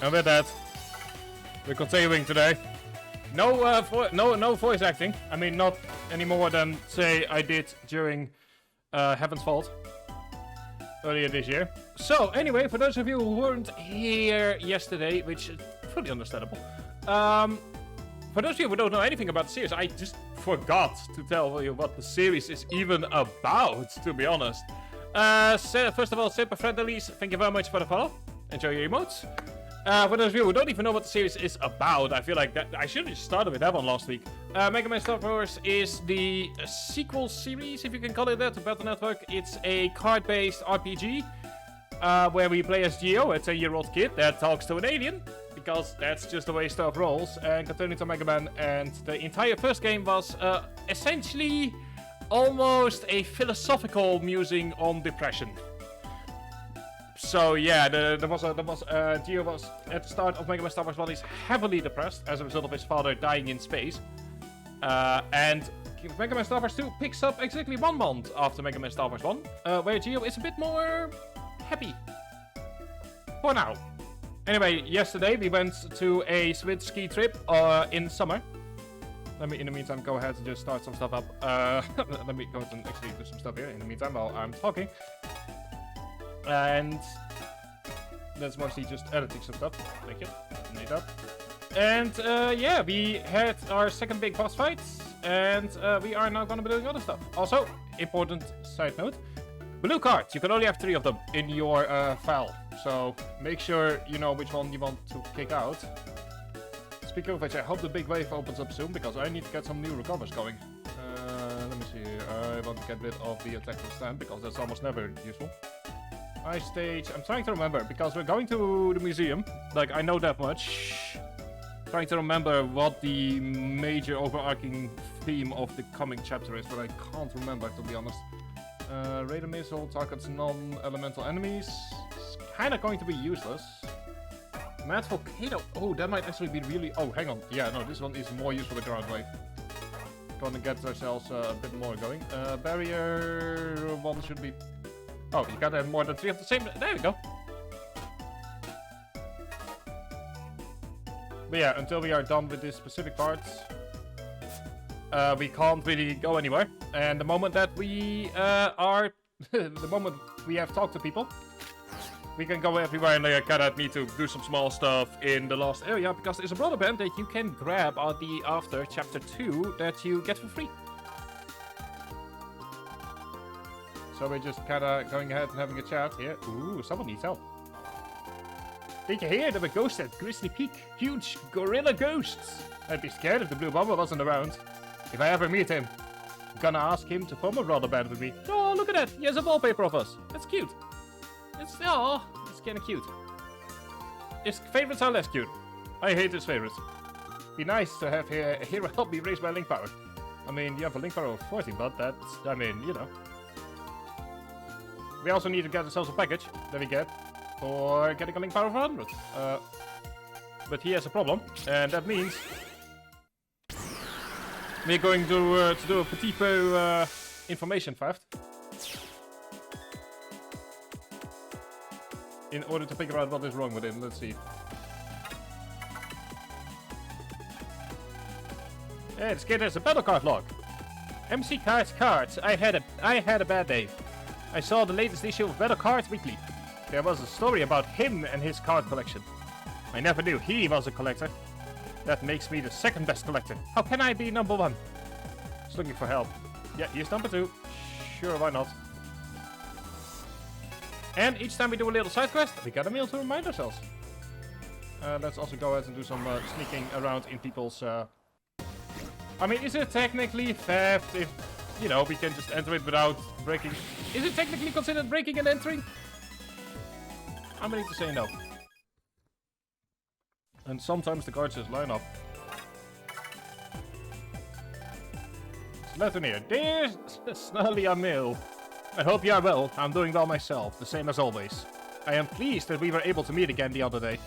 And with that, we're continuing today. No voice acting. I mean, not any more than, say, I did during Heaven's Fault earlier this year. So, anyway, for those of you who weren't here yesterday, which is fully understandable, for those of you who don't know anything about the series, I just forgot to tell you what the series is even about, to be honest. First of all, Super Friendlies, thank you very much for the follow. Enjoy your emotes. For those of you who don't even know what the series is about, I feel like that I should have started with that one last week. Mega Man Star Wars is the sequel series, if you can call it that, to Battle Network. It's a card-based RPG where we play as Geo, a 10-year-old kid that talks to an alien, because that's just the way stuff rolls, and continuing to Mega Man. And the entire first game was essentially almost a philosophical musing on depression. So yeah, Geo was at the start of Mega Man Star Wars 1. He's heavily depressed as a result of his father dying in space. And Mega Man Star Wars 2 picks up exactly 1 month after Mega Man Star Wars 1, where Geo is a bit more happy. For now. Anyway, yesterday we went to a Swiss ski trip in summer. Let me, in the meantime, go ahead and just start some stuff up. Let me go ahead and actually do some stuff here in the meantime while I'm talking. And that's mostly just editing some stuff. Thank you. Need that. And yeah, we had our second big boss fight, and we are now going to be doing other stuff. Also, important side note, blue cards. You can only have 3 of them in your file, so make sure you know which one you want to kick out. Speaking of which, I hope the big wave opens up soon, because I need to get some new recovers going. Let me see. I want to get rid of the attack from stand, because that's almost never useful. Ice stage. I'm trying to remember, because we're going to the museum. Like, I know that much. Trying to remember what the major overarching theme of the coming chapter is, but I can't remember, to be honest. Radar missile targets non-elemental enemies. It's kind of going to be useless. Mad volcano. Oh, that might actually be really... Oh, hang on. Yeah, no, this one is more useful than ground wave. Gonna get ourselves a bit more going. Barrier 1 should be... Oh, you gotta have more than 3 of the same... There we go. But yeah, until we are done with these specific parts, we can't really go anywhere. And the moment that we are... the moment we have talked to people, we can go everywhere, and I kind of need to do some small stuff in the last area, because there's a brother band that you can grab after Chapter 2 that you get for free. So we're just kind of going ahead and having a chat here. Ooh, someone needs help. Did you hear there were ghosts at Grizzly Peak? Huge gorilla ghosts. I'd be scared if the Blue Bomber wasn't around. If I ever meet him, I'm gonna ask him to form a brother band with me. Oh, look at that. He has a wallpaper of us. That's cute. It's kind of cute. His favorites are less cute. I hate his favorites. Be nice to have a hero help me raise my link power. I mean, you have a link power of 40, but that's, I mean, you know. We also need to get ourselves a package that we get for getting a link power of 100. But he has a problem, and that means we're going to do a petit peu information theft in order to figure out what is wrong with him. Let's see. Hey, this kid has a battle card log. MC Cards. I had a bad day. I saw the latest issue of Battle Cards Weekly. There was a story about him and his card collection. I never knew he was a collector. That makes me the second best collector. How can I be number 1? Just looking for help. Yeah, he's number 2. Sure, why not? And each time we do a little side quest, we got a meal to remind ourselves. Let's also go ahead and do some sneaking around in people's... I mean, is it technically theft if, you know, we can just enter it without breaking... Is it technically considered breaking and entering? I'm going to say no. And sometimes the guards just line up. Letter here. Dear Snarly Amil, I hope you are well. I'm doing well myself, the same as always. I am pleased that we were able to meet again the other day.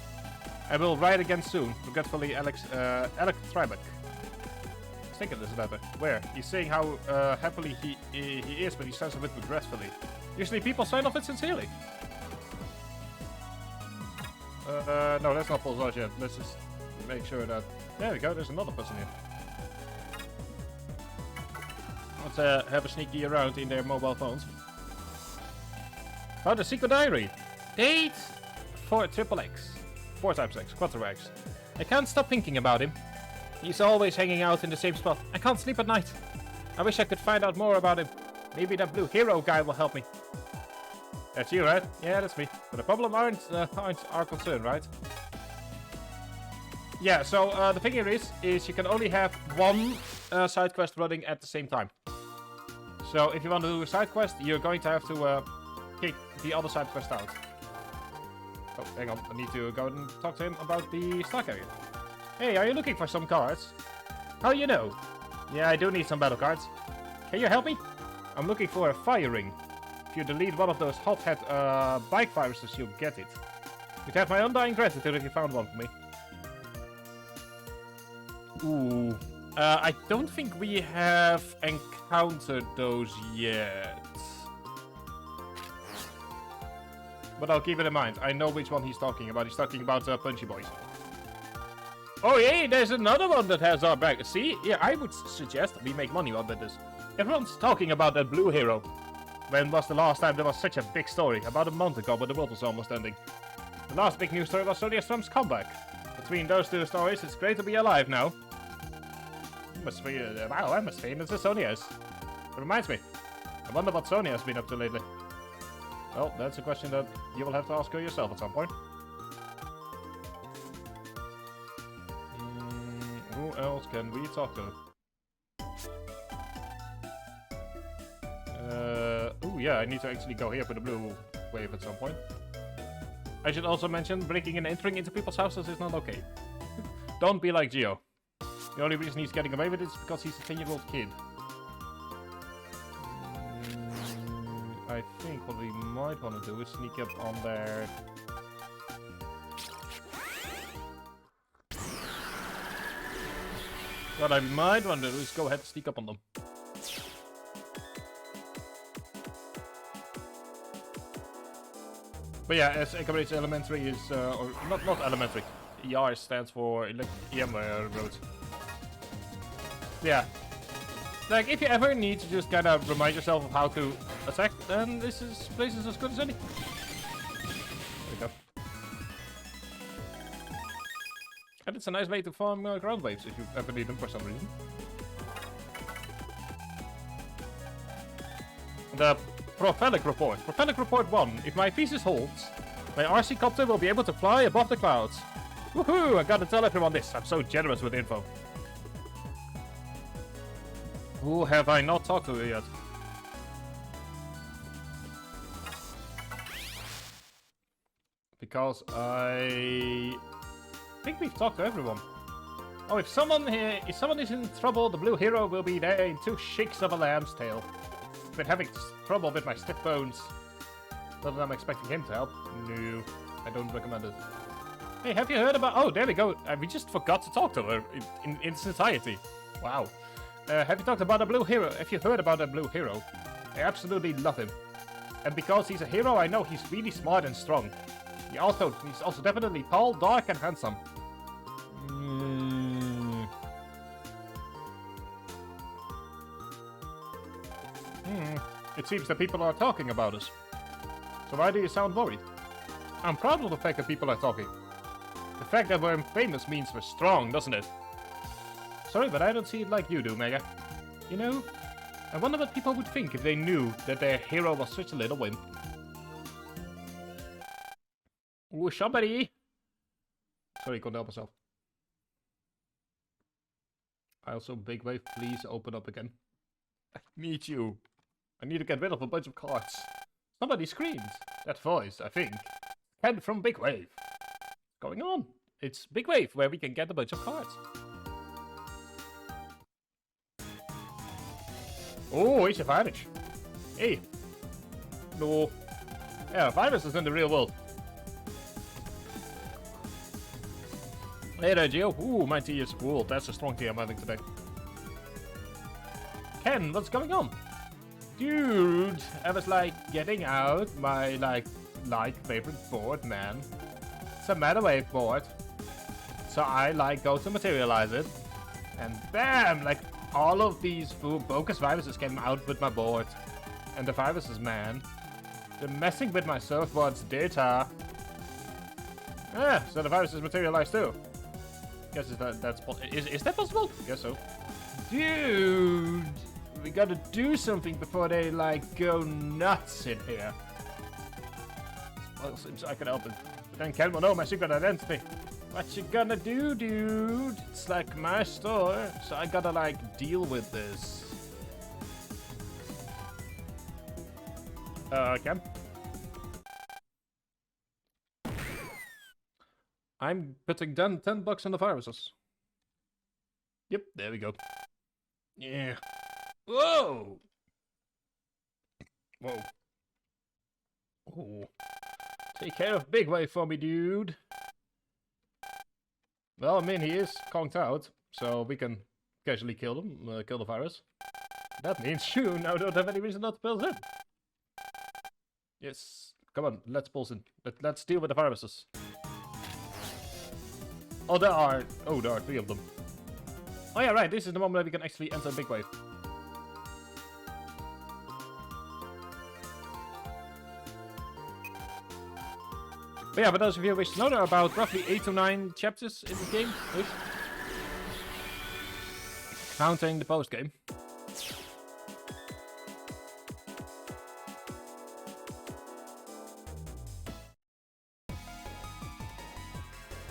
I will write again soon. Regretfully, Alec Tribeck. I was thinking this letter. Where? He's saying how happily he is, but he says a bit regretfully. Usually people sign off it sincerely. No, that's not full charge yet. Let's just make sure that... There we go, there's another person here. Let's have a sneaky around in their mobile phones. Oh, the secret diary. Date for triple X. 4 times X, quattro X. I can't stop thinking about him. He's always hanging out in the same spot. I can't sleep at night. I wish I could find out more about him. Maybe that blue hero guy will help me. That's you, right? Yeah, that's me. But the problem aren't our concern, right? Yeah, so the thing here is you can only have one side quest running at the same time. So if you want to do a side quest, you're going to have to kick the other side quest out. Oh, hang on. I need to go and talk to him about the stock area. Hey, are you looking for some cards? How do you know? Yeah, I do need some battle cards. Can you help me? I'm looking for a fire ring. If you delete one of those hothead bike viruses, you'll get it. You'd have my undying gratitude if you found one for me. Ooh. I don't think we have encountered those yet. But I'll keep it in mind. I know which one he's talking about. He's talking about Punchy Boys. Oh, yeah, there's another one that has our back. See? Yeah, I would suggest we make money on this. Everyone's talking about that blue hero. When was the last time there was such a big story? About a month ago, but the world was almost ending. The last big news story was Sonia Strom's comeback. Between those two stories, it's great to be alive now. Wow, I'm as famous as Sonia is. It reminds me. I wonder what Sonia has been up to lately. Well, that's a question that you will have to ask her yourself at some point. Who else can we talk to? Oh yeah, I need to actually go here for the blue wave at some point. I should also mention, breaking and entering into people's houses is not okay. Don't be like Geo. The only reason he's getting away with it is because he's a 10-year-old kid. I think what we might want to do is sneak up on their... What I might want to do is go ahead and sneak up on them. But yeah, as Cambridge Elementary is, or not elementary, ER stands for EM roads. Yeah. Like, if you ever need to just kind of remind yourself of how to attack, then this place is as good as any. There we go. And it's a nice way to farm ground waves if you ever need them for some reason. The Prophetic Report. Prophetic Report 1. If my thesis holds, my RC copter will be able to fly above the clouds. Woohoo! I gotta tell everyone this. I'm so generous with info. Who have I not talked to yet? Because I think we've talked to everyone. Oh, if someone is in trouble, the blue hero will be there in 2 shakes of a lamb's tail. I've been having trouble with my stiff bones. Not that I'm expecting him to help. No, I don't recommend it. Hey, have you heard about... Oh, there we go. We just forgot to talk to her in its entirety. Wow. Have you talked about a blue hero? Have you heard about a blue hero? I absolutely love him. And because he's a hero, I know he's really smart and strong. He's also definitely tall, dark, and handsome. It seems that people are talking about us. So why do you sound worried? I'm proud of the fact that people are talking. The fact that we're famous means we're strong, doesn't it? Sorry, but I don't see it like you do, Mega. You know, I wonder what people would think if they knew that their hero was such a little wimp. Ooh, somebody! Sorry, couldn't help myself. Also, Big Wave, please open up again. I need you. I need to get rid of a bunch of cards. Somebody screamed. That voice, I think. Ken from Big Wave. What's going on? It's Big Wave, where we can get a bunch of cards. Oh, it's a virus. Hey. No. Yeah, viruses in the real world. Hey there, Geo. Ooh, my tea is cool. That's a strong tea I'm having today. Ken, what's going on? Dude, I was like getting out my like favorite board, man. It's a meta wave board. So I like go to materialize it. And bam! Like all of these bogus viruses came out with my board. And the viruses, man. They're messing with my surfboard's data. Ah, so the viruses materialize too. Guess is that possible? Guess so. Dude! We gotta do something before they like go nuts in here. Well, seems I can help it. But then Ken will know my secret identity. What you gonna do, dude? It's like my store, so I gotta like deal with this. Ken? I'm putting down $10 on the viruses. Yep, there we go. Yeah. Whoa! Whoa. Oh. Take care of Big Wave for me, dude. Well, I mean, he is conked out, so we can casually kill him, kill the virus. That means you now don't have any reason not to pulse in. Yes. Come on, let's pulse in. Let's deal with the viruses. Oh, there are 3 of them. Oh yeah, right, this is the moment that we can actually enter Big Wave. But yeah, for those of you who wish to know, there are about roughly 8 to 9 chapters in this game. Oops. Counting the post game.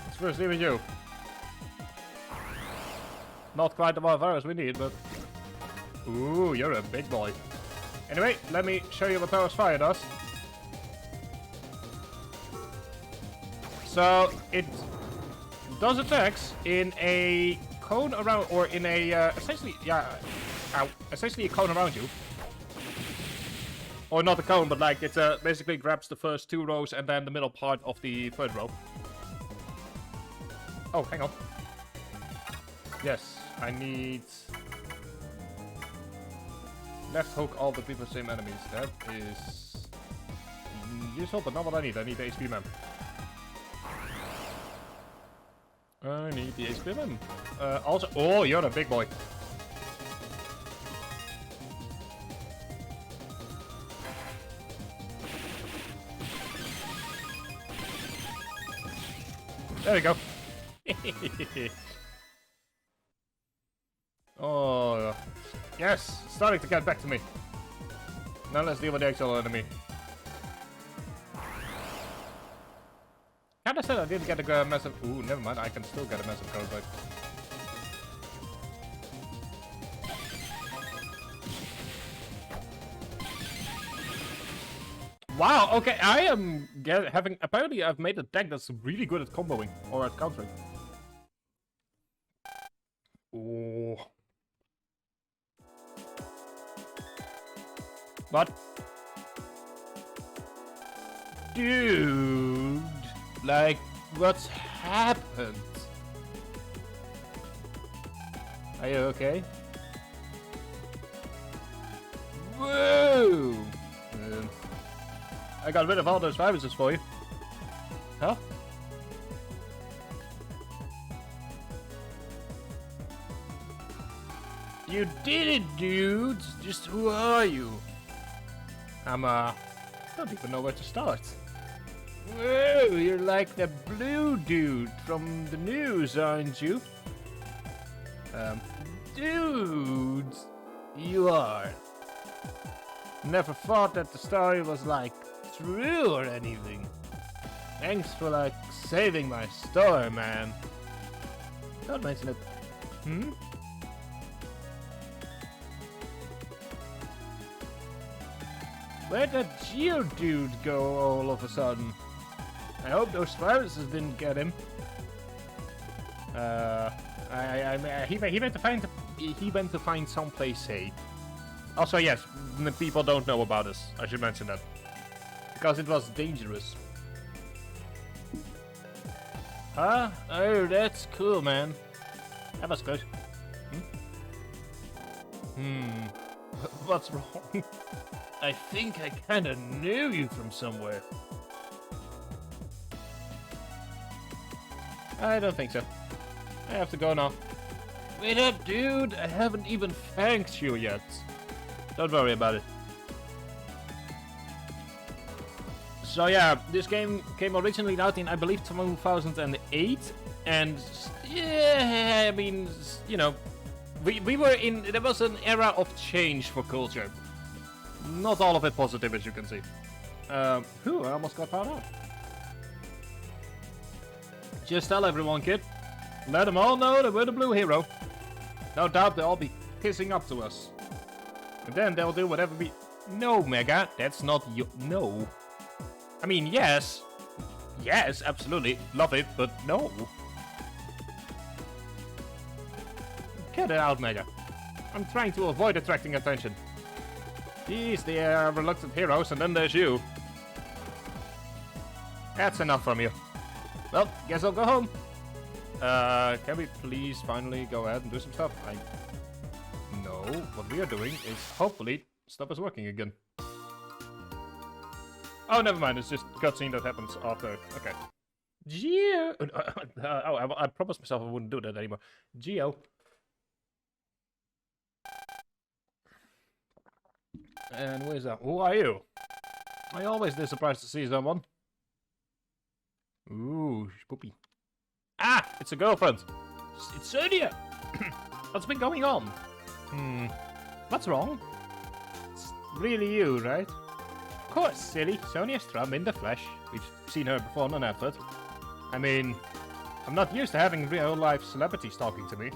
Let's first deal with you. Not quite the virus we need, but... Ooh, you're a big boy. Anyway, let me show you what Powers Fire does. So, it does attacks in a cone around, or in a, essentially a cone around you. Or not a cone, but like, it basically grabs the first 2 rows and then the middle part of the 3rd row. Oh, hang on. Yes, I need... Left hook all the people same enemies. That is... useful, but not what I need. I need the HP man. I need the HP man. Also... Oh, you're a big boy. There we go. Oh, yes, it's starting to get back to me. Now let's deal with the actual enemy. Kinda said I didn't get a massive... Ooh, never mind, I can still get a massive code back. Wow, okay, I am having... Apparently I've made a deck that's really good at comboing, or at countering. Oh. What? Dude, like, what's happened? Are you okay? Whoa! I got rid of all those viruses for you. Huh? You did it, dudes! Just who are you? Don't even know where to start. Whoa, you're like the blue dude from the news, aren't you? Dudes, you are. Never thought that the story was like true or anything. Thanks for like saving my store, man. Don't mention it. Hmm? Where'd that Geodude go all of a sudden? I hope those viruses didn't get him. He went to find someplace safe. Also, yes, the people don't know about us. I should mention that because it was dangerous. Huh? Oh, that's cool, man. That was good. What's wrong? I think I kinda knew you from somewhere. I don't think so. I have to go now. Wait up, dude! I haven't even thanked you yet. Don't worry about it. So yeah, this game came originally out in, I believe, 2008. And yeah, I mean, you know, we were in, there was an era of change for culture. Not all of it positive, as you can see. I almost got found out. Just tell everyone, kid. Let them all know that we're the blue hero. No doubt they'll all be kissing up to us. And then they'll do whatever we... No, Mega, that's not you. No. I mean, yes. Yes, absolutely. Love it, but no. Get it out, Mega. I'm trying to avoid attracting attention. Jeez, they are reluctant heroes, and then there's you. That's enough from you. Well, guess I'll go home. Can we please finally go ahead and do some stuff? No, what we are doing is hopefully stuff is working again. Oh, never mind, it's just a cutscene that happens after. Okay. Geo! I promised myself I wouldn't do that anymore. Geo. And who is that? Who are you? I always do surprised to see someone. Ooh, spoopy. Ah, it's a girlfriend. It's Sonia. What's been going on? What's wrong? It's really you, right? Of course, silly. Sonia Strum in the flesh. We've seen her before on an advert. I mean, I'm not used to having real-life celebrities talking to me.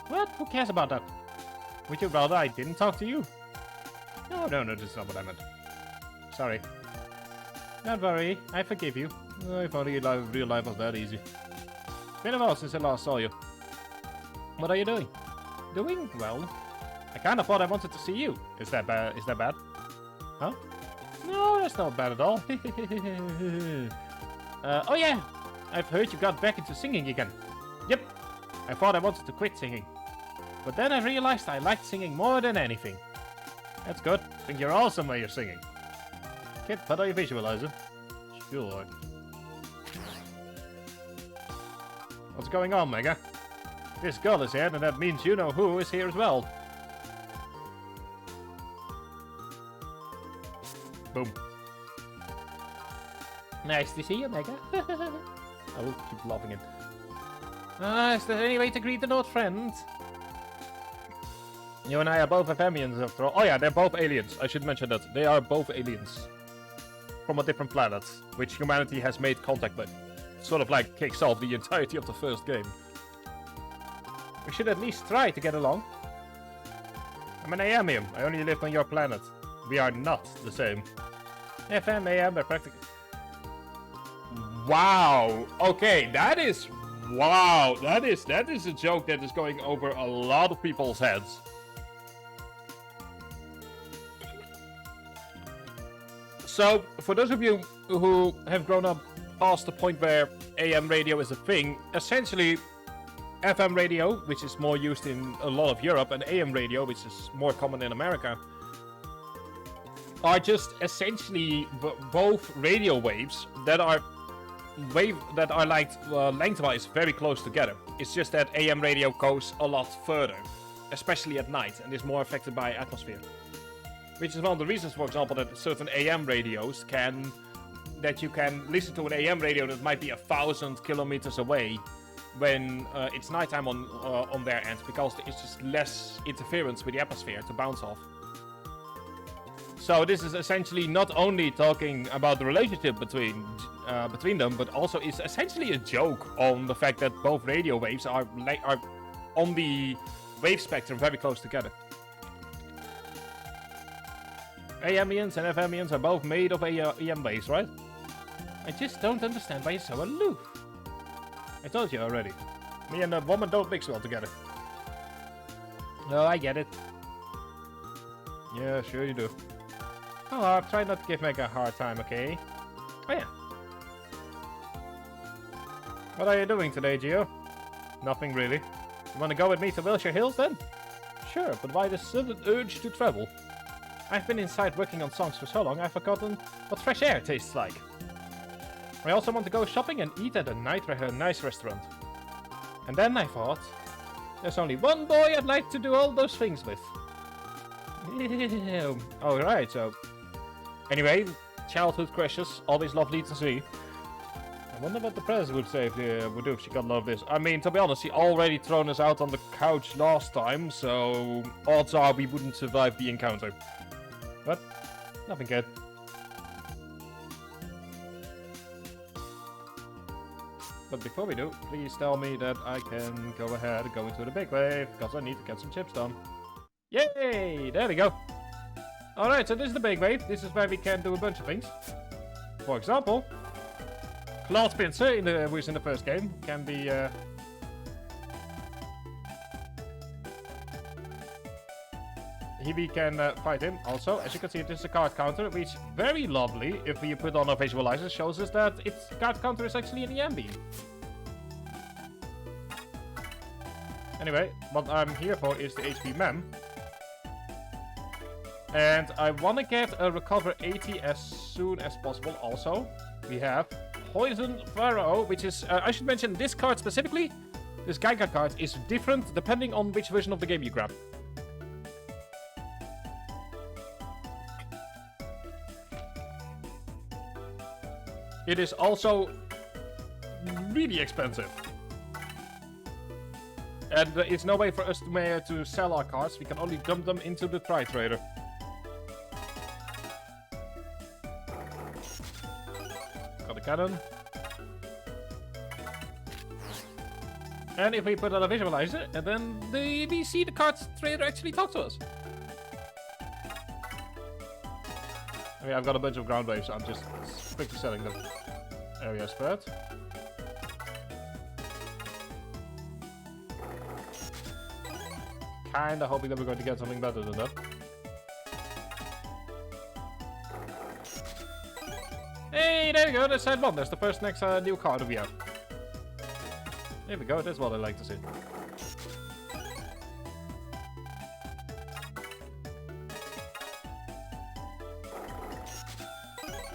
What? Who cares about that? Would you rather I didn't talk to you? No, that's not what I meant. Sorry. Don't worry, I forgive you. If only real life was that easy. Been a while since I last saw you. What are you doing? Doing well. I kind of thought I wanted to see you. Is that bad? Is that bad? Huh? No, that's not bad at all. Oh yeah, I've heard you got back into singing again. Yep. I thought I wanted to quit singing, but then I realized I liked singing more than anything. That's good. I think you're awesome when you're singing. Kid, how do you visualize it? Sure. What's going on, Mega? This girl is here, and that means you know who is here as well. Boom. Nice to see you, Mega. I will keep laughing it. Is there any way to greet an old friend? You and I are both Athenians after all. Oh yeah, they're both aliens. I should mention that. They are both aliens. From a different planet, which humanity has made contact with. Sort of like kicks off the entirety of the first game. We should at least try to get along. I'm an Amium. I only live on your planet. We are not the same. FM, AM, they're practically... Wow! Okay, that is... Wow! That is a joke that is going over a lot of people's heads. So, for those of you who have grown up past the point where AM radio is a thing, essentially FM radio, which is more used in a lot of Europe, and AM radio, which is more common in America, are just essentially both radio waves that are like lengthwise very close together. It's just that AM radio goes a lot further, especially at night, and is more affected by atmosphere. Which is one of the reasons, for example, that certain AM radios that you can listen to an AM radio that might be 1,000 kilometers away when it's nighttime on their end, because it's just less interference with the atmosphere to bounce off. So this is essentially not only talking about the relationship between them, but also is essentially a joke on the fact that both radio waves are on the wave spectrum very close together. AMians and FMians are both made of AM waves, right? I just don't understand why you're so aloof. I told you already. Me and that woman don't mix well together. No, I get it. Yeah, sure you do. Oh, try not to give Meg a hard time, okay? Oh yeah. What are you doing today, Gio? Nothing really. You wanna go with me to Wilshire Hills then? Sure, but why the sudden urge to travel? I've been inside working on songs for so long I've forgotten what fresh air tastes like. I also want to go shopping and eat at a nice restaurant. And then I thought, there's only one boy I'd like to do all those things with. Alright, so... Anyway, childhood crushes, always lovely to see. I wonder what the press would say would do if she got a lot of this. I mean, to be honest, she already thrown us out on the couch last time, so odds are we wouldn't survive the encounter. But, nothing good. But before we do, please tell me that I can go ahead and go into the big wave, because I need to get some chips done. Yay! There we go. Alright, so this is the big wave. This is where we can do a bunch of things. For example, Claude Pincer, who is in the first game, can be... we can fight him. Also, as you can see, this is a card counter, which very lovely, if we put on our visualizer, shows us that its card counter is actually in the M beam. Anyway, what I'm here for is the HP mem. And I want to get a recover 80 as soon as possible. Also, we have Poison Pharaoh, which is, I should mention, this card specifically, this Geiger card, is different depending on which version of the game you grab. It is also really expensive. And there is no way for us to sell our cards. We can only dump them into the Tri Trader. Got a cannon. And if we put on a visualizer, and then we see the cards trader actually talk to us. I mean, I've got a bunch of ground waves, so I'm just quickly selling them. Area spread. Kinda hoping that we're going to get something better than that. Hey, there we go, that's side one. That's the first next new card that we have. There we go, that's what I like to see.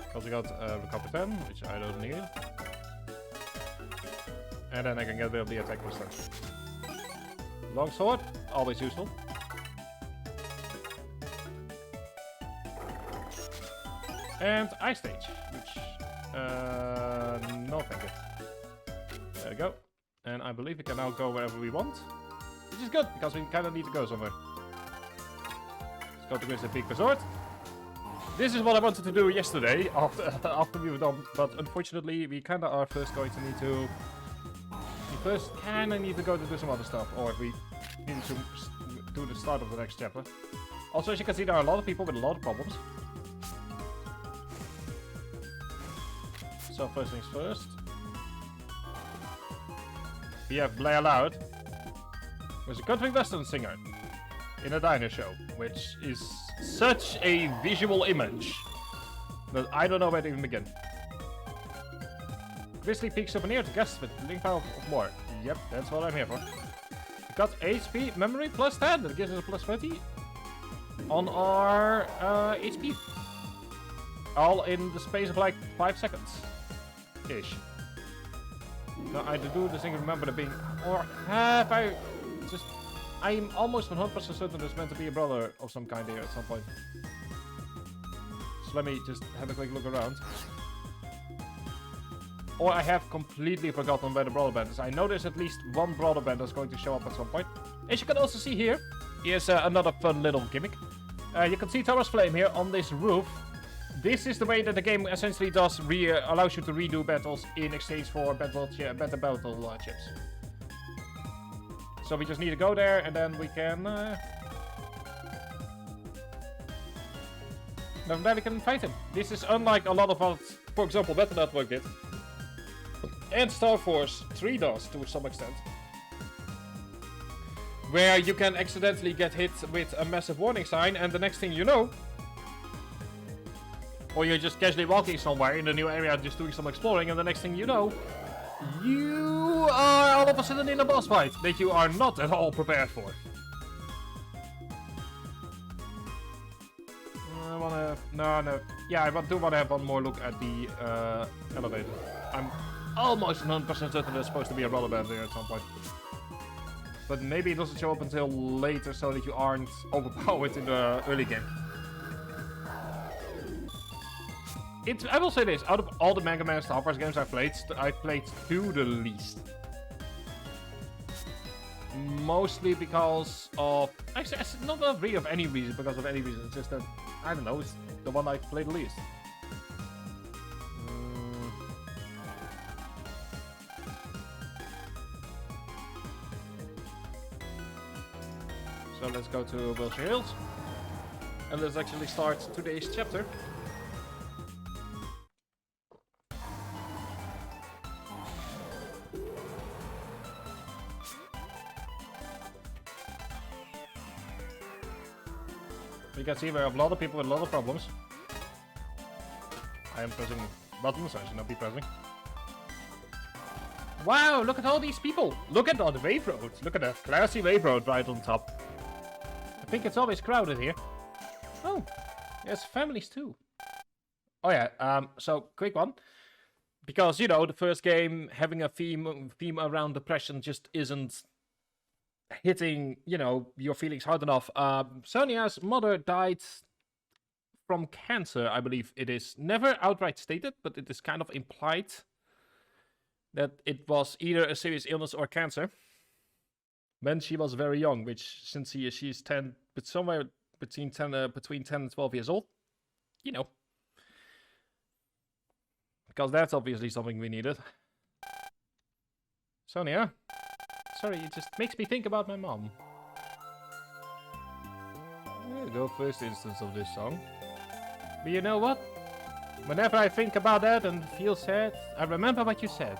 Because we got recover 10, which I don't need. And then I can get a bit of the attack resistance. Longsword, always useful. And Ice Stage, which... no thank you. There we go. And I believe we can now go wherever we want. Which is good, because we kind of need to go somewhere. Let's go to this big resort. This is what I wanted to do yesterday, after we were done, but unfortunately we kind of are first going to need to... We first kind of need to go to do some other stuff, or we need to do the start of the next chapter. Also, as you can see, there are a lot of people with a lot of problems. So first things first. We have Blair Loud, who's a country western singer in a diner show, which is such a visual image that I don't know where to even begin. Grizzly Peak souvenir to guests with link power of more. Yep, that's what I'm here for. We got HP memory plus 10, that gives us a plus 20 on our HP. All in the space of like 5 seconds. Ish. Now I do this thing, remember the being, or have I just... I'm almost 100% certain there's meant to be a brother of some kind here at some point. So let me just have a quick look around. Or I have completely forgotten where the brother band is. I know there's at least one brother band that's going to show up at some point. As you can also see here, here's another fun little gimmick. You can see Thomas Flame here on this roof. This is the way that the game essentially does allows you to redo battles in exchange for better battle chips. So we just need to go there, and then we can... then we can fight him. This is unlike a lot of what, for example, Battle Network did. And Star Force 3 does, to some extent. Where you can accidentally get hit with a massive warning sign, and the next thing you know... Or you're just casually walking somewhere in a new area, just doing some exploring, and the next thing you know... You are all of a sudden in a boss fight that you are not at all prepared for. I wanna... No. Yeah, I do want to have one more look at the elevator. I'm almost 100% certain there's supposed to be a rubber band there at some point. But maybe it doesn't show up until later so that you aren't overpowered in the early game. I will say this, out of all the Mega Man Star Wars games I played 2 the least. Mostly because of... Actually, not really of any reason, because of any reason. It's just that, I don't know, it's the one I played the least. So let's go to Wilshire Hills. And let's actually start today's chapter. You can see we have a lot of people with a lot of problems. I am pressing buttons, I should not be pressing. Wow, look at all these people! Look at all the wave roads! Look at the classy wave road right on top. I think it's always crowded here. Oh, there's families too. Oh yeah, so quick one. Because, you know, the first game having a theme around depression just isn't hitting, you know, your feelings hard enough. Sonia's mother died from cancer, I believe it is. Never outright stated, but it is kind of implied that it was either a serious illness or cancer when she was very young, which since she's 10, but somewhere between 10 and 12 years old, you know, because that's obviously something we needed. Sonia. Sorry, it just makes me think about my mom. There you go, first instance of this song. But you know what? Whenever I think about that and feel sad, I remember what you said.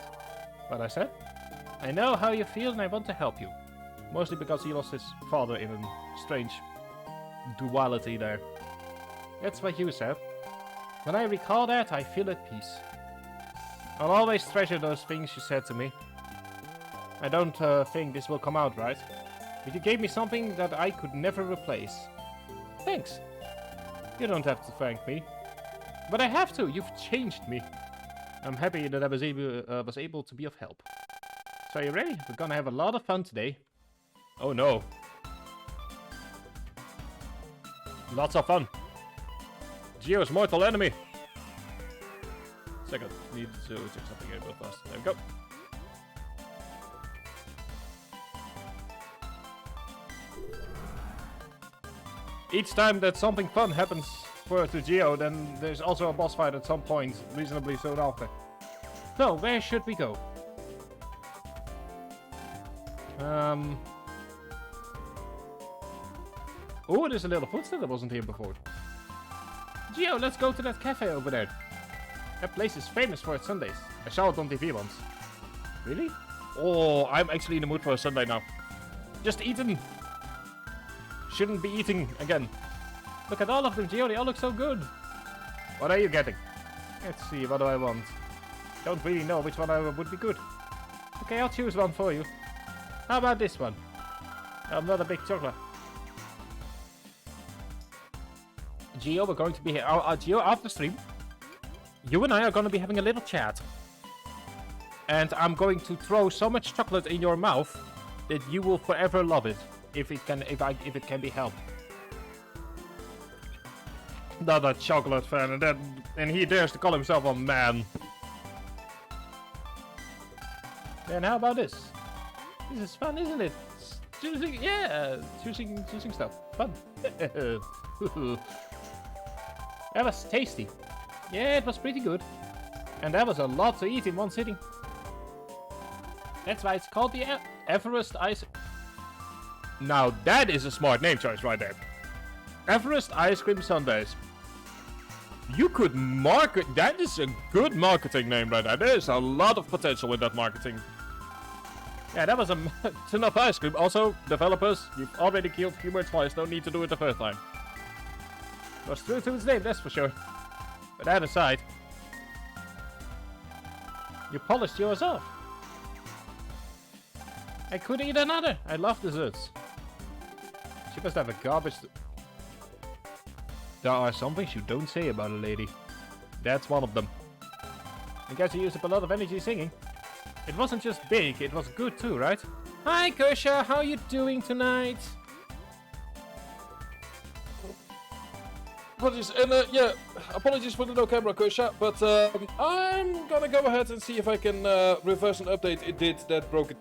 What I said? I know how you feel and I want to help you. Mostly because he lost his father in a strange duality there. That's what you said. When I recall that, I feel at peace. I'll always treasure those things you said to me. I don't think this will come out right, but you gave me something that I could never replace. Thanks. You don't have to thank me. But I have to, you've changed me. I'm happy that I was able to be of help. So are you ready? We're gonna have a lot of fun today. Oh no. Lots of fun. Geo's mortal enemy. Second, need to check something here real fast. There we go. Each time that something fun happens to Geo, then there's also a boss fight at some point, reasonably soon after. So, where should we go? Oh, there's a little footstep that wasn't here before. Geo, let's go to that cafe over there. That place is famous for its sundaes. I saw it on TV once. Really? Oh, I'm actually in the mood for a sundae now. Just eaten. Shouldn't be eating again. Look at all of them, Geo. They all look so good. What are you getting? Let's see. What do I want? Don't really know which one would be good. Okay, I'll choose one for you. How about this one? I'm not a big chocolate. Geo, we're going to be here. Geo, after stream, you and I are going to be having a little chat. And I'm going to throw so much chocolate in your mouth that you will forever love it. If it can be helped. Not a chocolate fan, and he dares to call himself a man. And how about this? This is fun, isn't it? Choosing, yeah, choosing stuff. Fun. That was tasty. Yeah, it was pretty good. And that was a lot to eat in one sitting. That's why it's called the Everest Ice. Now that is a smart name choice right there. Everest Ice Cream Sundaes. You could market... That is a good marketing name right there. There's a lot of potential with that marketing. Yeah, that was it's enough ice cream. Also, developers, you've already killed humor twice. Don't need to do it the first time. It was true to its name, that's for sure. But that aside, you polished yours off. I could eat another. I love desserts. She must have a garbage... There are some things you don't say about a lady. That's one of them. I guess you used up a lot of energy singing. It wasn't just big, it was good too, right? Hi, Kersha, how you doing tonight? Apologies, and yeah, apologies for the no camera, Kersha, but I'm gonna go ahead and see if I can reverse an update it did that broke it.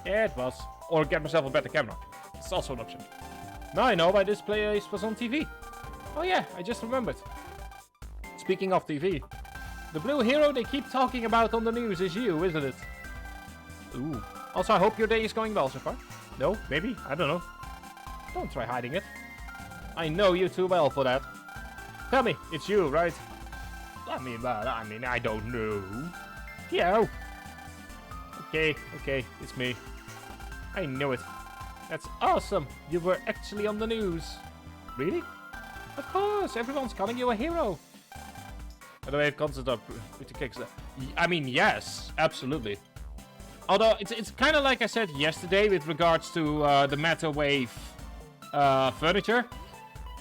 Yeah, it was. Or get myself a better camera. It's also an option. Now I know why this place was on TV. Oh yeah, I just remembered. Speaking of TV, the blue hero they keep talking about on the news is you, isn't it? Ooh. Also, I hope your day is going well so far. No? Maybe? I don't know. Don't try hiding it. I know you too well for that. Tell me, it's you, right? I mean, I don't know. Yeah. Okay, it's me. I knew it. That's awesome. You were actually on the news. Really? Of course, everyone's calling you a hero. By the way, if concept up with the kicks. I mean, yes, absolutely. Although it's kind of like I said yesterday with regards to the Matter Wave furniture.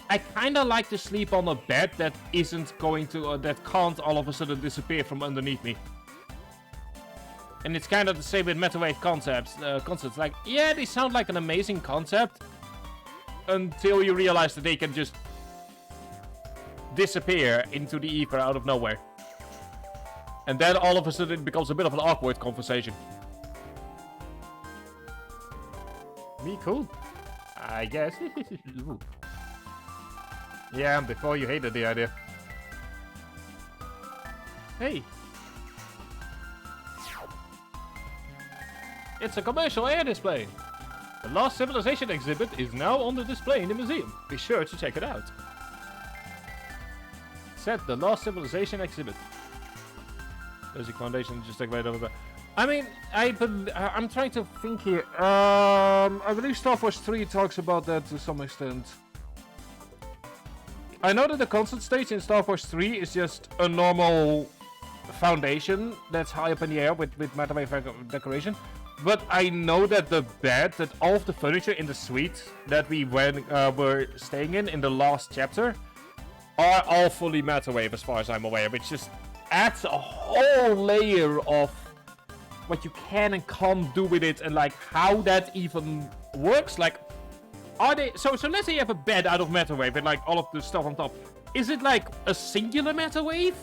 I kind of like to sleep on a bed that isn't going to, that can't all of a sudden disappear from underneath me. And it's kind of the same with Matter Wave concepts. Like, yeah, they sound like an amazing concept until you realize that they can just disappear into the ether out of nowhere. And then all of a sudden it becomes a bit of an awkward conversation. Me cool? I guess. Yeah, before you hated the idea. Hey. It's a commercial air display. The Lost Civilization exhibit is now on the display in the museum. Be sure to check it out. Set the Lost Civilization exhibit. Basic foundation, just like right over there. I mean, I'm trying to think here. I believe Star Wars 3 talks about that to some extent. I know that the concert stage in Star Wars 3 is just a normal foundation that's high up in the air with Matter Wave decoration. But I know that the bed, that all of the furniture in the suite that we were staying in the last chapter are all fully Matter Wave as far as I'm aware, which just adds a whole layer of what you can and can't do with it and like how that even works. Like, are they so let's say you have a bed out of Matter Wave and like all of the stuff on top. Is it like a singular Matter Wave?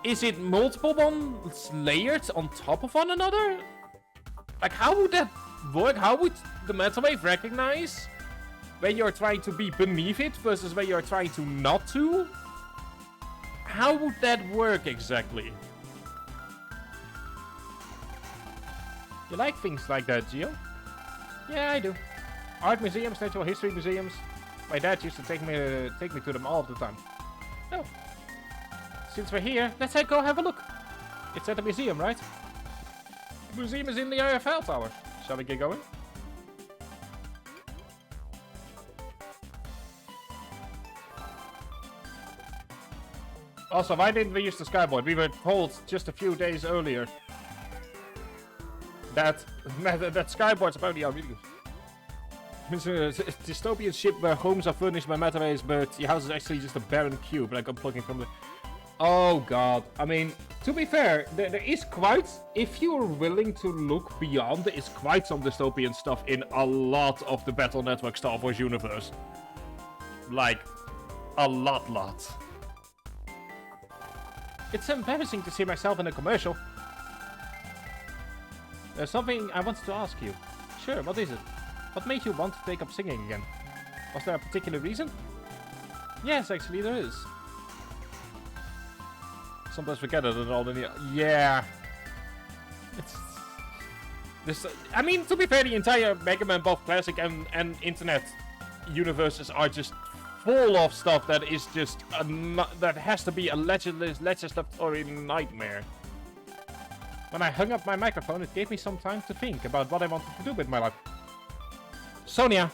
Is it multiple ones layered on top of one another? Like, how would that work? How would the Matter Wave recognize when you're trying to be beneath it versus when you're trying to not to? How would that work exactly? You like things like that, Gio? Yeah, I do. Art museums, natural history museums. My dad used to take me to them all the time. Oh. Since we're here, let's go have a look. It's at the museum, right? The museum is in the IFL tower. Shall we get going? Also, why didn't we use the skyboard? We were told just a few days earlier that skyboard's apparently are really good. It's a dystopian ship where homes are furnished by Matter Waves, but the house is actually just a barren cube, like I'm plugging from the... Oh god. I mean, to be fair, there is quite... If you're willing to look beyond, there is quite some dystopian stuff in a lot of the Battle Network Star Wars universe. Like, a lot. It's embarrassing to see myself in a commercial. There's something I wanted to ask you. Sure, what is it? What made you want to take up singing again? Was there a particular reason? Yes, actually there is. Sometimes forget it and all the... Yeah. It's... This, I mean, to be fair, the entire Mega Man both classic and internet universes are just full of stuff that is just... that has to be a legislatory nightmare. When I hung up my microphone, it gave me some time to think about what I wanted to do with my life. Sonia,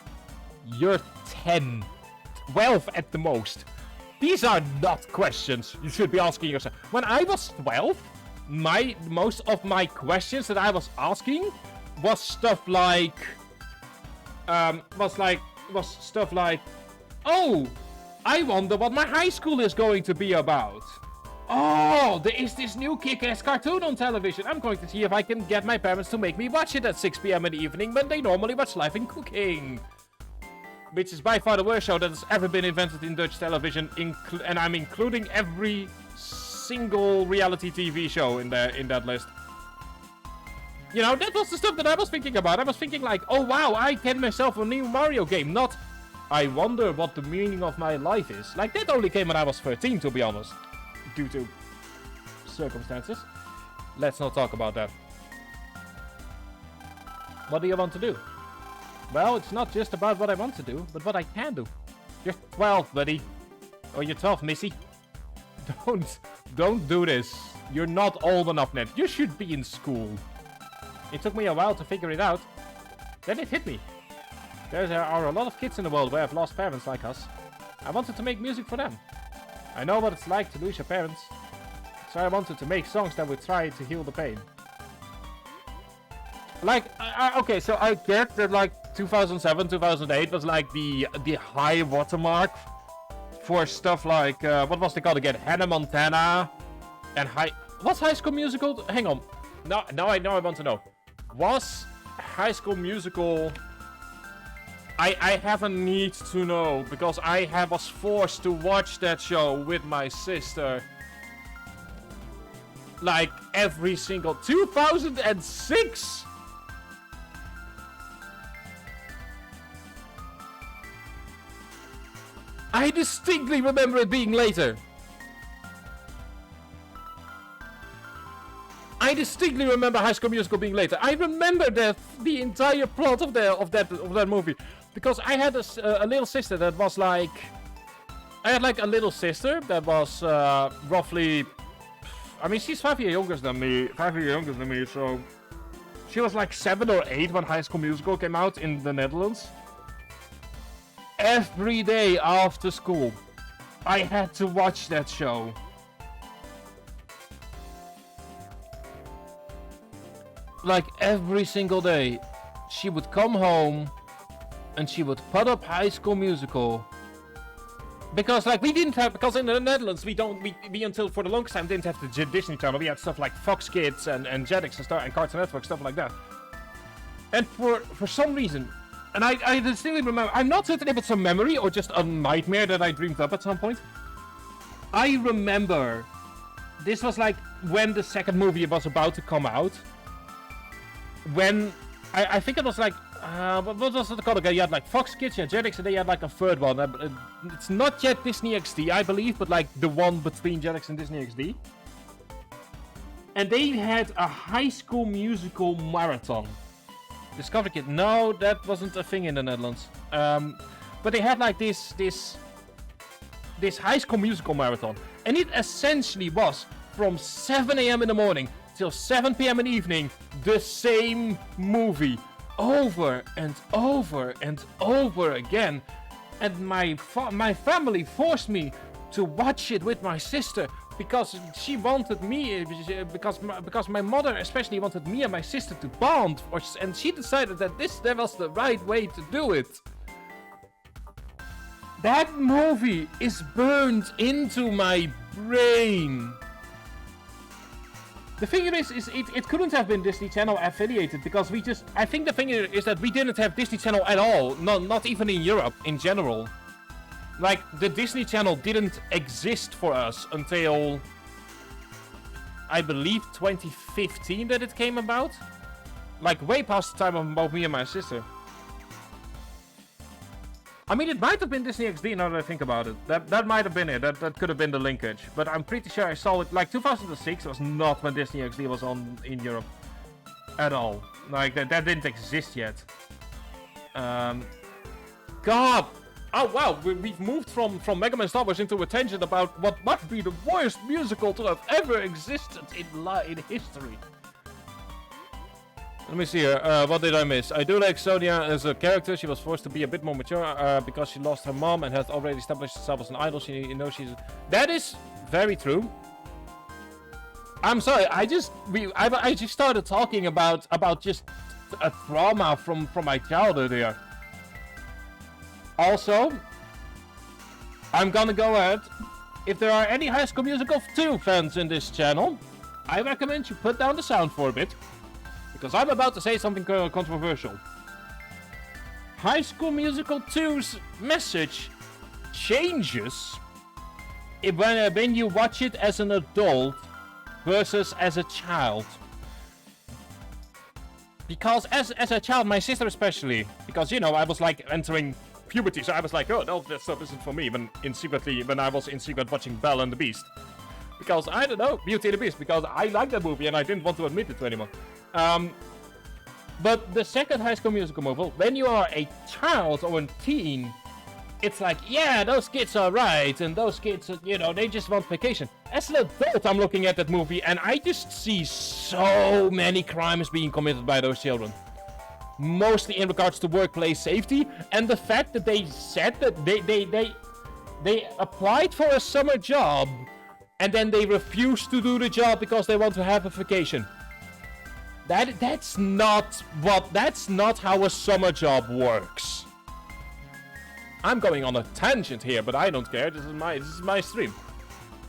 you're 10. 12 at the most. These are not questions you should be asking yourself. When I was 12, most of my questions that I was asking was stuff like... was stuff like... Oh, I wonder what my high school is going to be about. Oh, there is this new kick-ass cartoon on television. I'm going to see if I can get my parents to make me watch it at 6 p.m. in the evening when they normally watch Life in Cooking. Which is by far the worst show that has ever been invented in Dutch television, and I'm including every single reality TV show in that list. You know, that was the stuff that I was thinking about. I was thinking like, oh wow, I get myself a new Mario game, not I wonder what the meaning of my life is. Like, that only came when I was 13, to be honest. Due to circumstances. Let's not talk about that. What do you want to do? Well, it's not just about what I want to do, but what I can do. You're 12, buddy. Or you're 12, missy. Don't do this. You're not old enough yet. You should be in school. It took me a while to figure it out. Then it hit me. There are a lot of kids in the world who have lost parents like us. I wanted to make music for them. I know what it's like to lose your parents. So I wanted to make songs that would try to heal the pain. Like, okay, so I get that like 2007, 2008 was like the high watermark for stuff like, what was they called again? Hannah Montana and what's High School Musical? Hang on. Now I want to know. Was High School Musical... I have a need to know, because I was forced to watch that show with my sister. Like, every single... 2006?! I distinctly remember it being later. I distinctly remember High School Musical being later. I remember the entire plot of that movie, because I had a little sister that was like, I had like a little sister that was roughly, I mean, she's 5 years younger than me, so she was like 7 or 8 when High School Musical came out in the Netherlands. Every day after school, I had to watch that show. Like, every single day, she would come home and she would put up High School Musical. Because, like, we didn't have, because in the Netherlands, we until for the longest time didn't have the Disney Channel. We had stuff like Fox Kids and Jetix and stuff, and Cartoon Network, stuff like that. And for some reason, and I distinctly remember, I'm not certain if it's a memory or just a nightmare that I dreamed up at some point. I remember, this was like when the second movie was about to come out. When, I think it was like, what was it called again? You had like Fox Kids, yeah, Jetix, and then you had like a third one. It's not yet Disney XD, I believe, but like the one between Jetix and Disney XD. And they had a High School Musical marathon. Discovery Kid, no, that wasn't a thing in the Netherlands. But they had like this High School Musical marathon. And it essentially was from 7 a.m. in the morning till 7 p.m. in the evening, the same movie over and over and over again. And my family forced me to watch it with my sister because she wanted me, because my mother especially wanted me and my sister to bond, and she decided that that was the right way to do it. That movie is burned into my brain. The thing is it couldn't have been Disney Channel affiliated, because I think the thing is that we didn't have Disney Channel at all, not even in Europe in general. Like, the Disney Channel didn't exist for us until, I believe, 2015 that it came about. Like, way past the time of both me and my sister. I mean, it might have been Disney XD now that I think about it. That might have been it. That could have been the linkage. But I'm pretty sure I saw it, like, 2006 was not when Disney XD was on in Europe. At all. Like, that didn't exist yet. God! Oh, wow, we've moved from Mega Man Star Wars into a tangent about what must be the worst musical to have ever existed in history. Let me see here. What did I miss? I do like Sonia as a character. She was forced to be a bit more mature because she lost her mom and has already established herself as an idol. That is very true. I'm sorry. I just started talking about just a trauma from my childhood here. Also, I'm gonna go ahead if there are any High School Musical 2 fans in this channel, I recommend you put down the sound for a bit, because I'm about to say something controversial. High School Musical 2's message changes when you watch it as an adult versus as a child. Because as a child, my sister especially, because, you know, I was like entering puberty, so I was like, oh, no, that stuff isn't for me, when I was in secret watching Belle and the Beast. Because, I don't know, Beauty and the Beast, because I like that movie and I didn't want to admit it to anyone. But the second High School Musical movie, when you are a child or a teen, it's like, yeah, those kids are right, and those kids, you know, they just want vacation. As an adult, I'm looking at that movie, and I just see so many crimes being committed by those children. Mostly in regards to workplace safety, and the fact that they said that they applied for a summer job, and then they refused to do the job because they want to have a vacation. That's not how a summer job works. I'm going on a tangent here, but I don't care. This is my stream.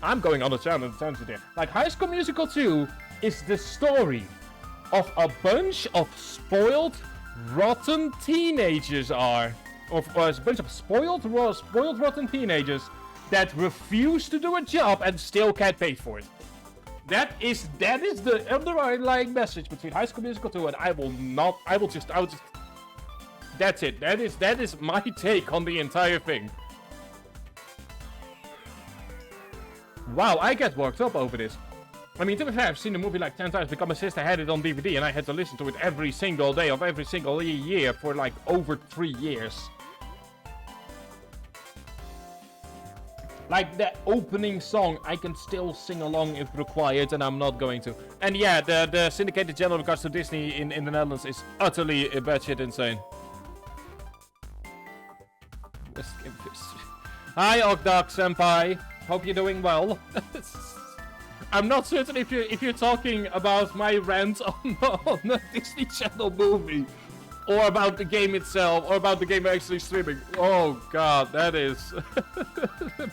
I'm going on a tangent here. Like, High School Musical 2 is the story of a bunch of spoiled, rotten teenagers or a bunch of spoiled, rotten teenagers that refuse to do a job and still get paid for it. That is the underlying message between High School Musical 2, and I will just that's it. That is my take on the entire thing. Wow, I get worked up over this. I mean, to be fair, I've seen the movie like 10 times because my sister had it on DVD and I had to listen to it every single day of every single year for like over 3 years. Like, the opening song, I can still sing along if required, and I'm not going to. And yeah, the syndicated channel in regards to Disney in the Netherlands is utterly batshit insane. Let's skip this. Hi, Ogdok Senpai. Hope you're doing well. I'm not certain if you're talking about my rant on the Disney Channel movie, or about the game itself, or about the game actually streaming. Oh god, that is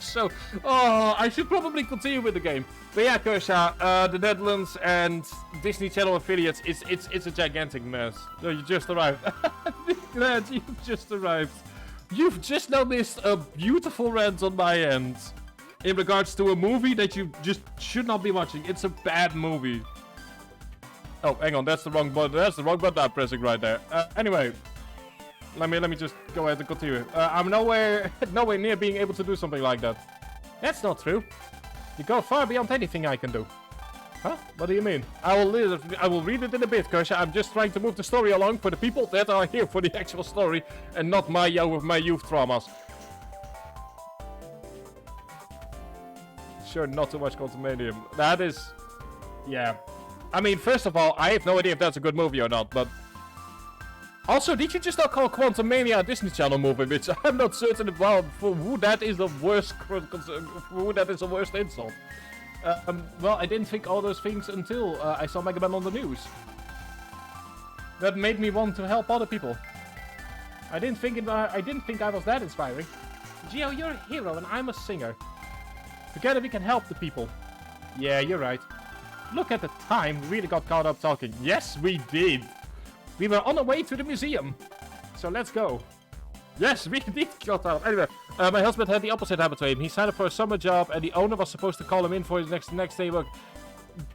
so. Oh, I should probably continue with the game. But yeah, Kershaw, the Netherlands and Disney Channel affiliates, it's a gigantic mess. No, you just arrived. Glad you've just arrived. You've just noticed a beautiful rant on my end in regards to a movie that you just should not be watching. It's a bad movie. Oh, hang on, that's the wrong button. That's the wrong button I'm pressing right there. Anyway, let me just go ahead and continue. I'm nowhere near being able to do something like that. That's not true. You go far beyond anything I can do. Huh? What do you mean? I will read it in a bit, Kershaw. I'm just trying to move the story along for the people that are here for the actual story and not my youth traumas. Sure, not too much Quantumanium. That is... yeah. I mean, first of all, I have no idea if that's a good movie or not, but... Also, did you just not call Quantumania a Disney Channel movie, which I'm not certain about for who that is the worst... insult. Well, I didn't think all those things until I saw Mega Man on the news. That made me want to help other people. I didn't think I was that inspiring. Gio, you're a hero and I'm a singer. Together we can help the people. Yeah, you're right. Look at the time, we really got caught up talking. Yes, we did. We were on our way to the museum. So let's go. Yes, we did got out. Anyway, my husband had the opposite happen to him. He signed up for a summer job and the owner was supposed to call him in for his next day work.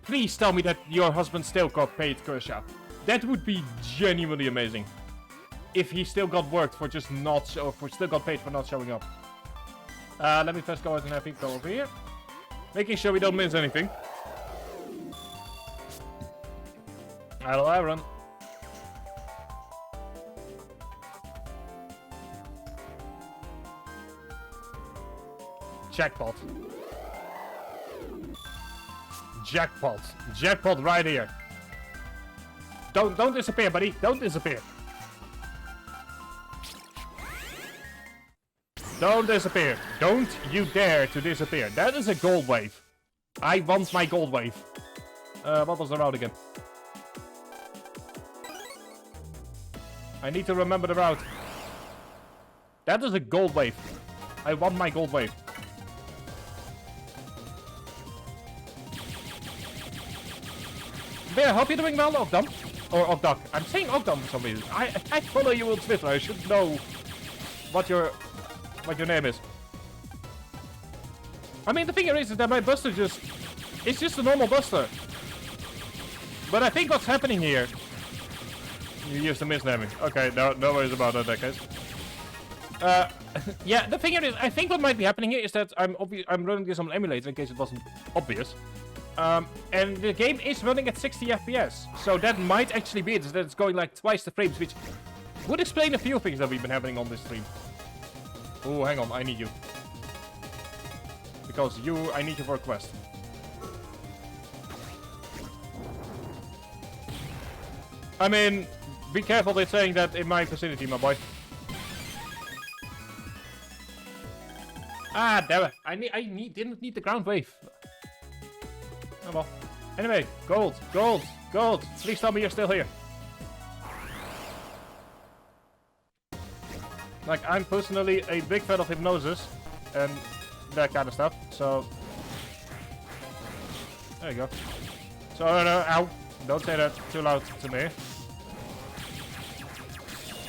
Please tell me that your husband still got paid, Kershaw. That would be genuinely amazing. If he still got worked for just not still got paid for not showing up. Let me first go ahead and have him go over here. Making sure we don't miss anything. Hello, Aaron. Jackpot. Jackpot. Jackpot right here. Don't disappear, buddy. Don't disappear. Don't disappear. Don't you dare to disappear. That is a gold wave. I want my gold wave. What was the route again? I need to remember the route. That is a gold wave. I want my gold wave. Bear, I hope you're doing well, Ogdom. Or Ogdok. I'm saying Ogdom for some reason. I follow you on Twitter. I should know what your name is. I mean, the thing is that my Buster it's just a normal Buster. But I think what's happening here... You used the misnaming. Okay, no worries about that, guys. Yeah, the thing is, I think what might be happening here is that I'm running this on an emulator in case it wasn't obvious. And the game is running at 60 FPS. So that might actually be it, is that it's going like twice the frames, which would explain a few things that we've been having on this stream. Oh, hang on, I need you. Because I need you for a quest. I mean, be careful with saying that in my vicinity, my boy. Ah, damn it. I didn't need the ground wave. Oh well. Anyway, gold. Please tell me you're still here. Like, I'm personally a big fan of hypnosis and that kind of stuff, so... There you go. So, no, ow. Don't say that too loud to me.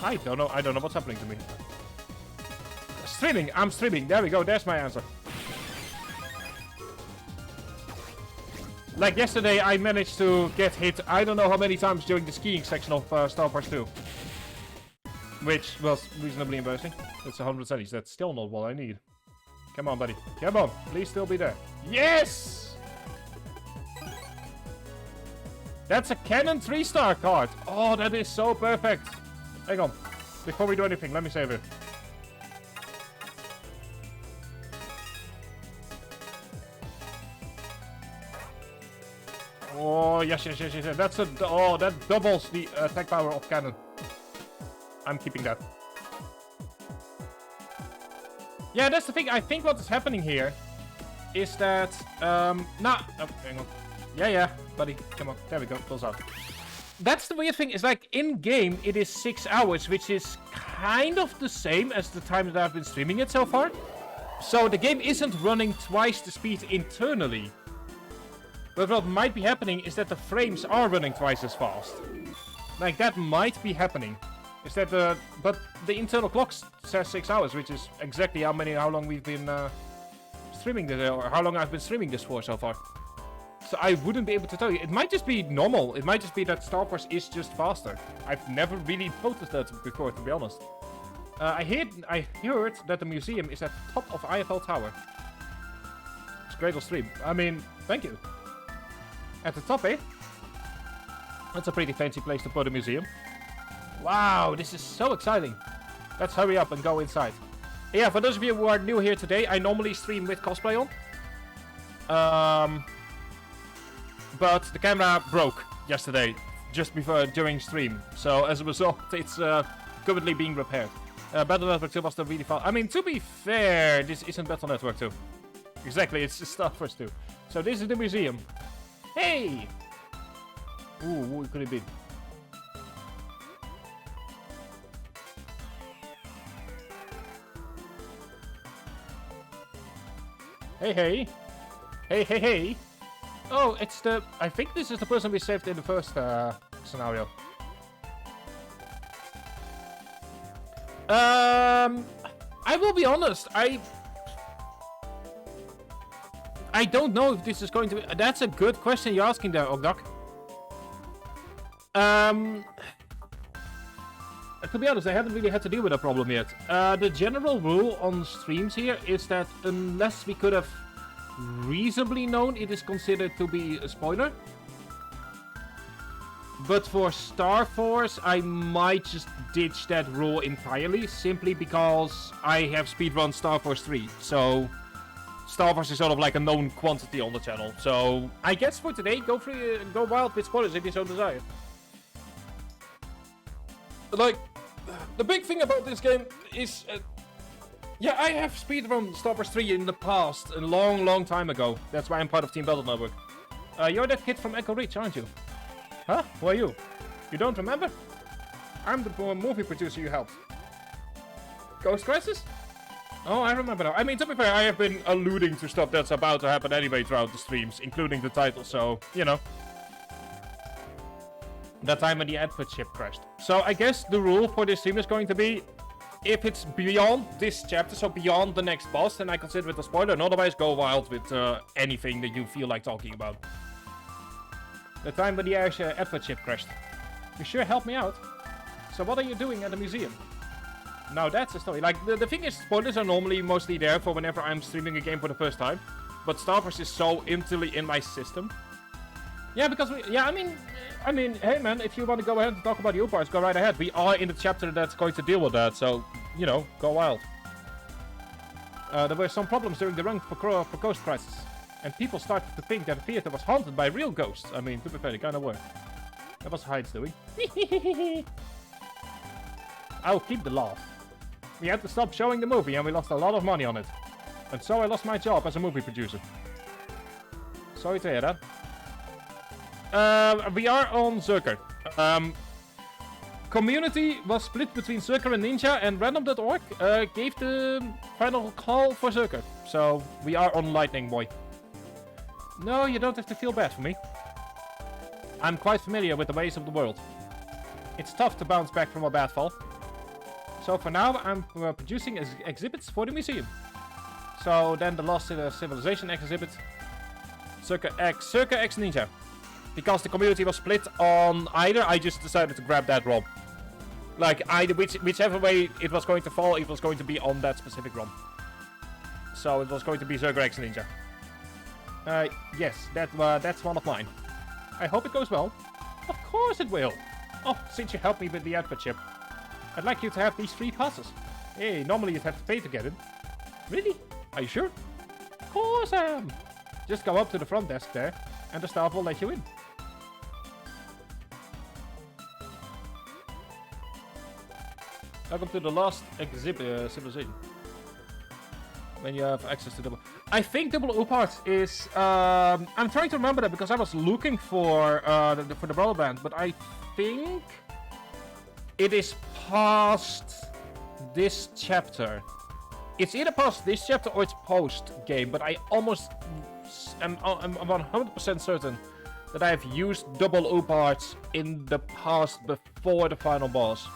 I don't know what's happening to me. Streaming, I'm streaming. There we go, there's my answer. Like yesterday, I managed to get hit I don't know how many times during the skiing section of Star Wars 2. Which was reasonably embarrassing. That's 100 cents. That's still not what I need. Come on, buddy. Come on. Please still be there. Yes! That's a Canon 3-star card. Oh, that is so perfect. Hang on. Before we do anything, let me save it. Oh, yes. That's that doubles the attack power of Canon. I'm keeping that. Yeah, that's the thing. I think what is happening here is that, oh, hang on. Yeah, buddy. Come on. There we go. Pulls out. That's the weird thing. Is like, in-game, it is 6 hours, which is kind of the same as the time that I've been streaming it so far. So the game isn't running twice the speed internally. But what might be happening is that the frames are running twice as fast. Like, that might be happening. Is that but the internal clock says 6 hours, which is exactly how long we've been streaming this, or how long I've been streaming this for so far. So I wouldn't be able to tell you. It might just be normal. It might just be that Star Wars is just faster. I've never really noticed that before, to be honest. I heard that the museum is at the top of IFL Tower. It's great on stream. I mean, thank you. At the top, eh? That's a pretty fancy place to put a museum. Wow, this is so exciting. Let's hurry up and go inside. Yeah, for those of you who are new here today, I normally stream with cosplay on. But the camera broke yesterday, just during stream. So as a result, it's currently being repaired. Battle Network 2 was the really fast. I mean, to be fair, this isn't Battle Network 2. Exactly, it's Star Wars 2. So this is the museum. Hey! Ooh, what could it be? Hey. Hey. Oh, it's I think this is the person we saved in the first scenario. I will be honest, I don't know if this is going to be... That's a good question you're asking there, Ogdok. To be honest, I haven't really had to deal with that problem yet. The general rule on streams here is that unless we could have reasonably known, it is considered to be a spoiler. But for Star Force, I might just ditch that rule entirely, simply because I have speedrun Star Force 3. So Star Force is sort of like a known quantity on the channel. So I guess for today, go wild with spoilers if you so desire. Like, the big thing about this game is... yeah, I have speedrun Star Wars 3 in the past, a long time ago. That's why I'm part of Team Battle Network. You're that kid from Echo Ridge, aren't you? Huh? Who are you? You don't remember? I'm the movie producer you helped. Ghost Crisis? Oh, I remember now. I mean, to be fair, I have been alluding to stuff that's about to happen anyway throughout the streams, including the title, so, you know. The time when the output ship crashed. So I guess the rule for this stream is going to be, if it's beyond this chapter, so beyond the next boss, then I consider it a spoiler, and otherwise go wild with anything that you feel like talking about. The time when the output ship crashed. You sure helped me out. So what are you doing at the museum? Now that's a story. Like, the thing is, spoilers are normally mostly there for whenever I'm streaming a game for the first time. But Star Wars is so intimately in my system. Yeah, because I mean, hey man, if you want to go ahead and talk about the parts, go right ahead. We are in the chapter that's going to deal with that, so, you know, go wild. There were some problems during the run for Ghost Crisis, and people started to think that the theater was haunted by real ghosts. I mean, to be fair, they kind of were. That was Hyde's doing. I'll keep the laugh. We had to stop showing the movie, and we lost a lot of money on it. And so I lost my job as a movie producer. Sorry to hear that. We are on Zerker. Community was split between Zerker and Ninja, and random.org gave the final call for Zerker. So we are on Lightning Boy. No, you don't have to feel bad for me. I'm quite familiar with the ways of the world. It's tough to bounce back from a bad fall. So for now, I'm producing exhibits for the museum. So then the Lost Civilization exhibit, Zerker X Ninja. Because the community was split on either, I just decided to grab that ROM. Like, either whichever way it was going to fall, it was going to be on that specific ROM. So it was going to be Zerker X Ninja. Yes, that's one of mine. I hope it goes well. Of course it will. Oh, since you helped me with the output chip, I'd like you to have these free passes. Hey, normally you'd have to pay to get it. Really? Are you sure? Of course I am. Just go up to the front desk there, and the staff will let you in. Welcome to the Lost Civilization. When you have access to double... I think double O parts is... I'm trying to remember that because I was looking for the brother band, but I think it is past this chapter. It's either past this chapter or it's post game, but I almost I'm 100% certain that I have used double O parts in the past before the final boss.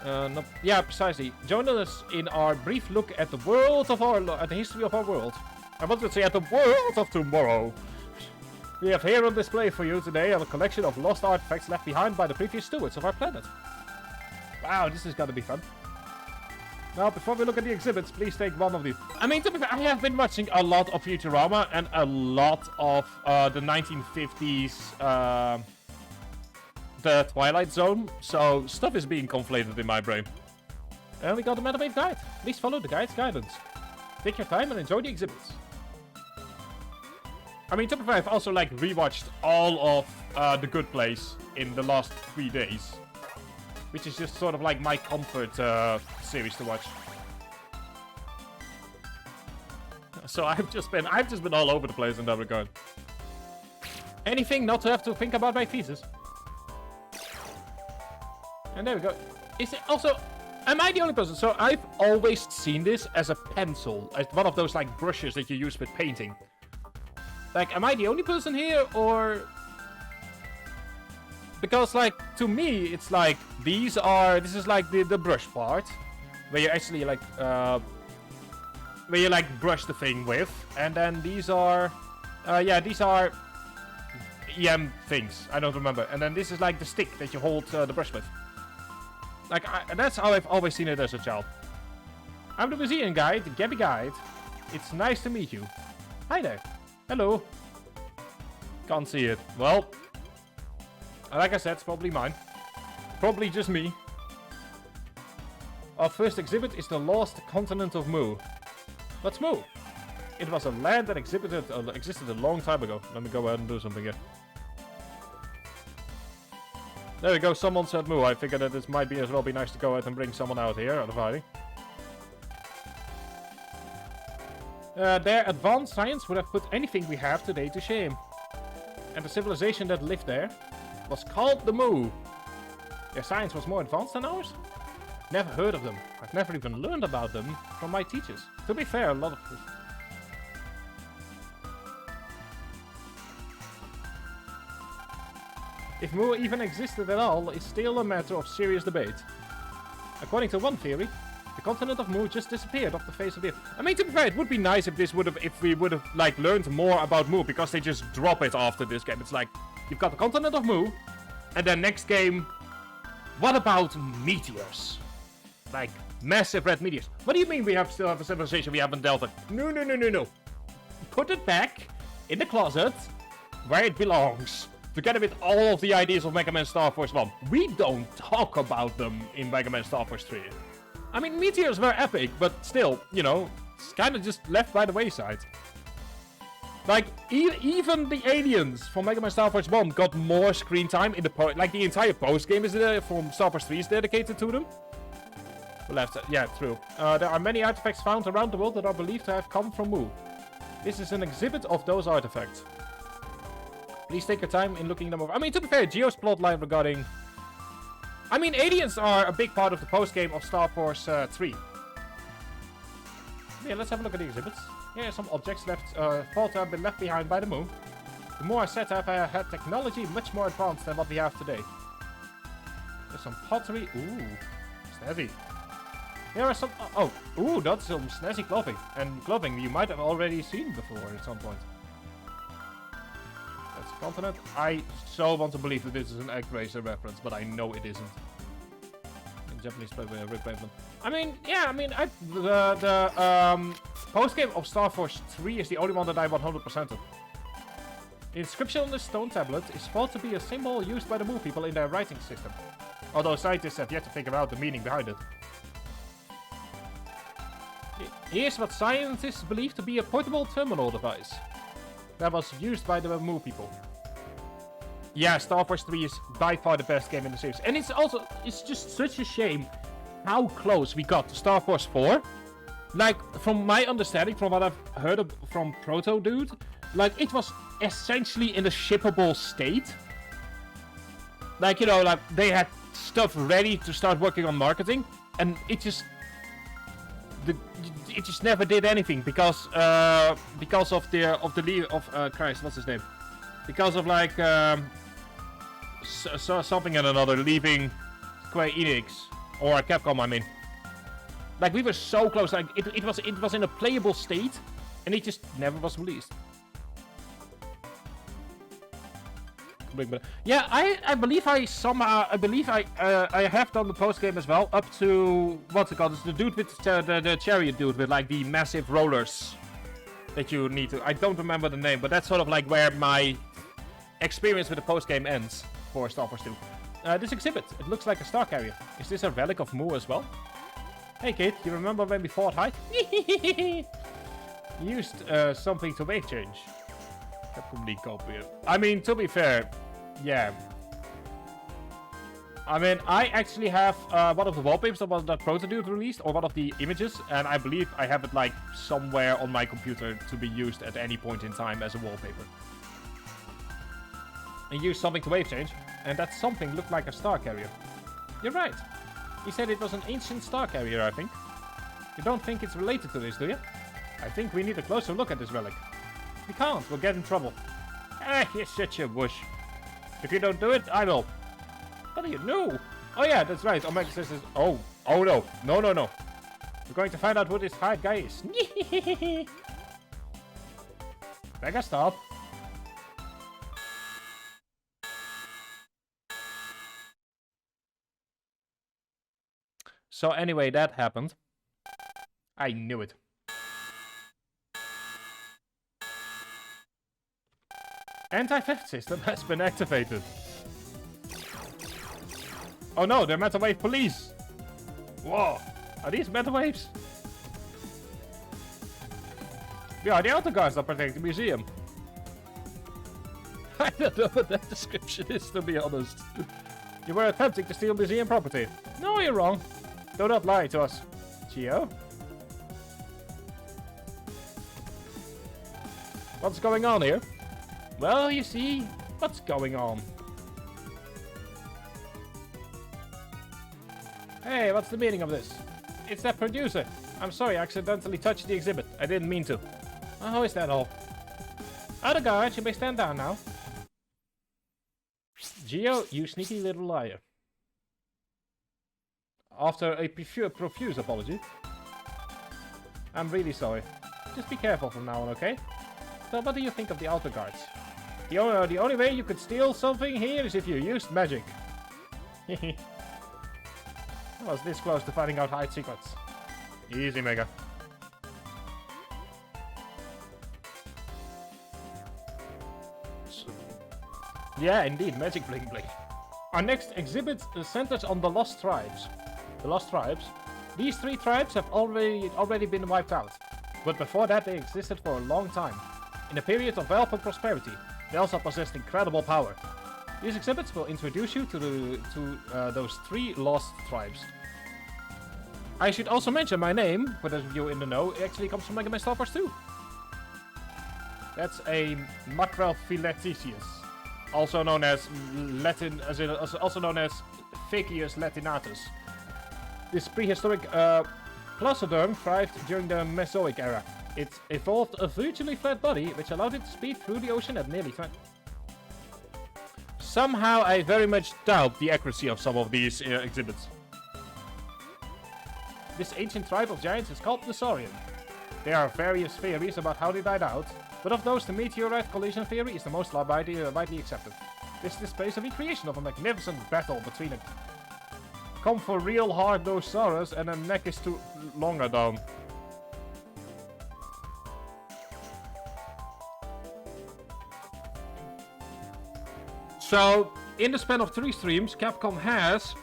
No, yeah, precisely. Join us in our brief look at the world of at the history of our world. I wanted to say at the world of tomorrow. We have here on display for you today a collection of lost artifacts left behind by the previous stewards of our planet. Wow, this is gonna be fun. Now, before we look at the exhibits, please take one of these. I mean, to be fair, I have been watching a lot of Futurama and a lot of the 1950s, the Twilight Zone, so stuff is being conflated in my brain. And we got a Metamaid guide. Please follow the guide's guidance. Take your time and enjoy the exhibits. I mean, to be fair, I've also like rewatched all of The Good Place in the last 3 days, which is just sort of like my comfort series to watch. So I've just been all over the place in that regard. Anything not to have to think about my thesis. And there we go. Is it also... Am I the only person? So I've always seen this as a pencil. As one of those like brushes that you use with painting. Like, am I the only person here, or... Because, like, to me, it's like, this is like the brush part. Where you actually, like, where you, like, brush the thing with. And then these are, yeah, these are EM things. I don't remember. And then this is, like, the stick that you hold the brush with. Like, that's how I've always seen it as a child. I'm the museum guide, the Gabby Guide. It's nice to meet you. Hi there. Hello. Can't see it. Well, like I said, it's probably mine. Probably just me. Our first exhibit is the lost continent of Mu. What's Mu? It was a land that existed a long time ago. Let me go ahead and do something here. There we go, someone said Mu. I figured that it might be as well be nice to go ahead and bring someone out here out of hiding. Their advanced science would have put anything we have today to shame. And the civilization that lived there was called the Mu. Their science was more advanced than ours? Never heard of them. I've never even learned about them from my teachers. To be fair, a lot of this. If Mu even existed at all is still a matter of serious debate. According to one theory, the continent of Mu just disappeared off the face of the earth. I mean, to be fair, it would be nice if we would have like learned more about Mu, because they just drop it after this game. It's like, you've got the continent of Mu, and then next game, what about meteors? Like, massive red meteors. What do you mean we still have a civilization we haven't dealt with? No, no, no, no, no. Put it back in the closet where it belongs. Together with all of the ideas of Mega Man Star Force 1. We don't talk about them in Mega Man Star Force 3. I mean, meteors were epic, but still, you know, it's kind of just left by the wayside. Like, even the aliens from Mega Man Star Force 1 got more screen time in the like, the entire post-game is from Star Force 3 is dedicated to them. Yeah, true. There are many artifacts found around the world that are believed to have come from Mu. This is an exhibit of those artifacts. Please take your time in looking them over. I mean, to be fair, Geo's plotline regarding... I mean, aliens are a big part of the post-game of Star Force 3. Yeah, let's have a look at the exhibits. Here are some objects thought to have been left behind by the Mu. The Mu are said to have had technology much more advanced than what we have today. There's some pottery. Ooh, snazzy. Here are some... ooh, that's some snazzy clothing. And clothing you might have already seen before at some point. That's a continent. I so want to believe that this is an Egg Racer reference, but I know it isn't. In Japanese play by Rick Bateman. I mean, yeah, I mean, the post-game of Star Force 3 is the only one that I 100%ed. The inscription on this stone tablet is thought to be a symbol used by the Mu people in their writing system. Although scientists have yet to figure out the meaning behind it. Here's what scientists believe to be a portable terminal device that was used by the Mu people. Yeah, Star Force 3 is by far the best game in the series. And it's just such a shame how close we got to Star Force 4. Like, from my understanding, from what I've heard from Proto Dude, like, it was essentially in a shippable state. Like, you know, like, they had stuff ready to start working on marketing, and it just never did anything because of Christ, what's his name? Because of like something and another leaving Square Enix or Capcom, I mean. Like, we were so close. Like, it was in a playable state, and it just never was released. Yeah, I believe I have done the post game as well, up to what's it called? It's the dude with the chariot dude with like the massive rollers that you need to. I don't remember the name, but that's sort of like where my experience with the post game ends for Star Force 2. This exhibit, it looks like a star carrier. Is this a relic of Mu as well? Hey kid, you remember when we fought Hyde? Used something to wave change. I mean, to be fair, yeah. I mean, I actually have one of the wallpapers that Proto Dude released, or one of the images, and I believe I have it like somewhere on my computer to be used at any point in time as a wallpaper. And used something to wave change, and that something looked like a star carrier. You're right. He said it was an ancient star carrier, I think. You don't think it's related to this, do you? I think we need a closer look at this relic. We can't, we'll get in trouble. You're such a wuss. If you don't do it, I will. What do you know? Oh yeah, that's right. Omega says this. Oh no. No. We're going to find out who this Hyde guy is. Mega stop. So anyway, that happened. I knew it. Anti-theft system has been activated. Oh no, they're Meta Wave police! Whoa, are these Meta Waves? Yeah, the auto guards that protect the museum. I don't know what that description is, to be honest. You were attempting to steal museum property. No, you're wrong. Do not lie to us, Geo. What's going on here? Well, you see, what's going on? Hey, what's the meaning of this? It's that producer. I'm sorry, I accidentally touched the exhibit. I didn't mean to. How is that all? Other guards, you may stand down now. Geo, you sneaky little liar. After a profuse apology. I'm really sorry. Just be careful from now on, okay? So what do you think of the outer guards? The only way you could steal something here is if you used magic. I was this close to finding out hide secrets. Easy, Mega. Yeah, indeed, magic bling bling. Our next exhibit centers on the Lost Tribes. The Lost Tribes? These 3 tribes have already been wiped out. But before that they existed for a long time. In a period of wealth and prosperity, they also possessed incredible power. These exhibits will introduce you to those 3 lost tribes. I should also mention my name, for those of you in the know, it actually comes from Mega Man Star Wars 2. That's a Macrophyleticius, also known as also known as Facius latinatus. This prehistoric Plosiderm thrived during the Mesozoic era. It evolved a virtually flat body, which allowed it to speed through the ocean at nearly 20. Somehow, I very much doubt the accuracy of some of these exhibits. This ancient tribe of giants is called the Saurian. There are various theories about how they died out, but of those, the meteorite collision theory is the most widely accepted. This displays a recreation of a magnificent battle between a come for real hard-nosed Saurus and a neck is too longer down. So, in the span of 3 streams, Capcom has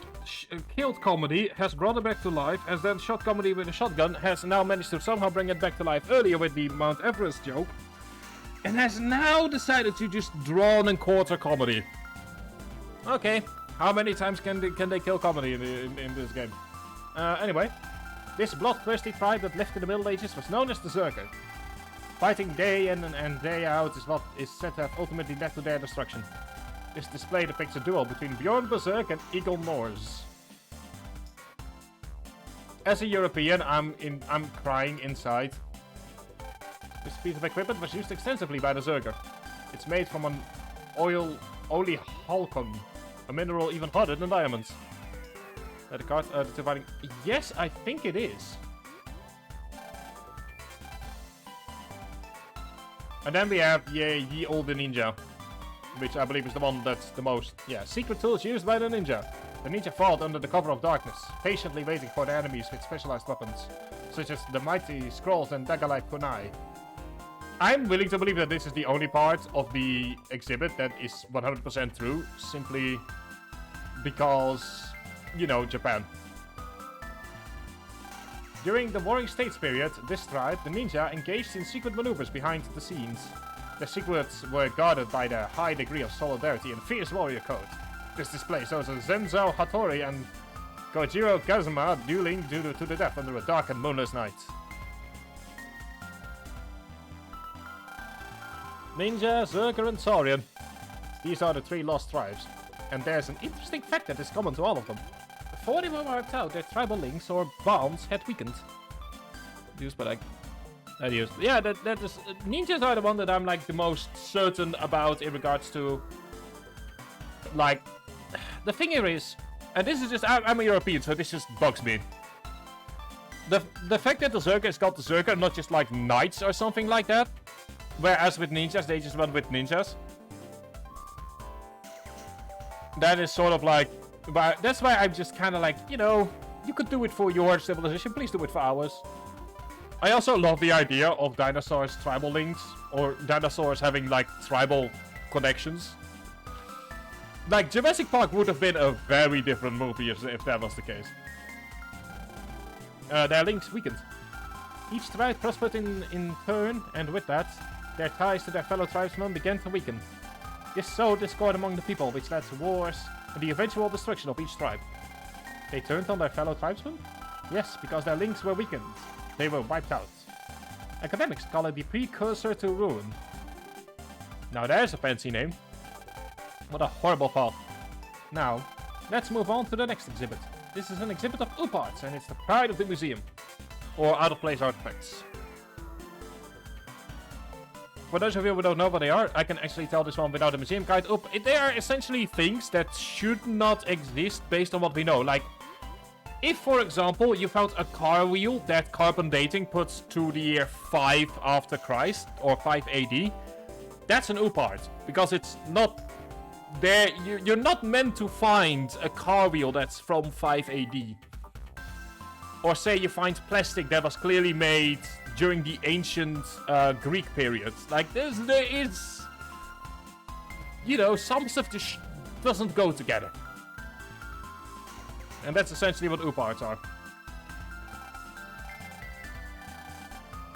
killed comedy, has brought it back to life, has then shot comedy with a shotgun, has now managed to somehow bring it back to life earlier with the Mount Everest joke, and has now decided to just drawn and quarter comedy. Okay, how many times can they kill comedy in this game? Anyway, this bloodthirsty tribe that lived in the Middle Ages was known as the Zerker. Fighting day in and day out is what is said to have ultimately led to their destruction. This display depicts a duel between Bjorn Berserk and Eagle Norse. As a European, I'm crying inside. This piece of equipment was used extensively by the Zerker. It's made from an oily halcon, a mineral even harder than diamonds. The card dividing. Yes, I think it is. And then we have Ye Olde Ninja, which I believe is the one that's the most, secret tools used by the ninja. The ninja fought under the cover of darkness, patiently waiting for their enemies with specialized weapons, such as the mighty scrolls and dagger-like kunai. I'm willing to believe that this is the only part of the exhibit that is 100% true, simply because, you know, Japan. During the Warring States period, this tribe, the ninja, engaged in secret maneuvers behind the scenes. The secrets were guarded by their high degree of solidarity and fierce warrior code. This display shows a Zenzou Hattori and Kojiro Kazuma dueling to the death under a dark and moonless night. Ninja, Zerker and Saurian. These are the 3 lost tribes. And there's an interesting fact that is common to all of them. Before they were wiped out, their tribal links or bonds had weakened. Used by like... Yeah, that is... ninjas are the one that I'm like the most certain about in regards to... Like... The thing here is... And this is just... I'm a European, so this just bugs me. The fact that the Zerker is called the Zerker, not just like knights or something like that. Whereas with ninjas, they just run with ninjas. That is sort of like... But that's why I'm just kind of like, you know... You could do it for your civilization, please do it for ours. I also love the idea of dinosaurs' tribal links, or dinosaurs having, like, tribal connections. Like, Jurassic Park would have been a very different movie if that was the case. Their links weakened. Each tribe prospered in turn, and with that, their ties to their fellow tribesmen began to weaken. This sowed discord among the people, which led to wars and the eventual destruction of each tribe. They turned on their fellow tribesmen? Yes, because their links were weakened. They were wiped out. Academics call it the precursor to ruin. Now there's a fancy name. What a horrible thought. Now, let's move on to the next exhibit. This is an exhibit of Uparts, and it's the pride of the museum. Or out-of-place artifacts. for those of you who don't know what they are, I can actually tell this one without a museum guide up. They are essentially things that should not exist based on what we know. Like, if, for example, you found a car wheel that carbon dating puts to the year 5 after Christ, or 5 AD, that's an OOP art, because it's not there. You're not meant to find a car wheel that's from 5 AD. Or say you find plastic that was clearly made during the ancient Greek period. Like, there is... You know, some stuff just doesn't go together. And that's essentially what OOP arts are.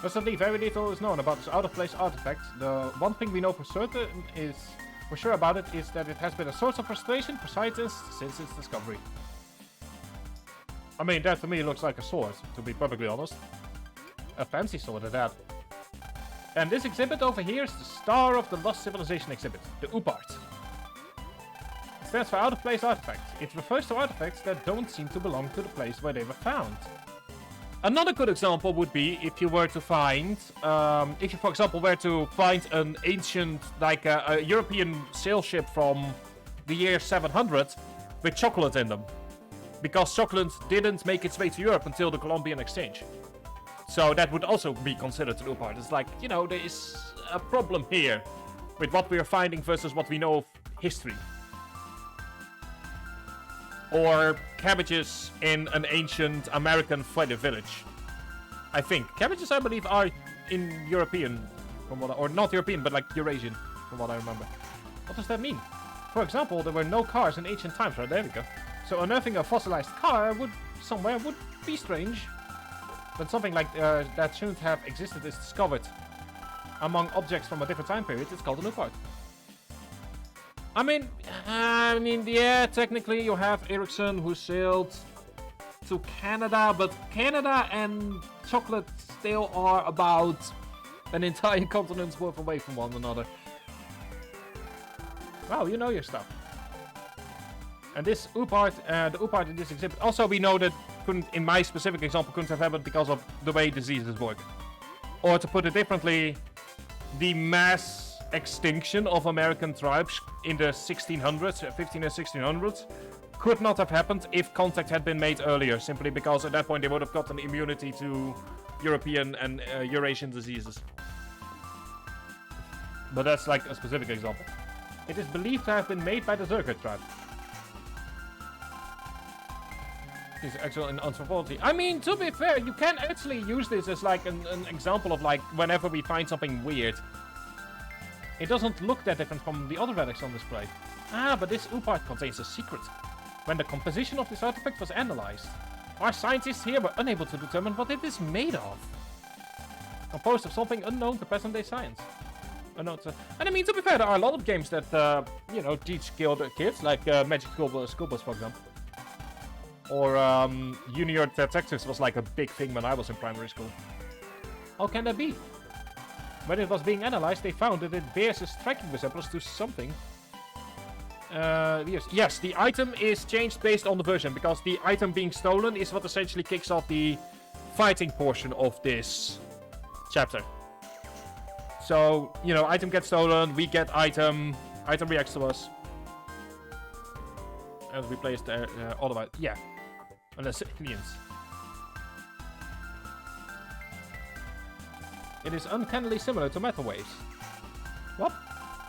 Recently, very little is known about this out-of-place artifact. The one thing we know for sure about it is that it has been a source of frustration for scientists since its discovery. I mean, that to me looks like a sword, to be perfectly honest. A fancy sword at that. And this exhibit over here is the Star of the Lost Civilization exhibit, the OOP art. It stands for out-of-place artifact. It refers to artifacts that don't seem to belong to the place where they were found. Another good example would be if you were to find, if you, for example, were to find an ancient, like a European sail ship from the year 700 with chocolate in them. Because chocolate didn't make its way to Europe until the Columbian Exchange. So that would also be considered an OOP art. It's like, you know, there is a problem here with what we are finding versus what we know of history. Or cabbages in an ancient American feather village. I think. Cabbages, I believe, are in European, from what or not European, but like Eurasian, from what I remember. What does that mean? For example, there were no cars in ancient times, right? There we go. So unearthing a fossilized car would be strange. But something like that shouldn't have existed is discovered among objects from a different time period. It's called an OOP art. I mean, yeah, technically you have Ericsson who sailed to Canada, but Canada and chocolate still are about an entire continent's worth away from one another. Wow, you know your stuff. And this OOP art, the OOP art in this exhibit, also we know that in my specific example, couldn't have happened because of the way diseases work. Or to put it differently, the mass extinction of American tribes in the 1600s, 15 and 1600s, could not have happened if contact had been made earlier, simply because at that point they would have gotten immunity to European and Eurasian diseases. But that's like a specific example. It is believed to have been made by the Zerger tribe. Is actual in anthropology. I mean, to be fair, you can actually use this as like an example of like whenever we find something weird. It doesn't look that different from the other relics on display. Ah, but this OOP art contains a secret. When the composition of this artifact was analyzed, our scientists here were unable to determine what it is made of. Composed of something unknown to present-day science. And I mean, to be fair, there are a lot of games that, you know, teach kids, like Magic School Bus, for example. Or Junior Detectives was like a big thing when I was in primary school. How can that be? When it was being analyzed, they found that it bears a striking resemblance to something. Yes, the item is changed based on the version, because the item being stolen is what essentially kicks off the fighting portion of this chapter. So, you know, item gets stolen, we get item reacts to us. And we place the otherwise, yeah. Unless aliens. It is uncannily similar to metal waves. What?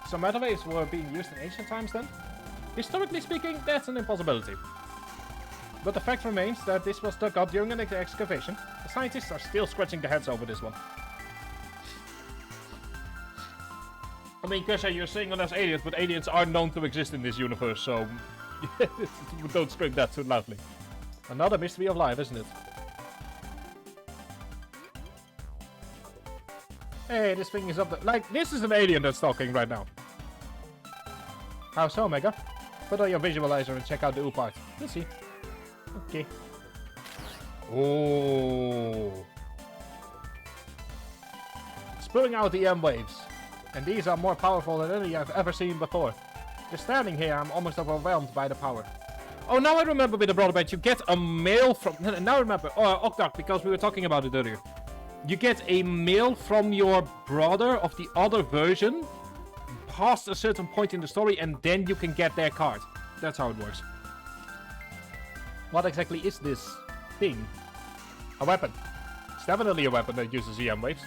So metal waves were being used in ancient times then? Historically speaking, that's an impossibility. But the fact remains that this was dug up during an excavation. The scientists are still scratching their heads over this one. I mean, Kusha, you're saying on us aliens, but aliens are known to exist in this universe, so don't scream that too loudly. Another mystery of life, isn't it? Hey, this thing is up there. Like, this is an alien that's talking right now. How so, Mega? Put on your visualizer and check out the OOP art. We'll see. Okay. Oh. Spilling out the M waves. And these are more powerful than any I've ever seen before. Just standing here, I'm almost overwhelmed by the power. Oh, now I remember with the brother band, you get a mail from... Now I remember. Oh, Octark, because we were talking about it earlier. you get a mail from your brother of the other version past a certain point in the story, and then you can get their card. That's how it works. What exactly is this thing? A weapon. It's definitely a weapon that uses EM waves.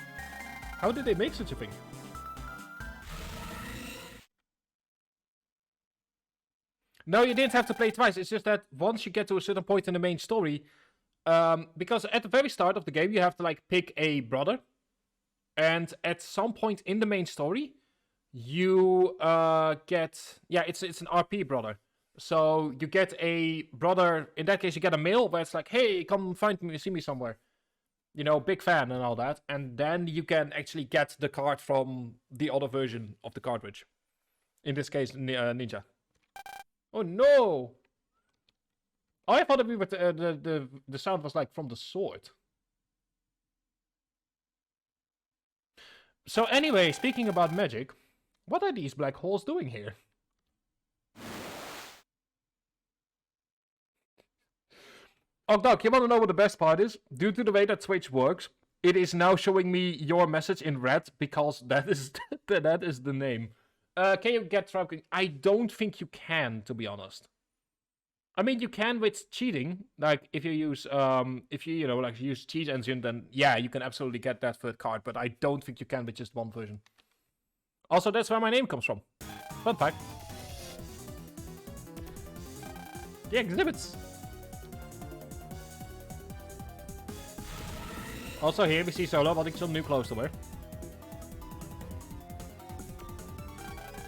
How did they make such a thing? No, you didn't have to play twice. It's just that once you get to a certain point in the main story, because at the very start of the game, you have to like pick a brother, and at some point in the main story, you get it's an RP brother. So you get a brother. In that case, you get a mail where it's like, "Hey, come find me, see me somewhere." You know, big fan and all that, and then you can actually get the card from the other version of the cartridge. In this case, Ninja. Oh no! Oh, I thought that we were the sound was like from the sword. So anyway, speaking about magic, what are these black holes doing here? Oh, Doc, you want to know what the best part is? Due to the way that Twitch works, it is now showing me your message in red because that is that is the name. Can you get trafficking? I don't think you can, to be honest. I mean, you can with cheating. Like if you use like use cheat engine, then yeah, you can absolutely get that third card. But I don't think you can with just one version. Also, that's where my name comes from. Fun fact. The exhibits. Also here we see Solo wanting some new clothes to wear.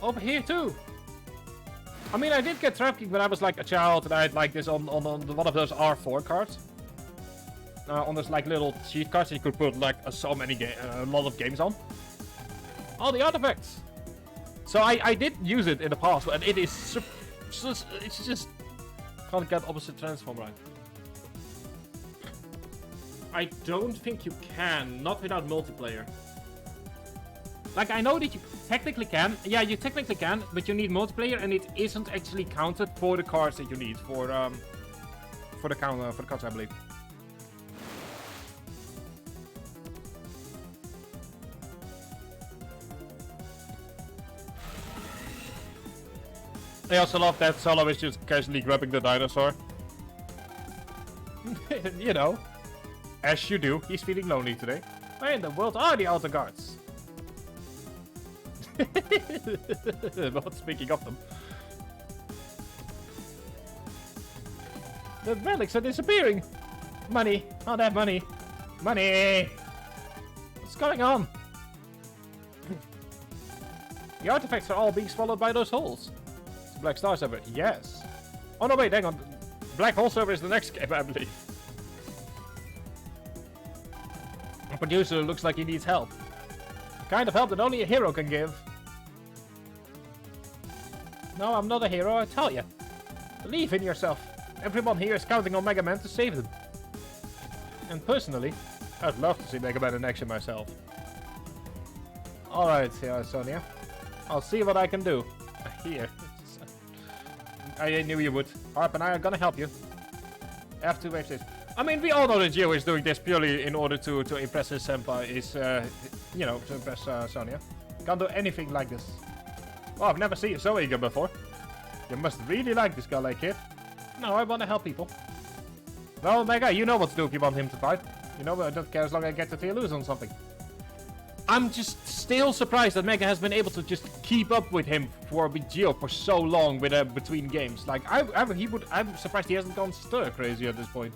Over here too. I mean, I did get trafficking when I was like a child, and I had like this on one of those R4 cards. On those like little cheat cards that you could put like a lot of games on. All the artifacts. So I did use it in the past, and it is it's just can't get opposite transform right. I don't think you can, not without multiplayer. Like, I know that you technically can. Yeah, you technically can, but you need multiplayer, and it isn't actually counted for the cards that you need for the cards, I believe. I also love that Solo is just casually grabbing the dinosaur. You know. As you do, he's feeling lonely today. Where in the world are the Alta Guards? Well, speaking of them. The relics are disappearing! Money! Oh, that money! Money! What's going on? The artifacts are all being swallowed by those holes. It's a Black Star server. Yes. Oh no, wait, hang on. Black Hole server is the next game, I believe. The producer looks like he needs help. The kind of help that only a hero can give. No, I'm not a hero, I tell you. Believe in yourself. Everyone here is counting on Mega Man to save them. And personally, I'd love to see Mega Man in action myself. Alright, Sonia. I'll see what I can do. Here. I knew you would. Harp and I are gonna help you. F2 wave stage. I mean, we all know that Gio is doing this purely in order to impress his senpai, to impress Sonia. Can't do anything like this. Oh, I've never seen you so eager before. You must really like this guy, kid. No, I want to help people. Well, Mega, you know what to do if you want him to fight. You know, I don't care as long as I get to lose on something. I'm just still surprised that Mega has been able to just keep up with him with Gio for so long between games. Like, I'm surprised he hasn't gone stir crazy at this point.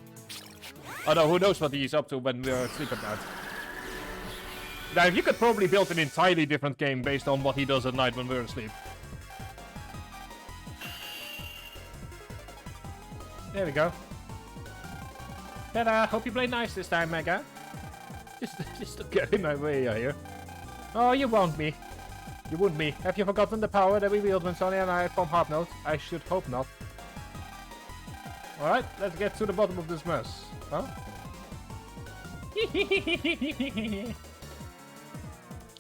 Although, who knows what he's up to when we're asleep at night. Now, you could probably build an entirely different game based on what he does at night when we're asleep. There we go. Ta-da! Hope you play nice this time, Mega. Just don't get in my way here. Oh, you won't me. You wouldn't me. Have you forgotten the power that we wield when Sonia and I form Harp Note? I should hope not. Alright, let's get to the bottom of this mess. Huh?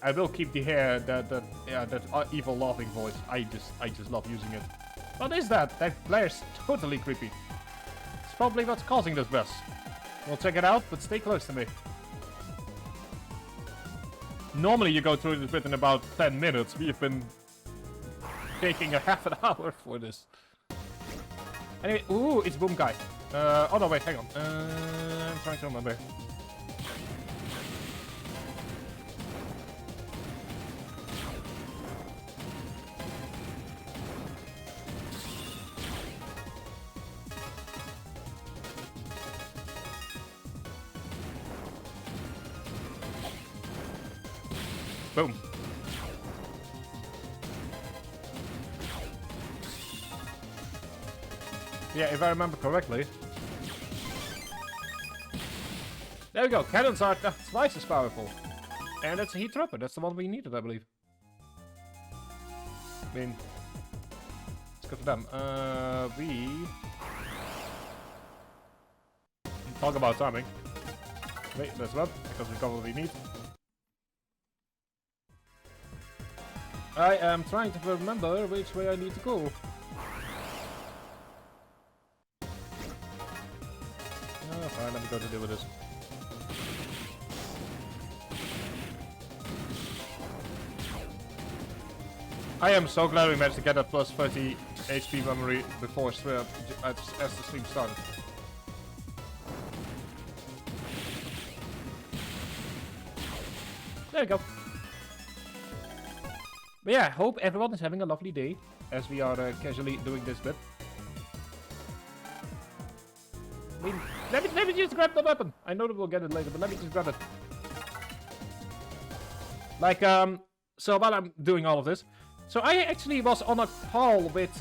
I will keep the hair, that evil laughing voice. I just love using it. What is that? That glare's totally creepy. It's probably what's causing this mess. We'll check it out, but stay close to me. Normally you go through this bit in about 10 minutes. We've been taking a half an hour for this. Anyway, ooh, it's Boom Guy. Oh no, wait, hang on. I'm trying to remember. Boom. Yeah, if I remember correctly. There we go. Cannons are twice as powerful. And that's a heat trapper. That's the one we needed, I believe. I mean, let's go for them. We talk about timing. Wait, let's run because we got what we need. I am trying to remember which way I need to go. Oh, fine, let me go to deal with this. I am so glad we managed to get that plus 30 HP memory before as the stream started. There we go. But yeah, hope everyone is having a lovely day as we are casually doing this bit. I mean, let me just grab the weapon. I know that we'll get it later, but let me just grab it. Like, so while I'm doing all of this, so I actually was on a call with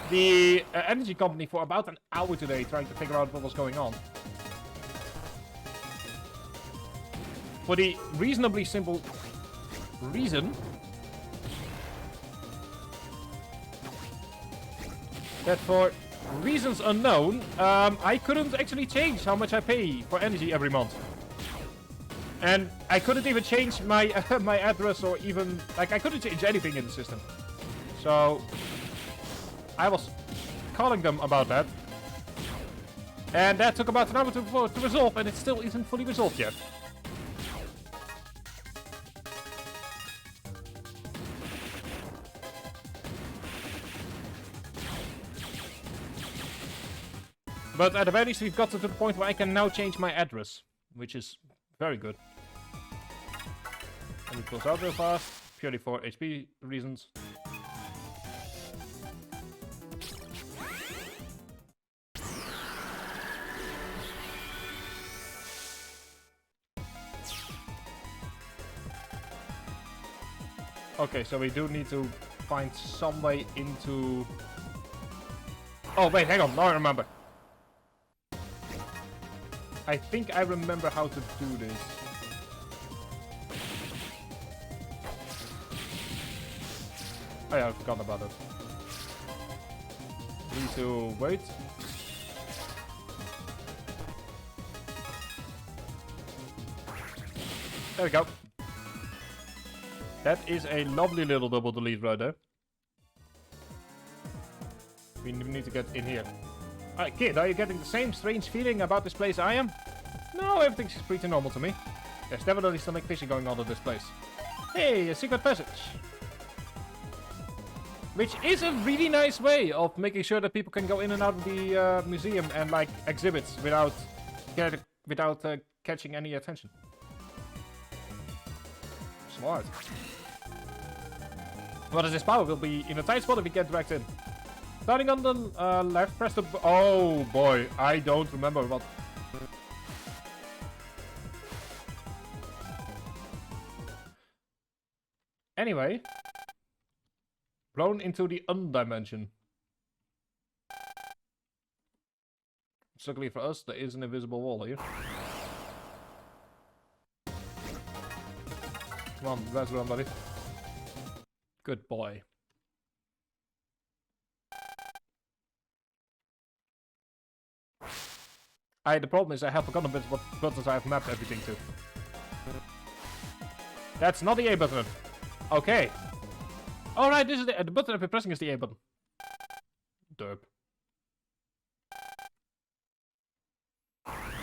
the energy company for about an hour today, trying to figure out what was going on. For the reasonably simple reason that for reasons unknown, I couldn't actually change how much I pay for energy every month. And I couldn't even change my my address or even, like, I couldn't change anything in the system. So I was calling them about that. And that took about an hour to resolve, and it still isn't fully resolved yet. But at the very least, we've got to the point where I can now change my address, which is very good. Let me close out real fast, purely for HP reasons. Okay, so we do need to find some way into... Oh, wait, hang on, now I remember. I think I remember how to do this. Oh yeah, I forgot about it. Need to wait. There we go. That is a lovely little double delete right there. We need to get in here. Alright, kid, are you getting the same strange feeling about this place I am? No, everything's pretty normal to me. There's definitely something fishy going on in this place. Hey, a secret passage. Which is a really nice way of making sure that people can go in and out of the museum and, like, exhibits without catching any attention. Smart. What is this power? Will be in a tight spot if we get dragged in. Starting on the left, press the... Oh boy, I don't remember what... Anyway. Blown into the undimension. Luckily for us, there is an invisible wall here. Come on, let's run, buddy. Good boy. The problem is I have forgotten a bit what buttons I have mapped everything to. That's not the A button. Okay. Alright, this is the button I've been pressing is the A button. Derp.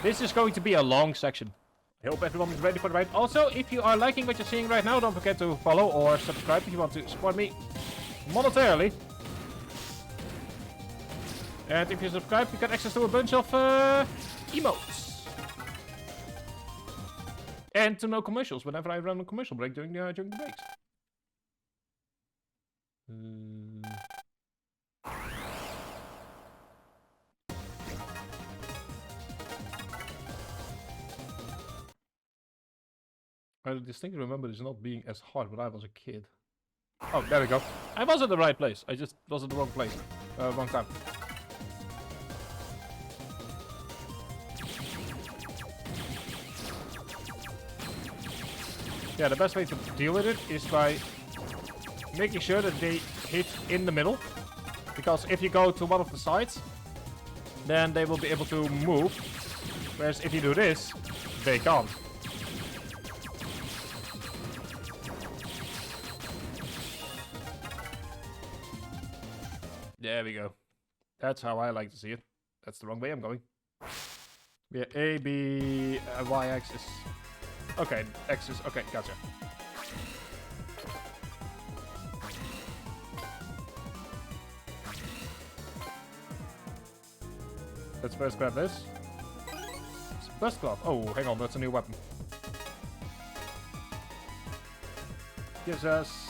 This is going to be a long section. I hope everyone is ready for the ride. Also, if you are liking what you're seeing right now, don't forget to follow or subscribe if you want to support me monetarily. And if you subscribe, you get access to a bunch of emotes. And to no commercials whenever I run a commercial break during the breaks. I distinctly remember this not being as hard when I was a kid. Oh, there we go. I was at the right place. I just was at the wrong place. Wrong time. Yeah, the best way to deal with it is by making sure that they hit in the middle. Because if you go to one of the sides, then they will be able to move. Whereas if you do this, they can't. There we go. That's how I like to see it. That's the wrong way I'm going. Yeah, A, B, Y axis. Okay, axis. Okay, gotcha. Let's first grab this. It's bust cloth. Oh, hang on, that's a new weapon. Gives us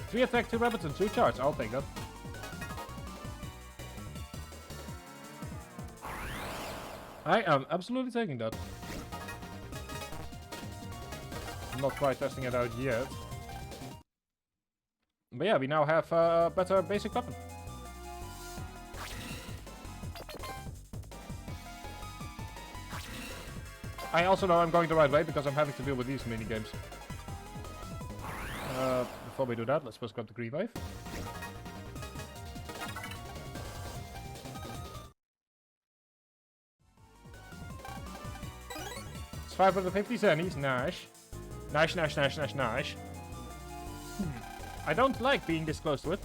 3 attack, 2 rabbits, and 2 charge. I'll take that. I am absolutely taking that. I'm not quite testing it out yet. But yeah, we now have a better basic weapon. I also know I'm going the right way because I'm having to deal with these mini games. Before we do that, let's first grab the green wave. It's 550 zennies, nice. Nice. I don't like being this close to it.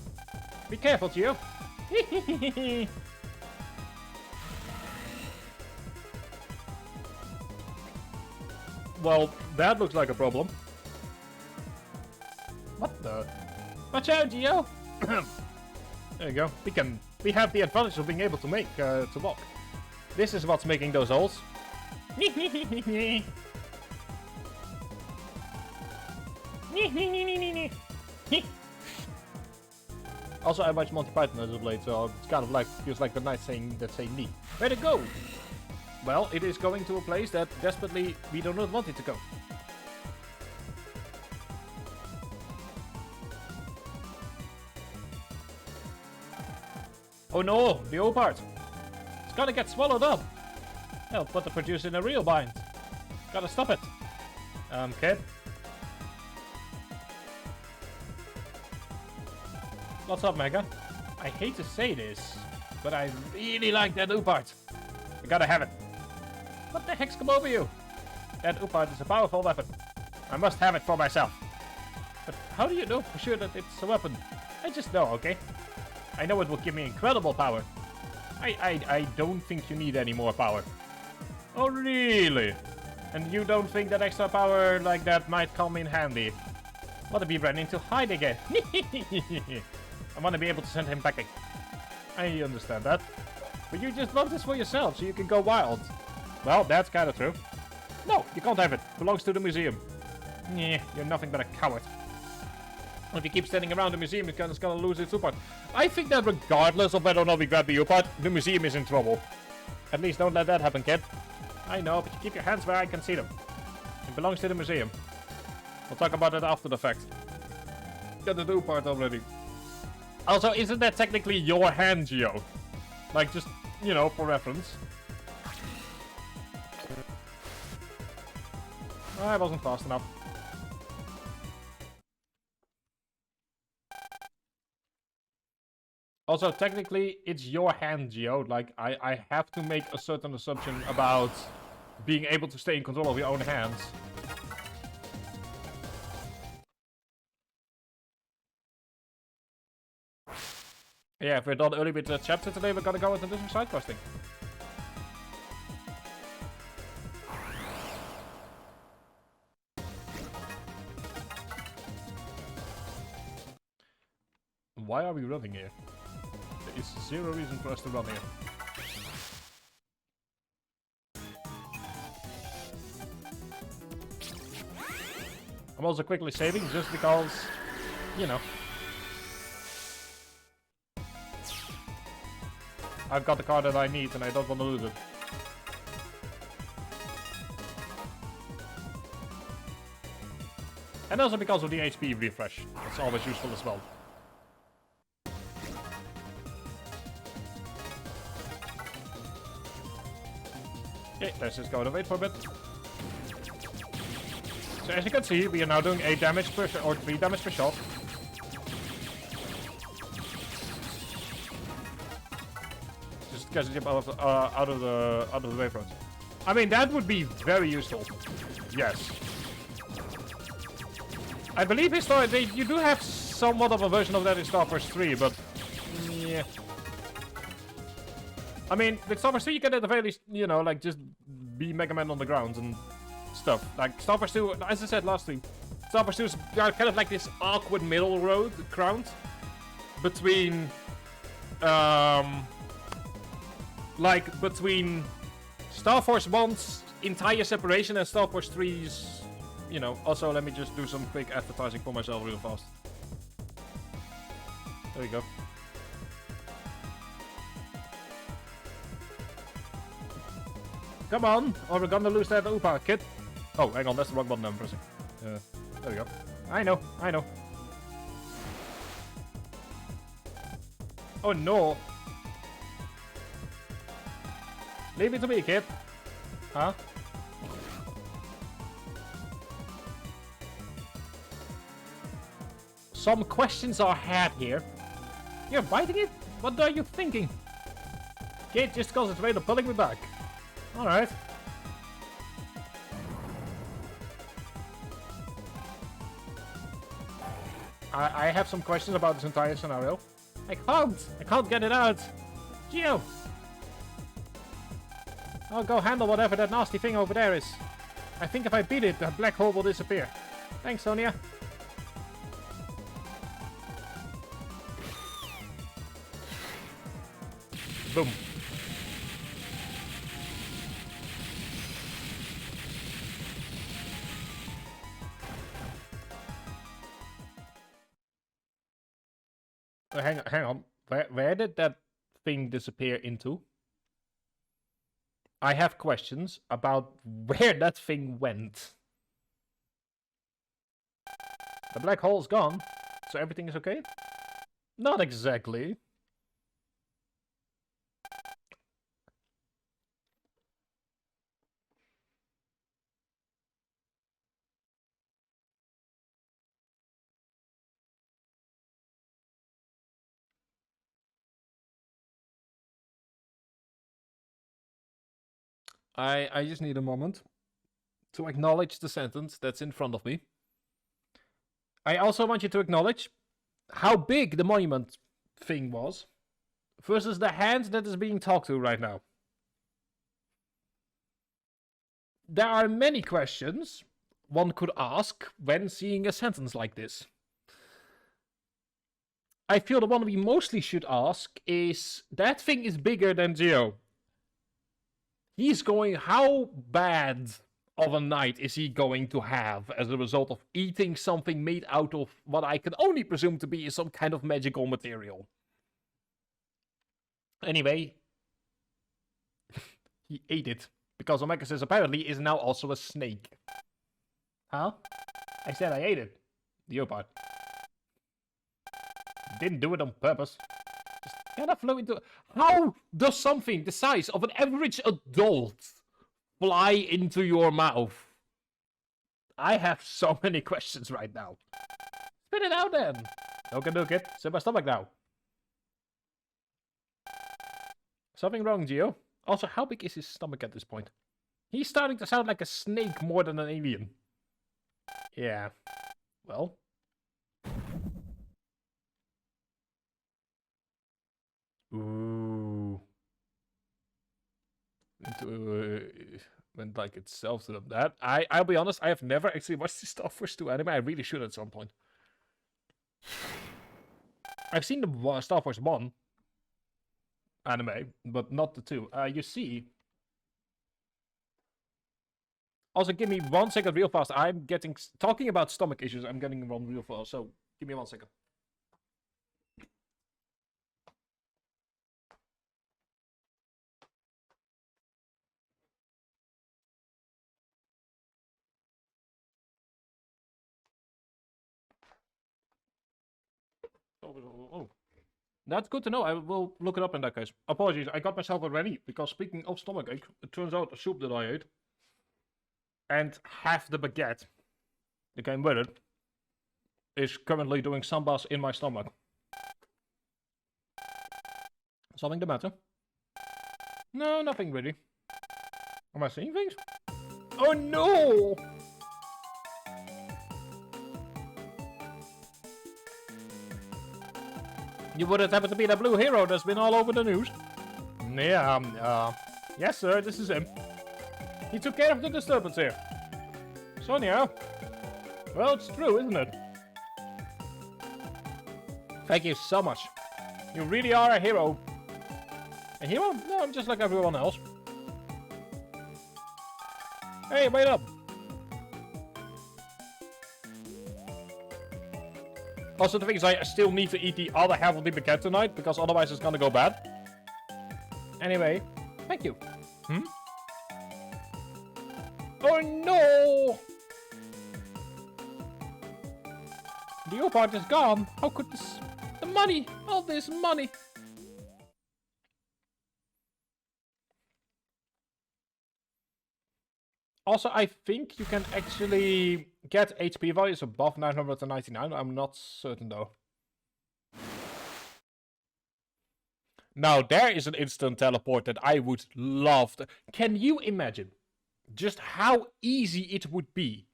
Be careful, Gio. Well, that looks like a problem. What the? Watch out, Gio! There you go. We have the advantage of being able to make to walk. This is what's making those holes. Also, I watch Monty Python as of late, so it's kind of like feels like the nice saying that say "knee." Where to go? Well, it is going to a place that desperately we do not want it to go. Oh no, the old part. It's gotta get swallowed up. They'll put the producer in a real bind. Gotta stop it. Kid. What's up, Mega? I hate to say this, but I really like that part. I gotta have it. What the heck's come over you? That part is a powerful weapon. I must have it for myself. But how do you know for sure that it's a weapon? I just know, okay? I know it will give me incredible power. I don't think you need any more power. Oh, really? And you don't think that extra power like that might come in handy? What if he ran into hide again? I want to be able to send him packing. I understand that. But you just want this for yourself so you can go wild. Well, that's kind of true. No, you can't have it. It belongs to the museum. Nah, you're nothing but a coward. If you keep standing around the museum, it's gonna lose its U-part. I think that regardless of whether or not we grab the U-part, the museum is in trouble. At least don't let that happen, kid. I know, but you keep your hands where I can see them. It belongs to the museum. We'll talk about it after the fact. Get the U-part already. Also, isn't that technically your hand, Gio? Like, just, you know, for reference. I wasn't fast enough. Also, technically, it's your hand, Gio. Like, I have to make a certain assumption about being able to stay in control of your own hands. Yeah, if we're done early with the chapter today, we're gonna go into some side questing. Why are we running here? There is zero reason for us to run here. I'm also quickly saving just because, you know. I've got the card that I need and I don't want to lose it. And also because of the HP refresh. It's always useful as well. Okay, let's just go to wait for a bit. So as you can see, we are now doing 8 damage per or 3 damage per shot. Just catching him out of the wavefront. I mean, that would be very useful. Yes. I believe you do have somewhat of a version of that in Star Wars 3, but yeah. I mean, with Star Wars 3 you can at the very least, you know, like just be Mega Man on the ground and stuff. Like Star Wars 2, as I said last stream, Star Wars 2 is kind of like this awkward middle ground between, between Star Force 1's entire separation and Star Force 3's, you know. Also, let me just do some quick advertising for myself real fast. There we go. Come on, or we're gonna lose that Oopa, kid. Oh, hang on, that's the wrong button I'm pressing. There we go. I know. Oh no. Leave it to me, kid. Huh? Some questions are had here. You're biting it? What are you thinking? Kid, just concentrate on pulling me back. Alright. I have some questions about this entire scenario. I can't get it out. Geo! I'll go handle whatever that nasty thing over there is. I think if I beat it, the black hole will disappear. Thanks, Sonia. Boom. Hang on. Where did that thing disappear into? I have questions about where that thing went. The black hole's gone, so everything is okay? Not exactly. I just need a moment to acknowledge the sentence that's in front of me. I also want you to acknowledge how big the monument thing was versus the hand that is being talked to right now. There are many questions one could ask when seeing a sentence like this. I feel the one we mostly should ask is, that thing is bigger than Geo. He's going, how bad of a night is he going to have as a result of eating something made out of what I can only presume to be some kind of magical material? Anyway, he ate it, because Omega says apparently is now also a snake. Huh? I said I ate it. The part. Didn't do it on purpose. Just kind of flew into... How does something the size of an average adult fly into your mouth? I have so many questions right now. Spit it out then. Okay, do it. It's in my stomach now. Something wrong, Geo. Also, how big is his stomach at this point? He's starting to sound like a snake more than an alien. Yeah. Well. Ooh. Went like itself to them. That I'll be honest, I have never actually watched the Star Wars 2 anime. I really should at some point. I've seen the Star Wars 1 anime, but not the 2. You see. Also, give me 1 second real fast. I'm getting... Talking about stomach issues, I'm getting one real fast. So, give me 1 second. Oh. That's good to know. I will look it up in that case. Apologies, I got myself already. Because speaking of stomachache, it turns out the soup that I ate and half the baguette that came with it is currently doing sambas in my stomach. Something the matter? No, nothing really. Am I seeing things? Oh no! You wouldn't happen to be the blue hero that's been all over the news? Yeah, yes sir, this is him. He took care of the disturbance here. Sonia. Well, it's true, isn't it? Thank you so much. You really are a hero. A hero? No, I'm just like everyone else. Hey, wait up. Also, the thing is, I still need to eat the other half of the baguette tonight, because otherwise it's gonna go bad. Anyway, thank you. Oh no! The O part is gone. How could this... The money! All this money! Also, I think you can actually get HP values above 999. I'm not certain though. Now, there is an instant teleport that I would love to... Can you imagine just how easy it would be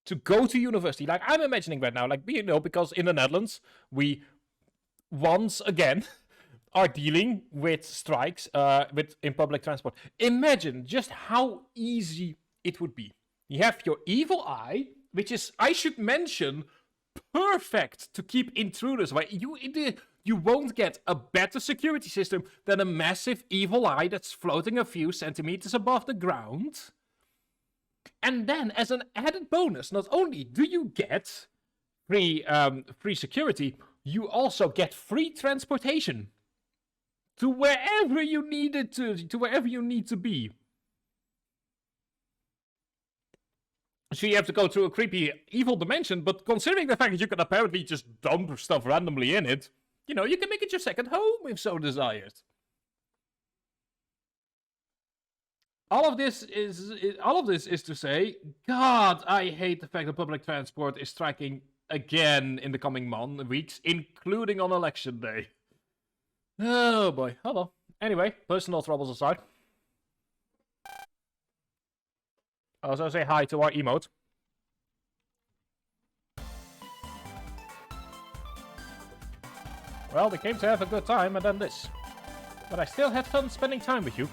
to go to university? Like, I'm imagining right now, like, you know, because in the Netherlands, we once again are dealing with strikes in public transport. Imagine just how easy it would be. You have your evil eye, which is, I should mention, perfect to keep intruders away. You won't get a better security system than a massive evil eye that's floating a few centimeters above the ground. And then, as an added bonus, not only do you get free security, you also get free transportation to wherever you need it to wherever you need to be. So you have to go through a creepy evil dimension, but considering the fact that you can apparently just dump stuff randomly in it, you know, you can make it your second home if so desired. All of this is to say, God, I hate the fact that public transport is striking again in the coming weeks, including on election day. Oh boy, oh well. Anyway, personal troubles aside. I also say hi to our emote. Well, we came to have a good time and then this. But I still had fun spending time with you.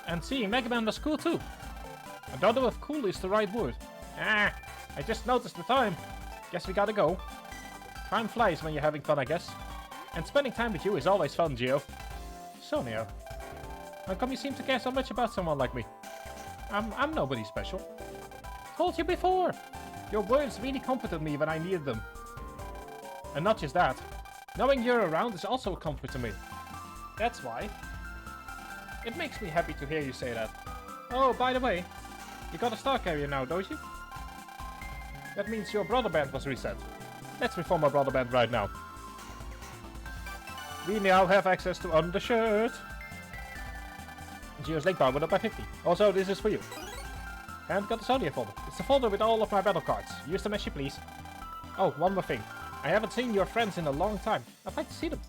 And seeing Mega Man was cool too. I don't know if cool is the right word. I just noticed the time. Guess we gotta go. Time flies when you're having fun, I guess. And spending time with you is always fun, Gio. Sonia. How come you seem to care so much about someone like me? I'm nobody special. Told you before. Your words really comforted me when I needed them. And not just that. Knowing you're around is also a comfort to me. That's why. It makes me happy to hear you say that. Oh, by the way, you got a star carrier now, don't you? That means your brother band was reset. Let's reform our brother band right now. We now have access to undershirt. Gio's link bar went up by 50. Also, this is for you. And got the Sonia folder. It's the folder with all of my battle cards. Use them as you please. Oh, one more thing. I haven't seen your friends in a long time. I'd like to see them.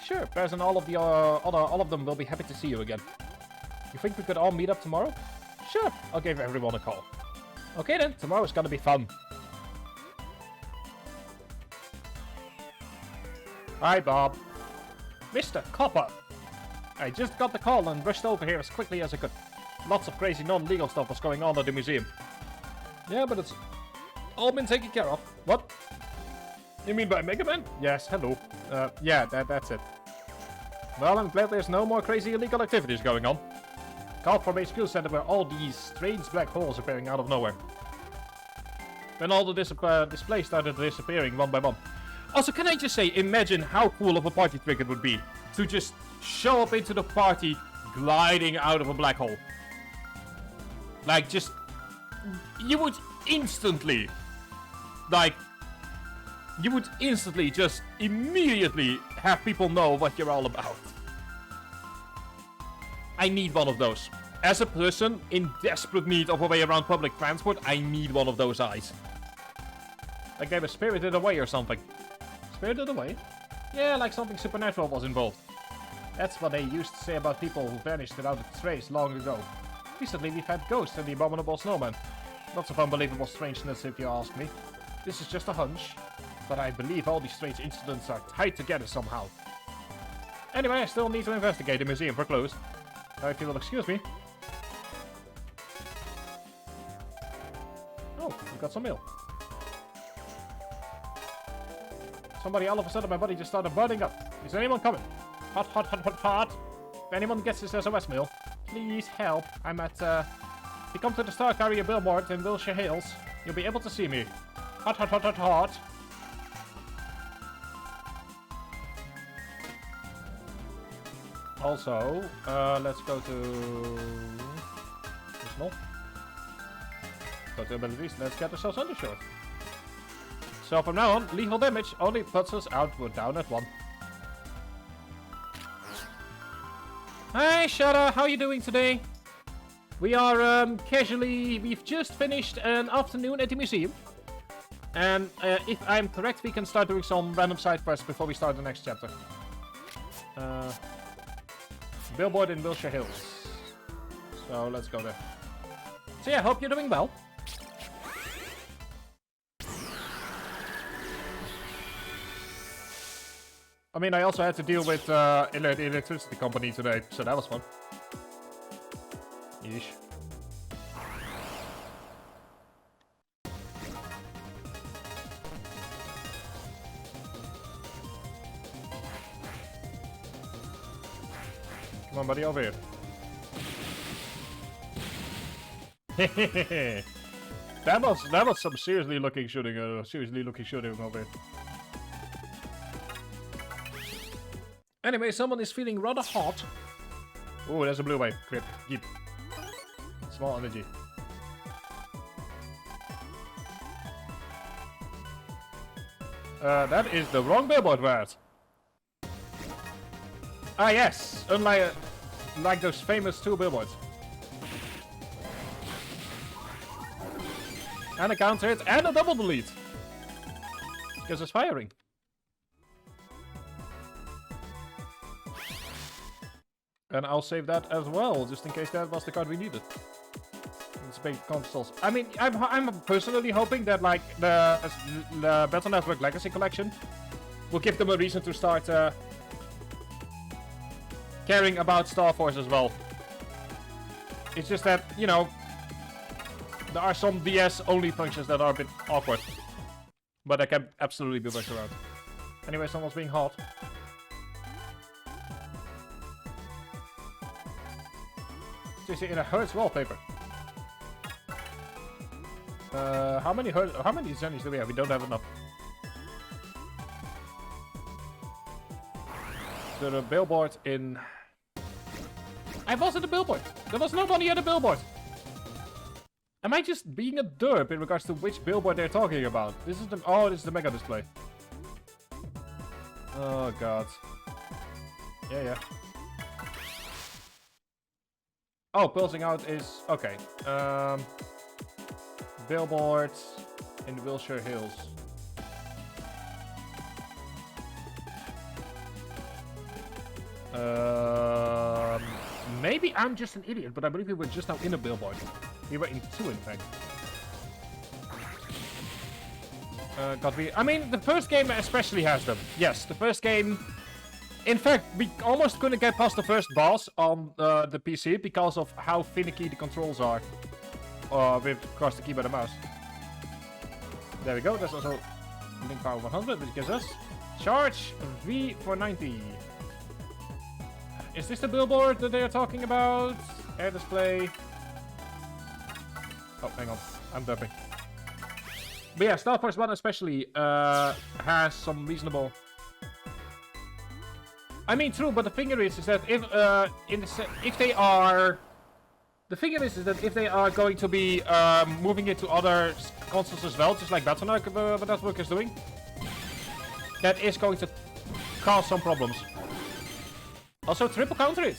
Sure, Bears and all of them will be happy to see you again. You think we could all meet up tomorrow? Sure, I'll give everyone a call. Okay then, tomorrow's gonna be fun. Hi, Bob. Mr. Copper. I just got the call and rushed over here as quickly as I could. Lots of crazy non-legal stuff was going on at the museum. Yeah, but it's all been taken care of. What? You mean by Mega Man? Yes, hello. Yeah, that's it. Well, I'm glad there's no more crazy illegal activities going on. Called from HQ said there were all these strange black holes appearing out of nowhere. Then all the displays started disappearing one by one. Also, can I just say, imagine how cool of a party trick it would be to just show up into the party gliding out of a black hole. Like, just... You would instantly... Like... You would instantly just immediately have people know what you're all about. I need one of those. As a person in desperate need of a way around public transport, I need one of those eyes. Like they were spirited away or something. Spirited away? Yeah, like something supernatural was involved. That's what they used to say about people who vanished without a trace long ago. Recently we've had ghosts and the abominable snowman. Lots of unbelievable strangeness if you ask me. This is just a hunch, but I believe all these strange incidents are tied together somehow. Anyway, I still need to investigate the museum for clues. Now if you will excuse me. Oh, we got some mail. Somebody, all of a sudden my body just started burning up. Is anyone coming? Hot, hot, hot, hot, hot. If anyone gets this SOS mail, please help. I'm at, if you come to the Star Carrier billboard in Wilshire Hills, you'll be able to see me. Hot, hot, hot, hot, hot. Also, let's go to... Small. Go to abilities, let's get ourselves undershort. So from now on, lethal damage only puts us out, we're down at 1. Hi Shada, how are you doing today? We are we've just finished an afternoon at the museum. And if I'm correct, we can start doing some random side quests before we start the next chapter. Billboard in Wilshire Hills. So let's go there. So yeah, hope you're doing well. I mean, I also had to deal with the electricity company today, so that was fun. Yeesh. Come on, buddy, over here. that was some seriously looking shooting over here. Anyway, someone is feeling rather hot. Oh, there's a blue wave. Grip. Keep. Small energy. That is the wrong billboard word. Ah, yes. Unlike like those famous 2 billboards. And a counter hit and a double delete. Because it's firing. And I'll save that as well, just in case that was the card we needed. It's big consoles. I mean, I'm personally hoping that like the Battle Network Legacy Collection will give them a reason to start caring about Star Force as well. It's just that, you know, there are some DS only functions that are a bit awkward, but they can absolutely be worked around. Anyway, someone's being hot. In a Hertz wallpaper. How many Zennies do we have? We don't have enough. The billboard in... I was at the billboard! There was nobody at the billboard! Am I just being a derp in regards to which billboard they're talking about? This is the... Oh, this is the mega display. Oh god. Yeah. Oh, pulsing out is... Okay. Billboards in Wilshire Hills. Maybe I'm just an idiot, but I believe we were just now in a billboard. We were in 2, in fact. I mean, the first game especially has them. Yes, the first game... In fact, we almost couldn't get past the first boss on the PC because of how finicky the controls are with across the keyboard and mouse. There we go. There's also Link power 100, which gives us charge V for 90. Is this the billboard that they are talking about? Air display. Oh, hang on. I'm burping. But yeah, Star Force 1 especially has some reasonable... I mean, true, but the thing is that if they are... The thing is that if they are going to be moving it to other consoles as well, just like Battleswork is doing, that is going to cause some problems. Also, triple counter it.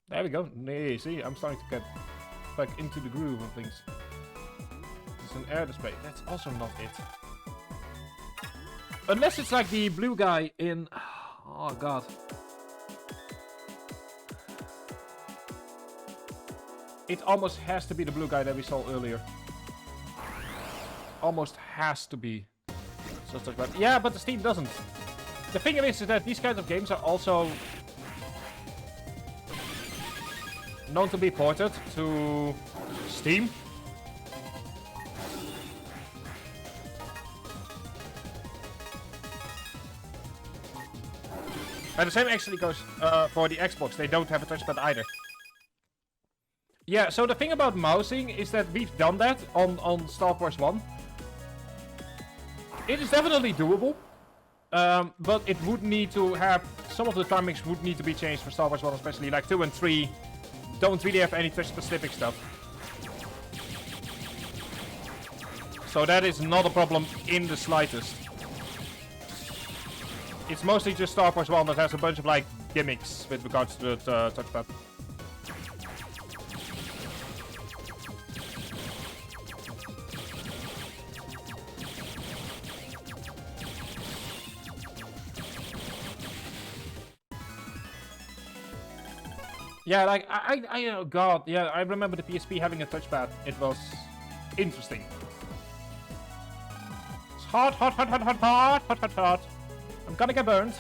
There we go. Nee, see, I'm starting to get back into the groove of things. It's an air display. That's also not it. Unless it's like the blue guy in... Oh, God. It almost has to be the blue guy that we saw earlier. Almost has to be. So it's like, yeah, but the Steam doesn't. The thing is that these kinds of games are also known to be ported to Steam. And the same actually goes for the Xbox. They don't have a touchpad either. Yeah, so the thing about mousing is that we've done that on Star Force 1. It is definitely doable. But it would need to have... Some of the timings would need to be changed for Star Wars 1 especially. Like 2 and 3 don't really have any touch-specific stuff. So that is not a problem in the slightest. It's mostly just Star Wars 1 that has a bunch of like gimmicks with regards to the touchpad. Yeah, like, oh god, yeah, I remember the PSP having a touchpad. It was interesting. It's hot, hot, hot, hot, hot, hot, hot, hot, hot. I'm gonna get burned.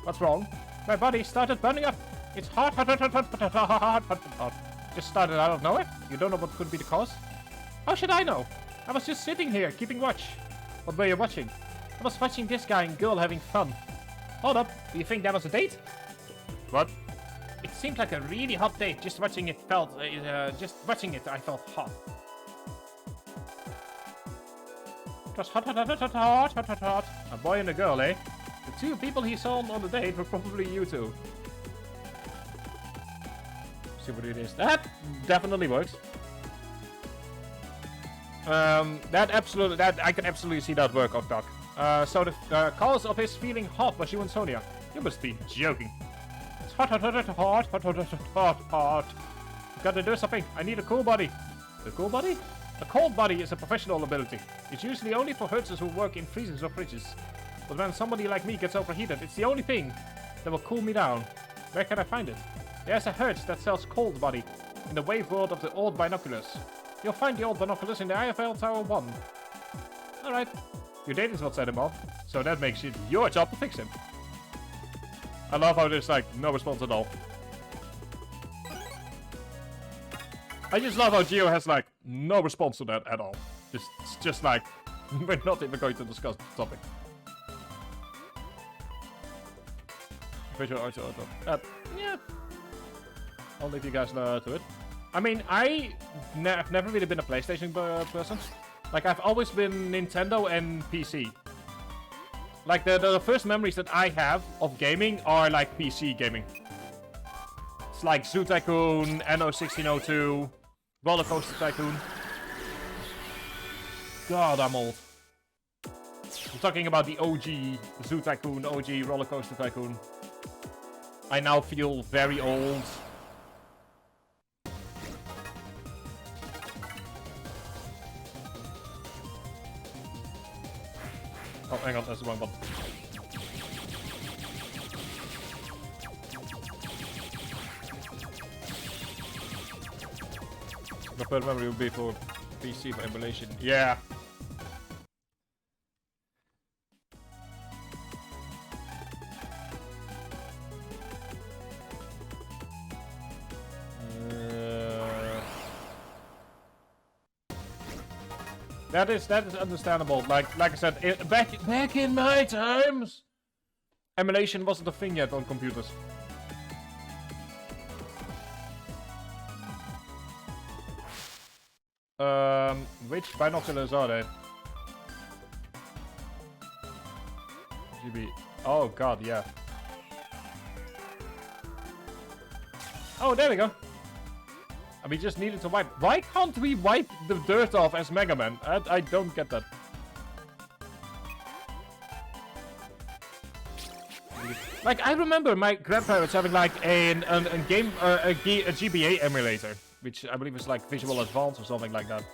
What's wrong? My body started burning up. It's hot, hot, hot, hot, hot, hot, hot, hot, hot, hot. Just started out of nowhere? You don't know what could be the cause? How should I know? I was just sitting here, keeping watch. What were you watching? I was watching this guy and girl having fun. Hold up, do you think that was a date? What? It seemed like a really hot date. Just watching it I felt hot. It was hot, hot, hot, hot, hot, hot, hot, hot, hot. A boy and a girl, eh? The two people he saw on the date were probably you two. See what it is. That definitely works. I can absolutely see that work, Doc. So the cause of his feeling hot was you and Sonia. You must be joking. It's hot, hot, hot, hot, hot, hot, hot, hot, hot, hot. Gotta do something. I need a cool body. A cool body? A cold body is a professional ability. It's usually only for hurters who work in freezers or fridges. But when somebody like me gets overheated, it's the only thing that will cool me down. Where can I find it? There's a Hertz that sells cold body in the wave world of the old binoculars. You'll find the old binoculars in the IFL Tower 1. Alright. Your date is what set him off, so that makes it your job to fix him. I love how there's like no response at all. I just love how Geo has like no response to that at all. It's just like we're not even going to discuss the topic. Visual art, yeah. I'll leave you guys to it. I mean, I've never really been a PlayStation person. Like, I've always been Nintendo and PC. Like, the first memories that I have of gaming are, like, PC gaming. It's like Zoo Tycoon, Anno 1602, Roller Coaster Tycoon. God, I'm old. I'm talking about the OG Zoo Tycoon, OG Roller Coaster Tycoon. I now feel very old. Oh, hang on, that's the wrong button. The third memory would be for PC for emulation. Yeah. That is understandable. Like I said, back in my times, emulation wasn't a thing yet on computers. Which binoculars are they? GB. Oh god, yeah. Oh, there we go. And we just needed to wipe. Why can't we wipe the dirt off as Mega Man? I don't get that. Like, I remember my grandparents having like a GBA emulator, which I believe is like Visual Advance or something like that.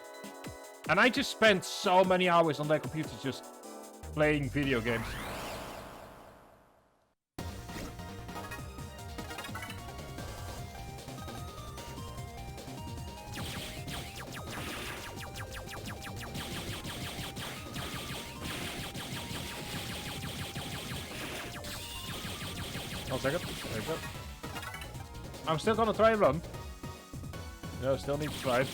And I just spent so many hours on their computers just playing video games. One second. There we go. I'm still gonna try and run. No, still need to try it.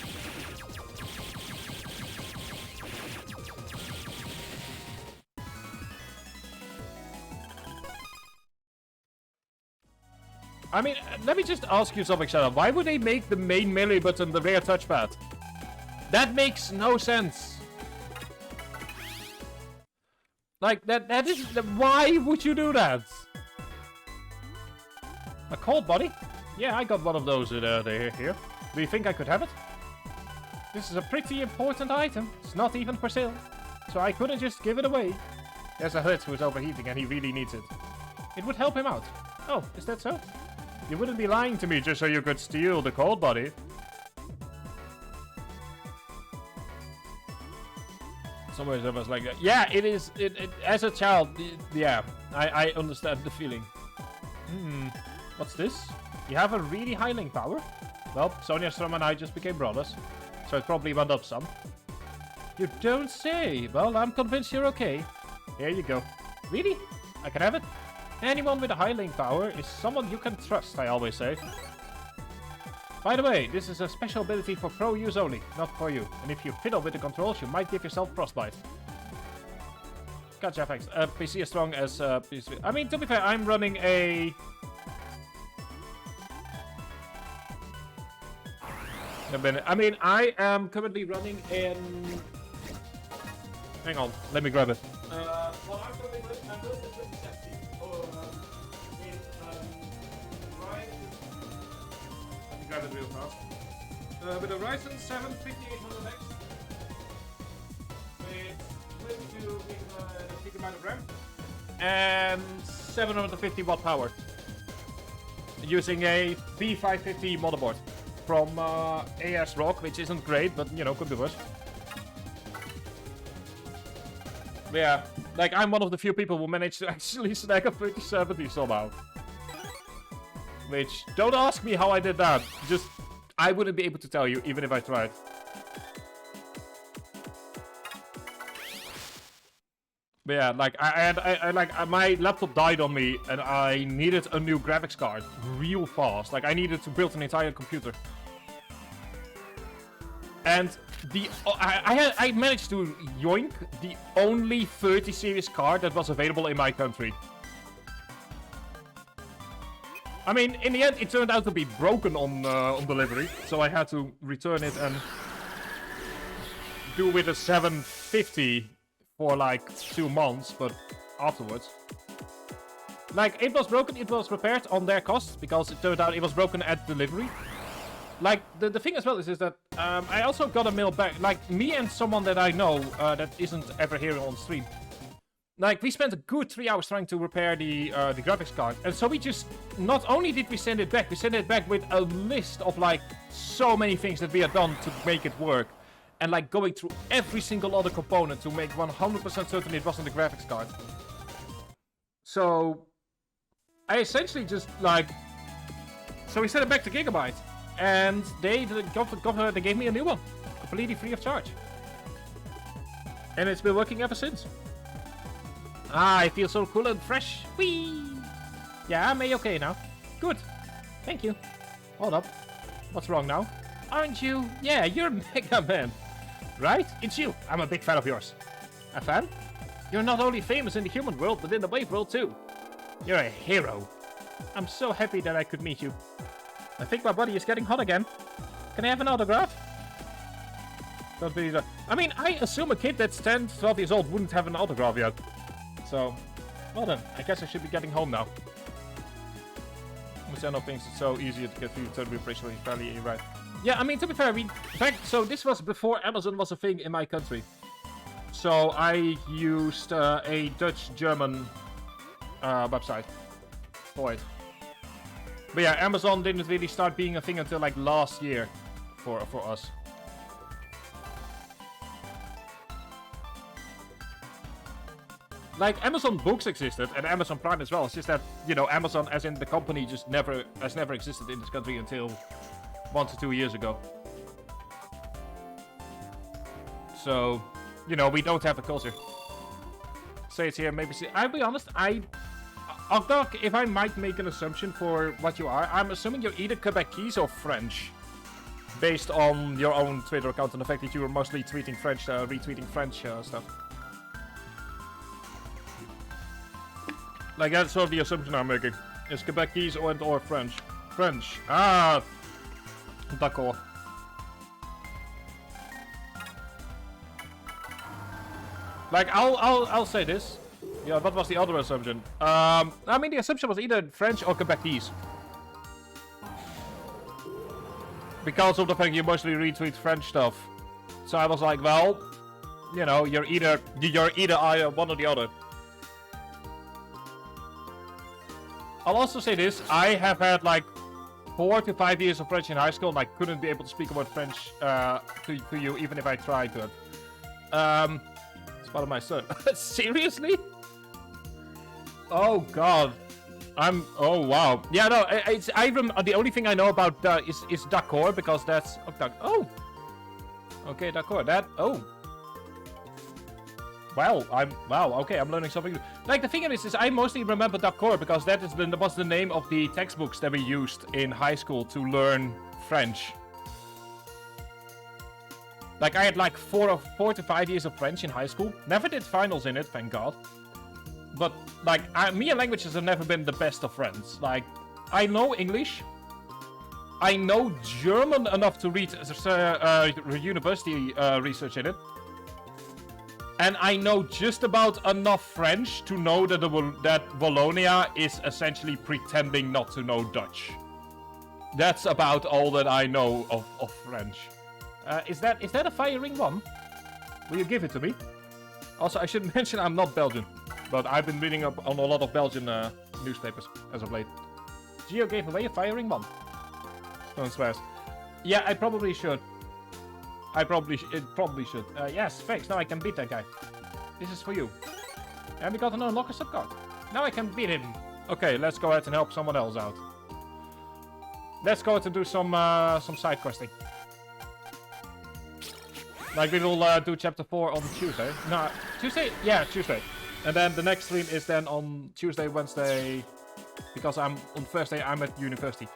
I mean, let me just ask you something, Shadow. Why would they make the main melee button the rear touchpad? That makes no sense. Like, that is... Why would you do that? A cold body? Yeah, I got one of those here. Do you think I could have it? This is a pretty important item. It's not even for sale. So I couldn't just give it away. There's a hut who's overheating and he really needs it. It would help him out. Oh, is that so? You wouldn't be lying to me just so you could steal the cold body. Somewhere there was like that. Yeah, it is. As a child, yeah, I understand the feeling. What's this? You have a really high link power? Well, Sonia Strom and I just became brothers, so it probably went up some. You don't say. Well, I'm convinced you're okay. Here you go. Really? I can have it? Anyone with a high link power is someone you can trust, I always say. By the way, this is a special ability for pro use only, not for you. And if you fiddle with the controls, you might give yourself frostbite. Gotcha, thanks. PC as strong as PC. I mean, to be fair, I'm running a... I mean, I am currently running in... Hang on, let me grab it. Well, I'm currently running in let me grab it real fast. With a Ryzen 7 5800X with 22 gigabyte of RAM and 750 watt power using a B550 motherboard from AS ROG, which isn't great, but you know, could be worse. But yeah, like I'm one of the few people who managed to actually snag a 3070 somehow. Which, don't ask me how I did that. Just, I wouldn't be able to tell you, even if I tried. But yeah, like, my laptop died on me, and I needed a new graphics card real fast. Like, I needed to build an entire computer. And I managed to yoink the only 30 series card that was available in my country. I mean, in the end, it turned out to be broken on delivery, so I had to return it and do with a 750 for like 2 months, but afterwards. Like, it was broken, it was repaired on their cost, because it turned out it was broken at delivery. Like, the thing as well is that I also got a mail back, like, me and someone that I know that isn't ever here on stream. Like, we spent a good 3 hours trying to repair the graphics card. And so we just... Not only did we send it back with a list of, like, so many things that we had done to make it work. And, like, going through every single other component to make 100% certain it wasn't the graphics card. So... I essentially just, like... So we sent it back to Gigabyte. And they gave me a new one. Completely free of charge. And it's been working ever since. Ah, I feel so cool and fresh. Whee! Yeah, I'm A-okay now. Good. Thank you. Hold up. What's wrong now? Aren't you? Yeah, you're Mega Man. right? It's you. I'm a big fan of yours. A fan? You're not only famous in the human world, but in the wave world too. You're a hero. I'm so happy that I could meet you. I think my body is getting hot again. Can I have an autograph? Don't be the... I mean, I assume a kid that's 10, 12 years old wouldn't have an autograph yet. So, well then, I guess I should be getting home now. Luciano thinks it's so easy to get through to be appreciated fairly right. Yeah, I mean, to be fair, so this was before Amazon was a thing in my country. So I used a Dutch-German website for it. But yeah, Amazon didn't really start being a thing until like last year for us. Like, Amazon Books existed, and Amazon Prime as well. It's just that, you know, Amazon, as in the company, just has never existed in this country until 1 to 2 years ago. So, you know, we don't have a culture. Say it's here, maybe see. I'll be honest, Ogdog, if I might make an assumption for what you are, I'm assuming you're either Quebecese or French. Based on your own Twitter account and the fact that you were mostly tweeting French, retweeting French stuff. Like, that's sort of the assumption I'm making. Is Quebecese or French? French. Ah! D'accord. Like, I'll say this. Yeah, what was the other assumption? I mean, the assumption was either French or Quebecese. Because of the fact you mostly retweet French stuff. So I was like, well, you know, you're either one or the other. I'll also say this, I have had like 4 to 5 years of French in high school and I couldn't be able to speak about French to you even if I tried to. It's part of my son. Seriously? Oh god. Oh wow. Yeah, no, the only thing I know about is d'accord because that's... Oh! Okay, d'accord. Wow, okay, I'm learning something new. Like, the thing is I mostly remember d'accord because that was the name of the textbooks that we used in high school to learn French. Like, I had like 4 to 5 years of French in high school. Never did finals in it, thank god. But, like, me and languages have never been the best of friends. Like, I know English. I know German enough to read university research in it. And I know just about enough French to know that Wallonia is essentially pretending not to know Dutch. That's about all that I know of French. Is that a firing one? Will you give it to me? Also, I should mention I'm not Belgian. But I've been reading up on a lot of Belgian newspapers as of late. Geo gave away a firing one. Don't swear. Yeah, I probably should. It probably should. Yes, thanks. Now I can beat that guy. This is for you. And we got an unlocker subcard. Now I can beat him. Okay, let's go ahead and help someone else out. Let's go ahead and do some side questing. Like, we will do chapter 4 on Tuesday. No, Tuesday? Yeah, Tuesday. And then the next stream is then on Tuesday, Wednesday, because on Thursday I'm at university.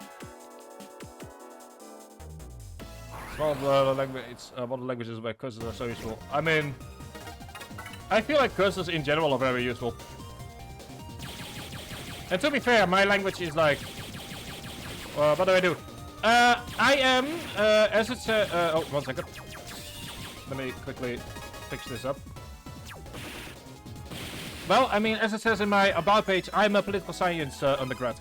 One of the languages where curses are so useful. I mean, I feel like curses in general are very useful. And to be fair, my language is like... what do I do? I am, as it says... oh, 1 second. Let me quickly fix this up. Well, I mean, as it says in my About page, I'm a political science undergrad.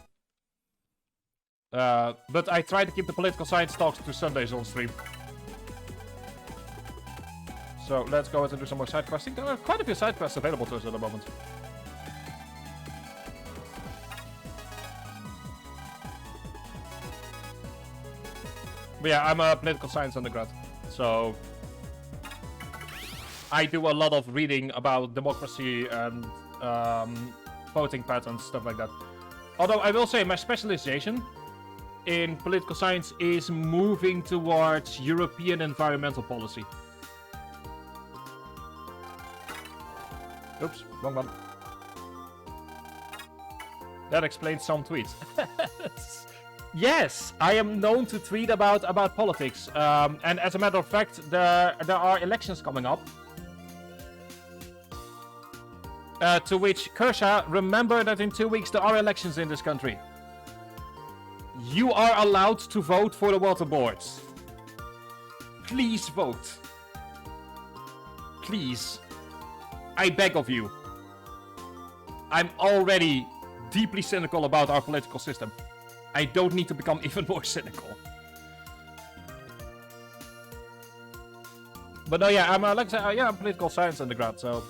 But I try to keep the political science talks to Sundays on stream. So let's go ahead and do some more side questing. There are quite a few side quests available to us at the moment. But yeah, I'm a political science undergrad. So I do a lot of reading about democracy and voting patterns, stuff like that. Although I will say my specialization in political science is moving towards European environmental policy. Oops, wrong one. That explains some tweets. Yes, I am known to tweet about politics. And as a matter of fact, there are elections coming up. To which, Kershaw, remember that in 2 weeks there are elections in this country. You are allowed to vote for the water boards. Please vote. Please. I beg of you. I'm already deeply cynical about our political system. I don't need to become even more cynical. But no, yeah, I'm like I said, yeah, I'm political science undergrad, so...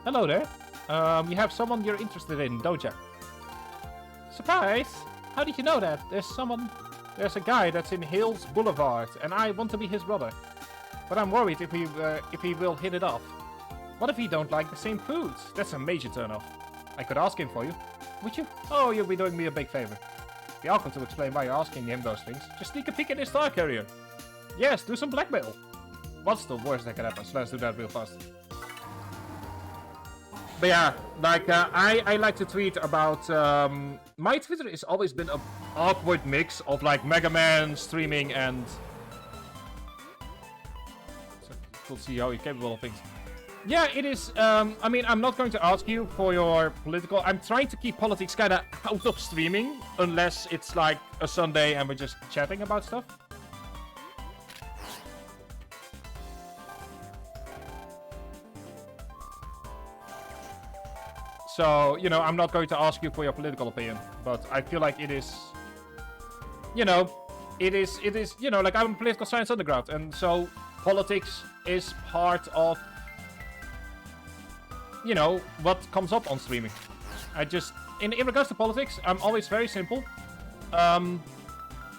Hello there. You have someone you're interested in, don't you? Surprise! How did you know that? There's a guy that's in Hills Boulevard, and I want to be his brother. But I'm worried if he will hit it off. What if he don't like the same foods? That's a major turnoff. I could ask him for you. Would you? Oh, you'll be doing me a big favor. Be awkward to explain why you're asking him those things. Just sneak a peek in his star carrier. Yes, do some blackmail. What's the worst that can happen? So let's do that real fast. But yeah, like, I like to tweet about, my Twitter has always been an awkward mix of, like, Mega Man streaming and... So, we'll see how you're capable of things. Yeah, it is, I mean, I'm not going to ask you for your political... I'm trying to keep politics kind of out of streaming, unless it's, like, a Sunday and we're just chatting about stuff. So, you know, I'm not going to ask you for your political opinion, but I feel like it is, you know, it is, you know, like I'm a political science undergrad, and so politics is part of, you know, what comes up on streaming. I just, in regards to politics, I'm always very simple,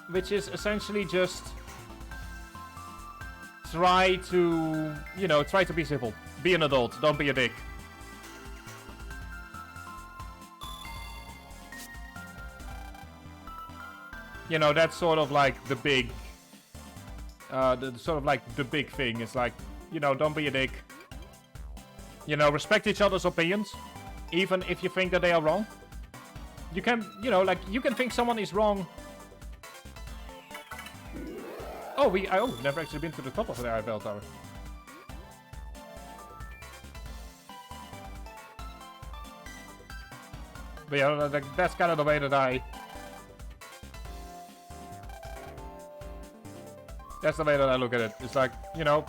which is essentially just try to, you know, try to be simple. Be an adult, don't be a dick. You know, that's sort of like the big, sort of like the big thing. It's like, you know, don't be a dick. You know, respect each other's opinions, even if you think that they are wrong. You can, you know, like, you can think someone is wrong. Oh, I've never actually been to the top of the Eiffel Tower. But yeah, that's kind of the way that That's the way that I look at it. It's like, you know,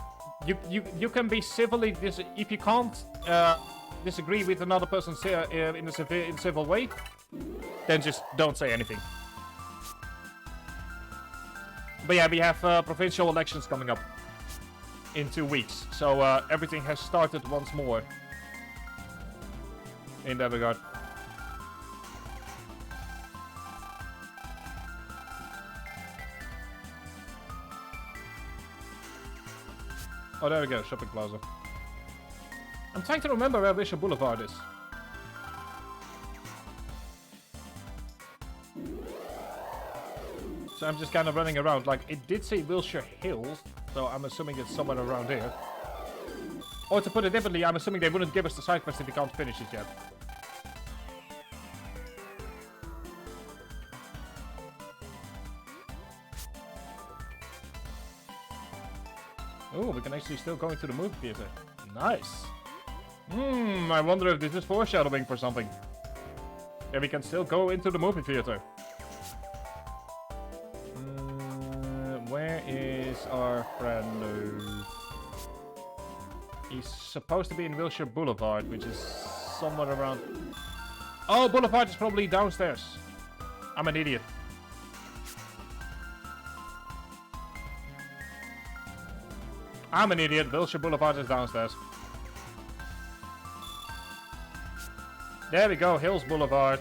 you can be civilly if you can't disagree with another person in a civil way, then just don't say anything. But yeah, we have provincial elections coming up in 2 weeks, so everything has started once more in that regard. Oh, there we go, shopping plaza. I'm trying to remember where Wilshire Boulevard is. So I'm just kind of running around. Like, it did say Wilshire Hills, so I'm assuming it's somewhere around here. Or to put it differently, I'm assuming they wouldn't give us the side quest if we can't finish it yet. Oh, we can actually still go into the movie theater. Nice. I wonder if this is foreshadowing for something. Yeah, we can still go into the movie theater. Where is our friend? He's supposed to be in Wilshire Boulevard, which is somewhere around... Oh, Boulevard is probably downstairs. I'm an idiot. I'm an idiot. Wilshire Boulevard is downstairs. There we go. Hills Boulevard.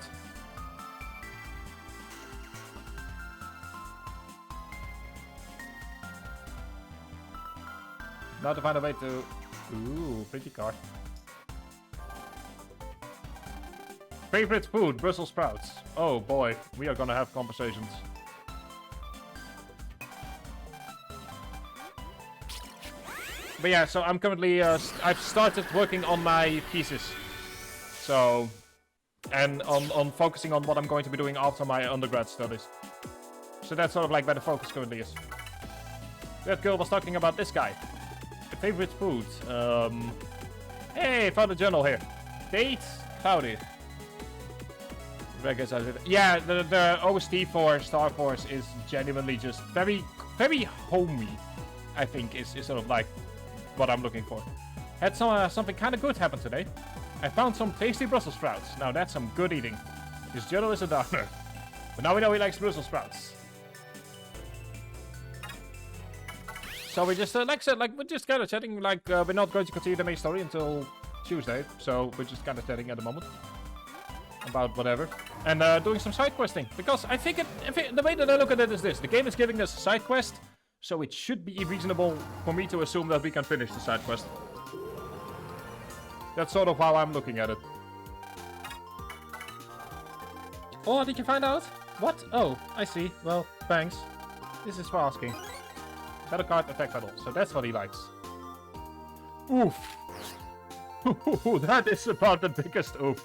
Now to find a way to... Ooh, pretty car. Favorite food? Brussels sprouts. Oh boy, we are gonna have conversations. But yeah, so I'm currently, I've started working on my thesis. So, and on focusing on what I'm going to be doing after my undergrad studies. So that's sort of like where the focus currently is. That girl was talking about this guy. Your favorite food. Hey, found a journal here. Date cloudy. Yeah, the OST for Star Force is genuinely just very, very homey. I think is sort of like what I'm looking for. Had something kind of good happen today. I found some tasty Brussels sprouts. Now that's some good eating. His journal is a downer. But now we know he likes Brussels sprouts. So we just, like I said, like, we're just kind of chatting, like, we're not going to continue the main story until Tuesday. So we're just kind of chatting at the moment. About whatever. And doing some side questing. Because I think the way that I look at it is this. The game is giving us a side quest. So it should be reasonable for me to assume that we can finish the side quest. That's sort of how I'm looking at it. Oh, did you find out? What? Oh, I see. Well, thanks. This is for asking. Battle card attack battle. So that's what he likes. Oof. That is about the biggest oof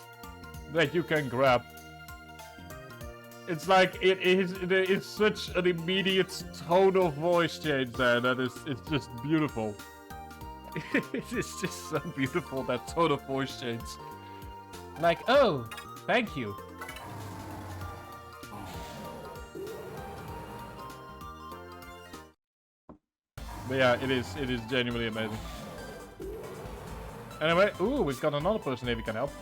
that you can grab. It's like it's such an immediate tone of voice change there that it's just beautiful. It is just so beautiful, that tone of voice change. Like, oh, thank you. But yeah, it is genuinely amazing. Anyway, ooh, we've got another person here we can help.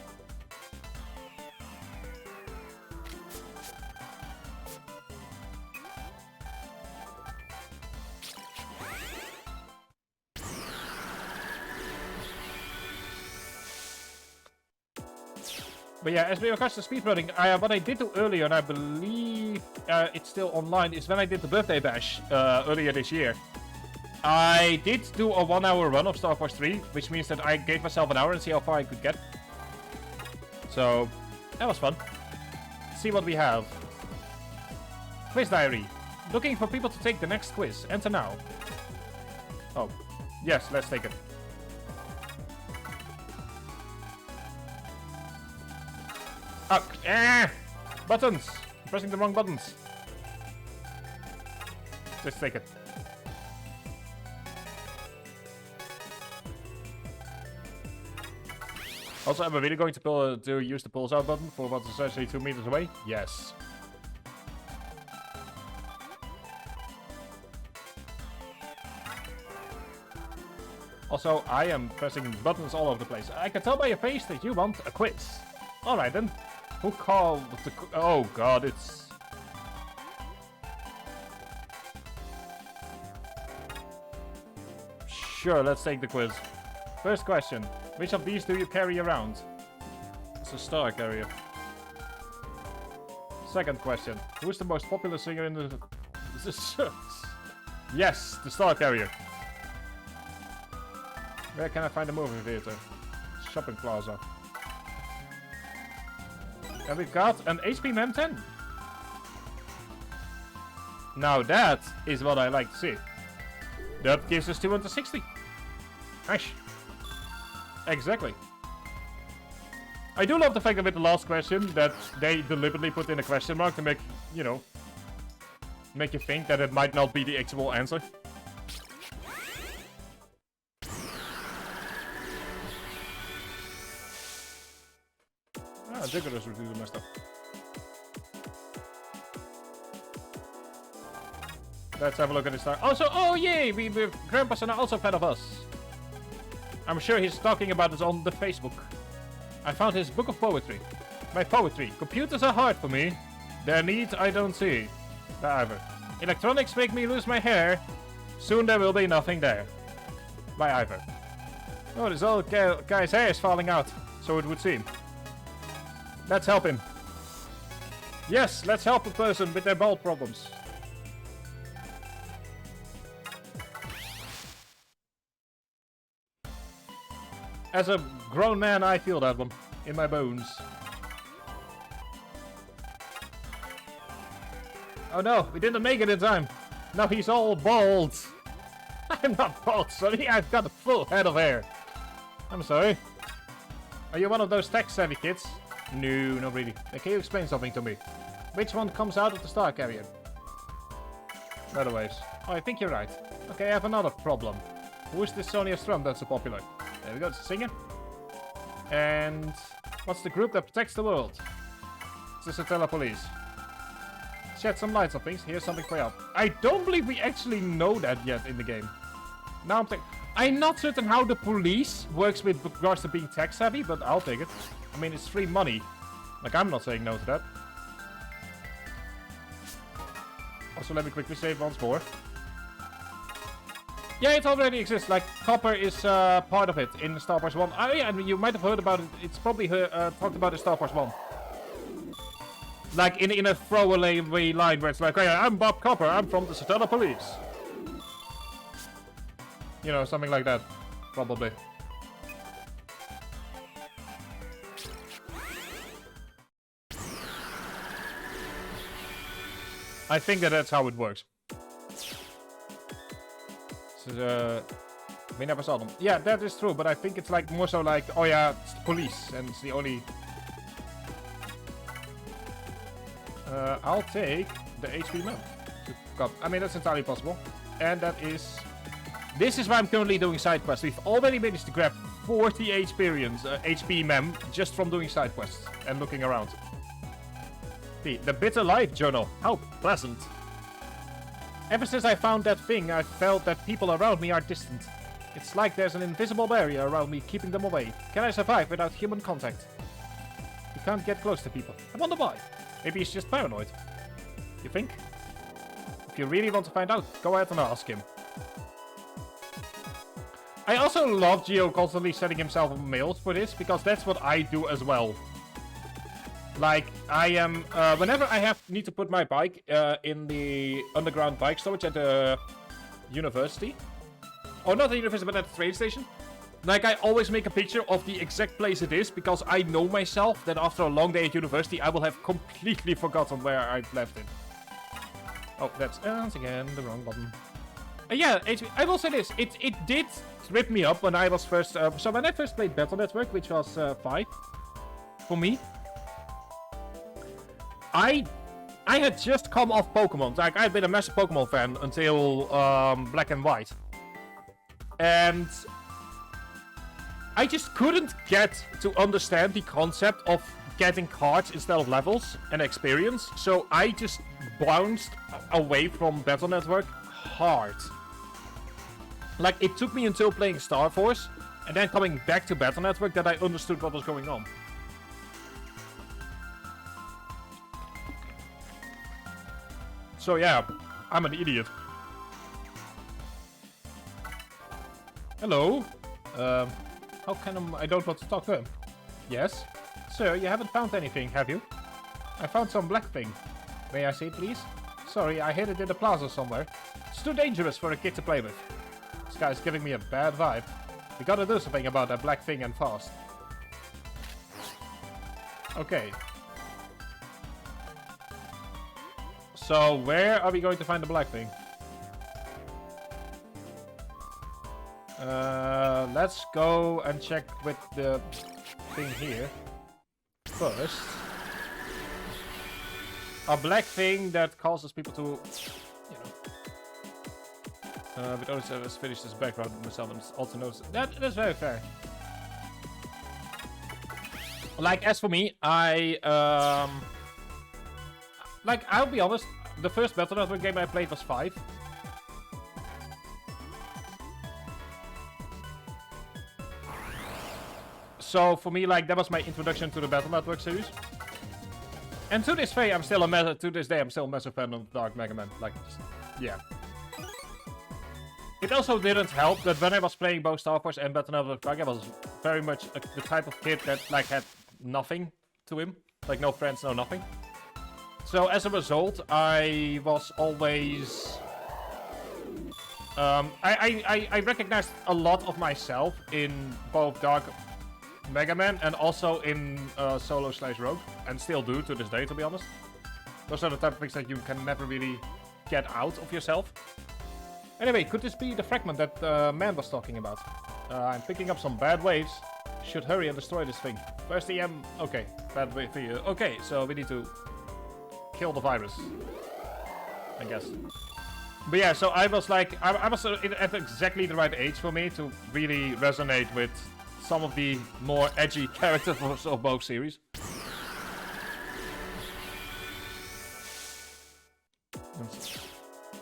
But yeah, as regards to speedrunning, what I did do earlier, and I believe it's still online, is when I did the birthday bash earlier this year. I did do a 1 hour run of Star Wars 3, which means that I gave myself an hour and see how far I could get. So, that was fun. Let's see what we have. Quiz diary. Looking for people to take the next quiz. Enter now. Oh, yes, let's take it. Buttons! I'm pressing the wrong buttons. Just take it. Also, am I really going to use the pulse out button for what's essentially 2 meters away? Yes. Also, I am pressing buttons all over the place. I can tell by your face that you want a quiz. Alright then. Who called the... Oh god, it's... Sure, let's take the quiz. First question. Which of these do you carry around? It's a star carrier. Second question. Who is the most popular singer in the... Yes, the star carrier. Where can I find a movie theater? Shopping plaza. And we've got an HP Mem 10. Now that is what I like to see. That gives us 260. Nice. Exactly. I do love the fact that with the last question that they deliberately put in a question mark to make, you know, make you think that it might not be the actual answer. Ah, Jugger's reducing my stuff. Let's have a look at this star. Also, oh yay! Grandpa's are also a fan of us. I'm sure he's talking about this on the Facebook. I found his book of poetry. My poetry. Computers are hard for me. Their needs I don't see. Either. Electronics make me lose my hair. Soon there will be nothing there. By Ivor. Oh, this old guy's hair is falling out. So it would seem. Let's help him. Yes, let's help a person with their bald problems. As a grown man, I feel that one in my bones. Oh no, we didn't make it in time. Now he's all bald. I'm not bald, Sonny. I've got a full head of hair. I'm sorry. Are you one of those tech-savvy kids? No, not really. Can you explain something to me? Which one comes out of the star carrier? Weather waves. Oh, I think you're right. Okay, I have another problem. Who is this Sonia Strum that's so popular? There we go, it's a singer. And what's the group that protects the world? It's the Satella Police. Shed some lights on things. Here's something for you. I don't believe we actually know that yet in the game. Now I'm not certain how the police works with regards to being tech savvy, but I'll take it. I mean, it's free money. Like, I'm not saying no to that. Also, let me quickly save once more. Yeah, it already exists. Like, copper is part of it in Star Wars 1. Oh, yeah, and you might have heard about it. It's probably talked about in Star Wars 1. Like, in a throwaway line where it's like, hey, I'm Bob Copper. I'm from the Satella Police. You know, something like that. Probably. I think that's how it works. So, we never saw them. Yeah, that is true, but I think it's like more so like, oh yeah, it's the police, and it's the only... I'll take the HP map. I mean, that's entirely possible. And that is... This is why I'm currently doing side quests. We've already managed to grab 40 HP mem just from doing side quests and looking around. The Bitter Life Journal. How pleasant. Ever since I found that thing, I felt that people around me are distant. It's like there's an invisible barrier around me keeping them away. Can I survive without human contact? You can't get close to people. I wonder why. Maybe he's just paranoid. You think? If you really want to find out, go ahead and ask him. I also love Geo constantly sending himself mails for this, because that's what I do as well. Like, I am... whenever I need to put my bike in the underground bike storage at the university... Or not the university, but at the train station. Like, I always make a picture of the exact place it is, because I know myself that after a long day at university, I will have completely forgotten where I've left it. Oh, that's once again the wrong button. Yeah, I will say this. It did trip me up when I was first... so when I first played Battle Network, which was 5, for me... I had just come off Pokemon. Like, I'd been a massive Pokemon fan until Black and White. And I just couldn't get to understand the concept of getting cards instead of levels and experience. So I just bounced away from Battle Network hard. Like, it took me until playing Star Force and then coming back to Battle Network that I understood what was going on. So yeah, I'm an idiot. Hello. How can I don't want to talk to him. Yes? Sir, you haven't found anything, have you? I found some black thing. May I see it, please? Sorry, I hid it in the plaza somewhere. It's too dangerous for a kid to play with. This guy's giving me a bad vibe. We gotta do something about that black thing and fast. Okay. So, where are we going to find the black thing? Let's go and check with the thing here. First. A black thing that causes people to, you know. But also let's finish this background myself and also notice that's very fair. Like, as for me, like, I'll be honest, the first Battle Network game I played was 5. So for me, like, that was my introduction to the Battle Network series. And to this day, I'm still a massive fan of Dark Mega Man. Like, just, yeah. It also didn't help that when I was playing both Star Force and Battle Network, like, I was very much the type of kid that, like, had nothing to him. Like, no friends, no nothing. So as a result, I was always... I recognized a lot of myself in both Dark Mega Man and also in Solo/Rogue, and still do to this day, to be honest. Those are the type of things that you can never really get out of yourself. Anyway, could this be the fragment that man was talking about? I'm picking up some bad waves. Should hurry and destroy this thing. First EM... Okay, bad wave for you. Okay, so we need to kill the virus, I guess. But yeah, so I was like, I was at exactly the right age for me to really resonate with some of the more edgy characters of both series.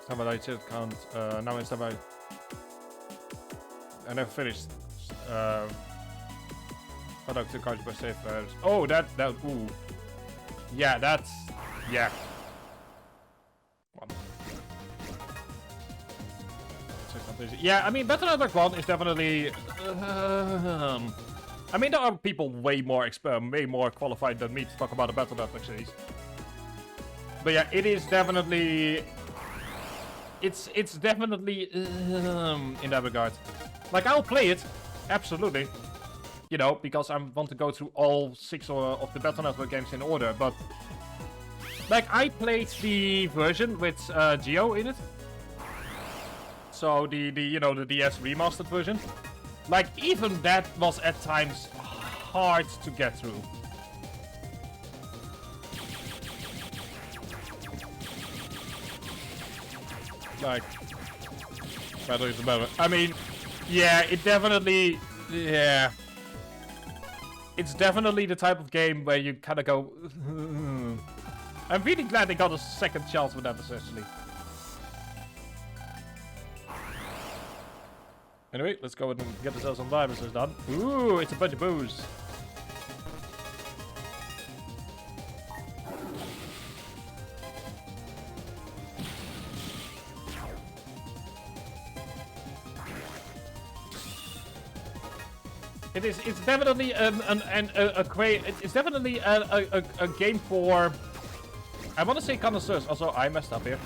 Staan we dat count? Nou is daarbij. I never finished. Product to cards by safe files. Oh, that, ooh. Yeah, that's, yeah. Yeah, I mean, Battle Network 1 is definitely... I mean, there are people way more qualified than me to talk about the Battle Network series. But yeah, it is definitely... It's definitely in that regard. Like, I'll play it, absolutely. You know, because I want to go through all 6 of the Battle Network games in order, but... Like, I played the version with Geo in it. So, the DS remastered version. Like, even that was at times hard to get through. Like, better is better. I mean, yeah, it definitely, yeah. It's definitely the type of game where you kind of go, I'm really glad they got a second chance with that, essentially. Anyway, let's go and get ourselves some viruses done. Ooh, it's a bunch of booze. It's definitely it's definitely a game for, I want to say connoisseurs. Also, I messed up here.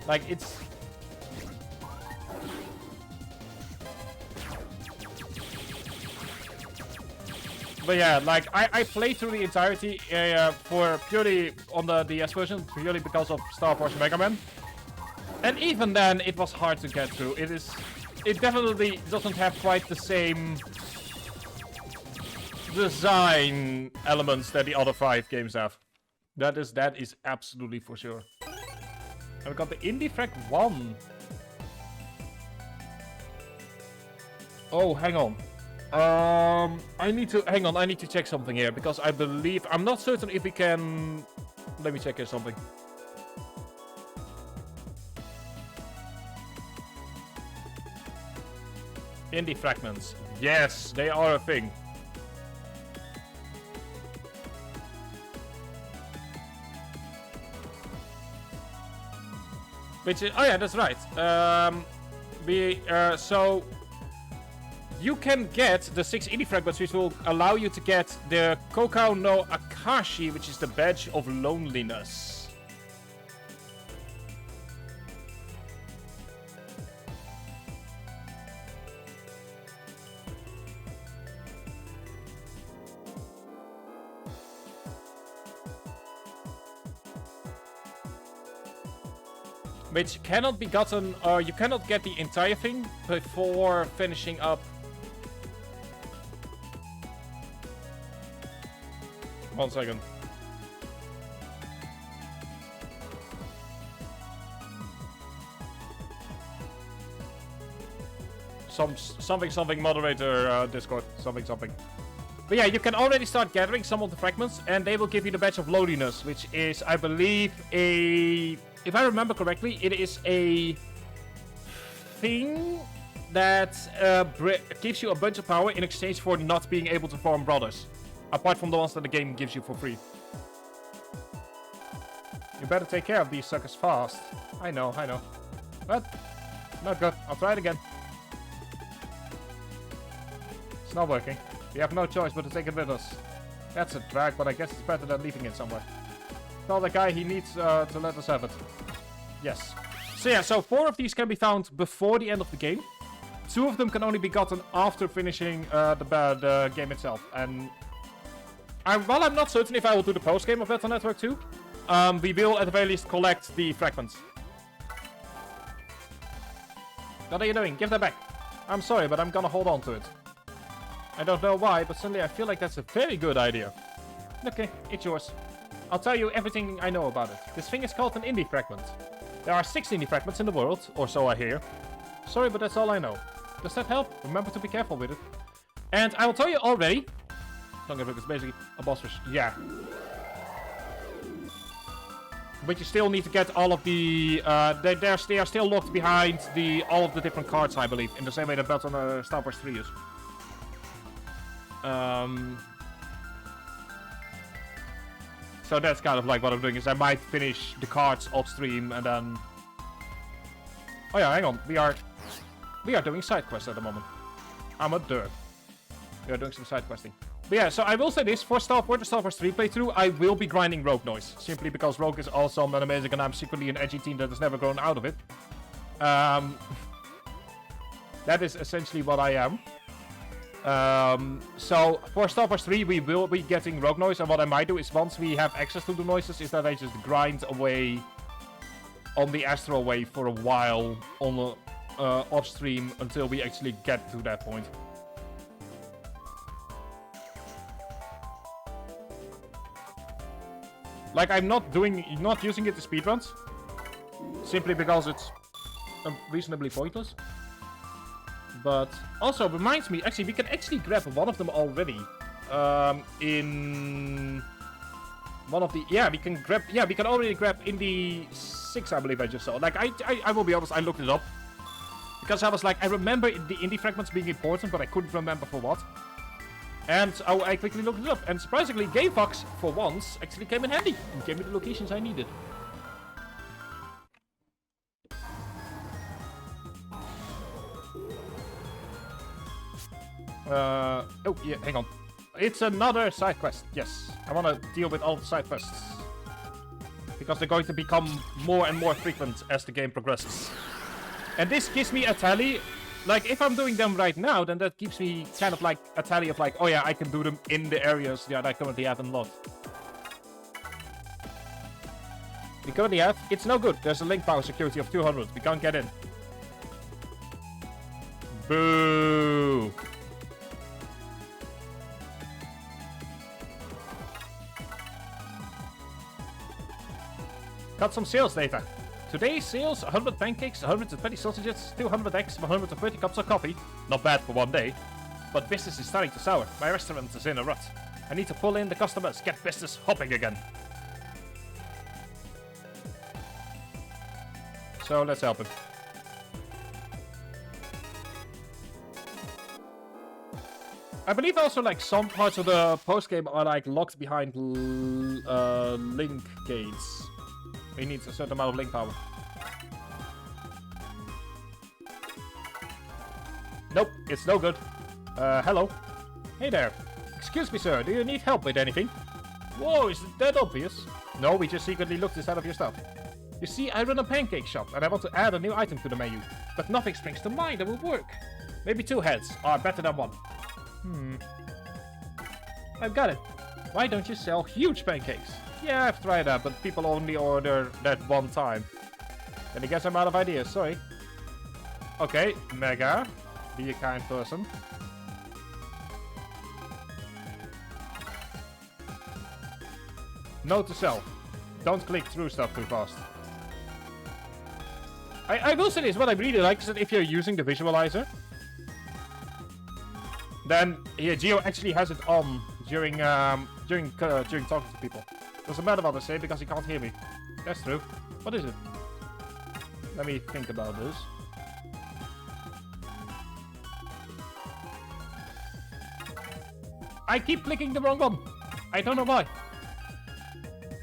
Like, it's... But yeah, like, I played through the entirety for purely on the DS version, purely because of Star Wars Mega Man. And even then, it was hard to get through. It definitely doesn't have quite the same design elements that the other 5 games have. That is absolutely for sure. And we got the Indie Frag 1. Oh, hang on. I need to check something here, because I believe, I'm not certain if we can, let me check here something. Indie fragments. Yes, they are a thing. Which is, oh yeah, that's right. So you can get the 6 indie fragments, which will allow you to get the Kokao no Akashi, which is the badge of loneliness. Which cannot be gotten, or you cannot get the entire thing before finishing up. One second. Something moderator Discord, something. But yeah, you can already start gathering some of the fragments, and they will give you the badge of loneliness, which is, I believe, if I remember correctly, it is a thing that gives you a bunch of power in exchange for not being able to form brothers. Apart from the ones that the game gives you for free. You better take care of these suckers fast. I know. But, not good. I'll try it again. It's not working. We have no choice but to take it with us. That's a drag, but I guess it's better than leaving it somewhere. Tell the guy he needs to let us have it. Yes. So yeah, so 4 of these can be found before the end of the game. 2 of them can only be gotten after finishing the game itself. And while I'm not certain if I will do the post-game of Battle Network 2, we will at the very least collect the fragments. What are you doing? Give that back. I'm sorry, but I'm gonna hold on to it. I don't know why, but suddenly I feel like that's a very good idea. Okay, it's yours. I'll tell you everything I know about it. This thing is called an indie fragment. There are 16 fragments in the world, or so I hear. Sorry, but that's all I know. Does that help? Remember to be careful with it. And I will tell you already. Tongue is basically a boss rush. Yeah. But you still need to get all of the... they are still locked behind all of the different cards, I believe. In the same way that Battle on Star Wars 3 is. So that's kind of like what I'm doing, is I might finish the cards off stream and then... Oh yeah, hang on. We are doing side quests at the moment. I'm a dirt. We are doing some side questing. But yeah, so I will say this, for the Star Wars 3 playthrough, I will be grinding Rogue Noise. Simply because Rogue is awesome and amazing and I'm secretly an edgy teen that has never grown out of it. That is essentially what I am. So for Star Wars 3 we will be getting Rogue Noise, and what I might do is once we have access to the noises is that I just grind away on the Astral Wave for a while on the off stream until we actually get to that point. Like, I'm not using it to speedruns, simply because it's reasonably pointless. But also reminds me, actually, we can actually grab one of them already. In one of the, we can already grab in the 6, I believe I just saw. Like, I will be honest, I looked it up because I was like, I remember the indie fragments being important, but I couldn't remember for what. And I quickly looked it up, and surprisingly, GameFox, for once, actually came in handy and gave me the locations I needed. Oh, yeah, hang on. It's another side quest, yes. I want to deal with all the side quests. Because they're going to become more and more frequent as the game progresses. And this gives me a tally. Like, if I'm doing them right now, then that gives me kind of like a tally of like, oh yeah, I can do them in the areas that I currently have unlocked. We currently have, it's no good. There's a link power security of 200. We can't get in. Boo! Got some sales data. Today's sales, 100 pancakes, 120 sausages, 200 eggs, 130 cups of coffee. Not bad for one day. But business is starting to sour. My restaurant is in a rut. I need to pull in the customers, get business hopping again. So let's help him. I believe also like some parts of the post-game are like locked behind link gates. He needs a certain amount of link power. Nope, it's no good. Hello. Hey there. Excuse me, sir. Do you need help with anything? Whoa, is it that obvious? No, we just secretly looked inside of your stuff. You see, I run a pancake shop, and I want to add a new item to the menu. But nothing springs to mind that will work. Maybe 2 heads are better than 1. I've got it. Why don't you sell huge pancakes? Yeah, I've tried that, but people only order that one time. Then I guess I'm out of ideas, sorry. Okay, Mega. Be a kind person. Note to self. Don't click through stuff too fast. I will say this, what I really like is that if you're using the visualizer, then yeah, Geo actually has it on during talking to people. Doesn't matter what I say because he can't hear me. That's true. What is it? Let me think about this. I keep clicking the wrong one. I don't know why.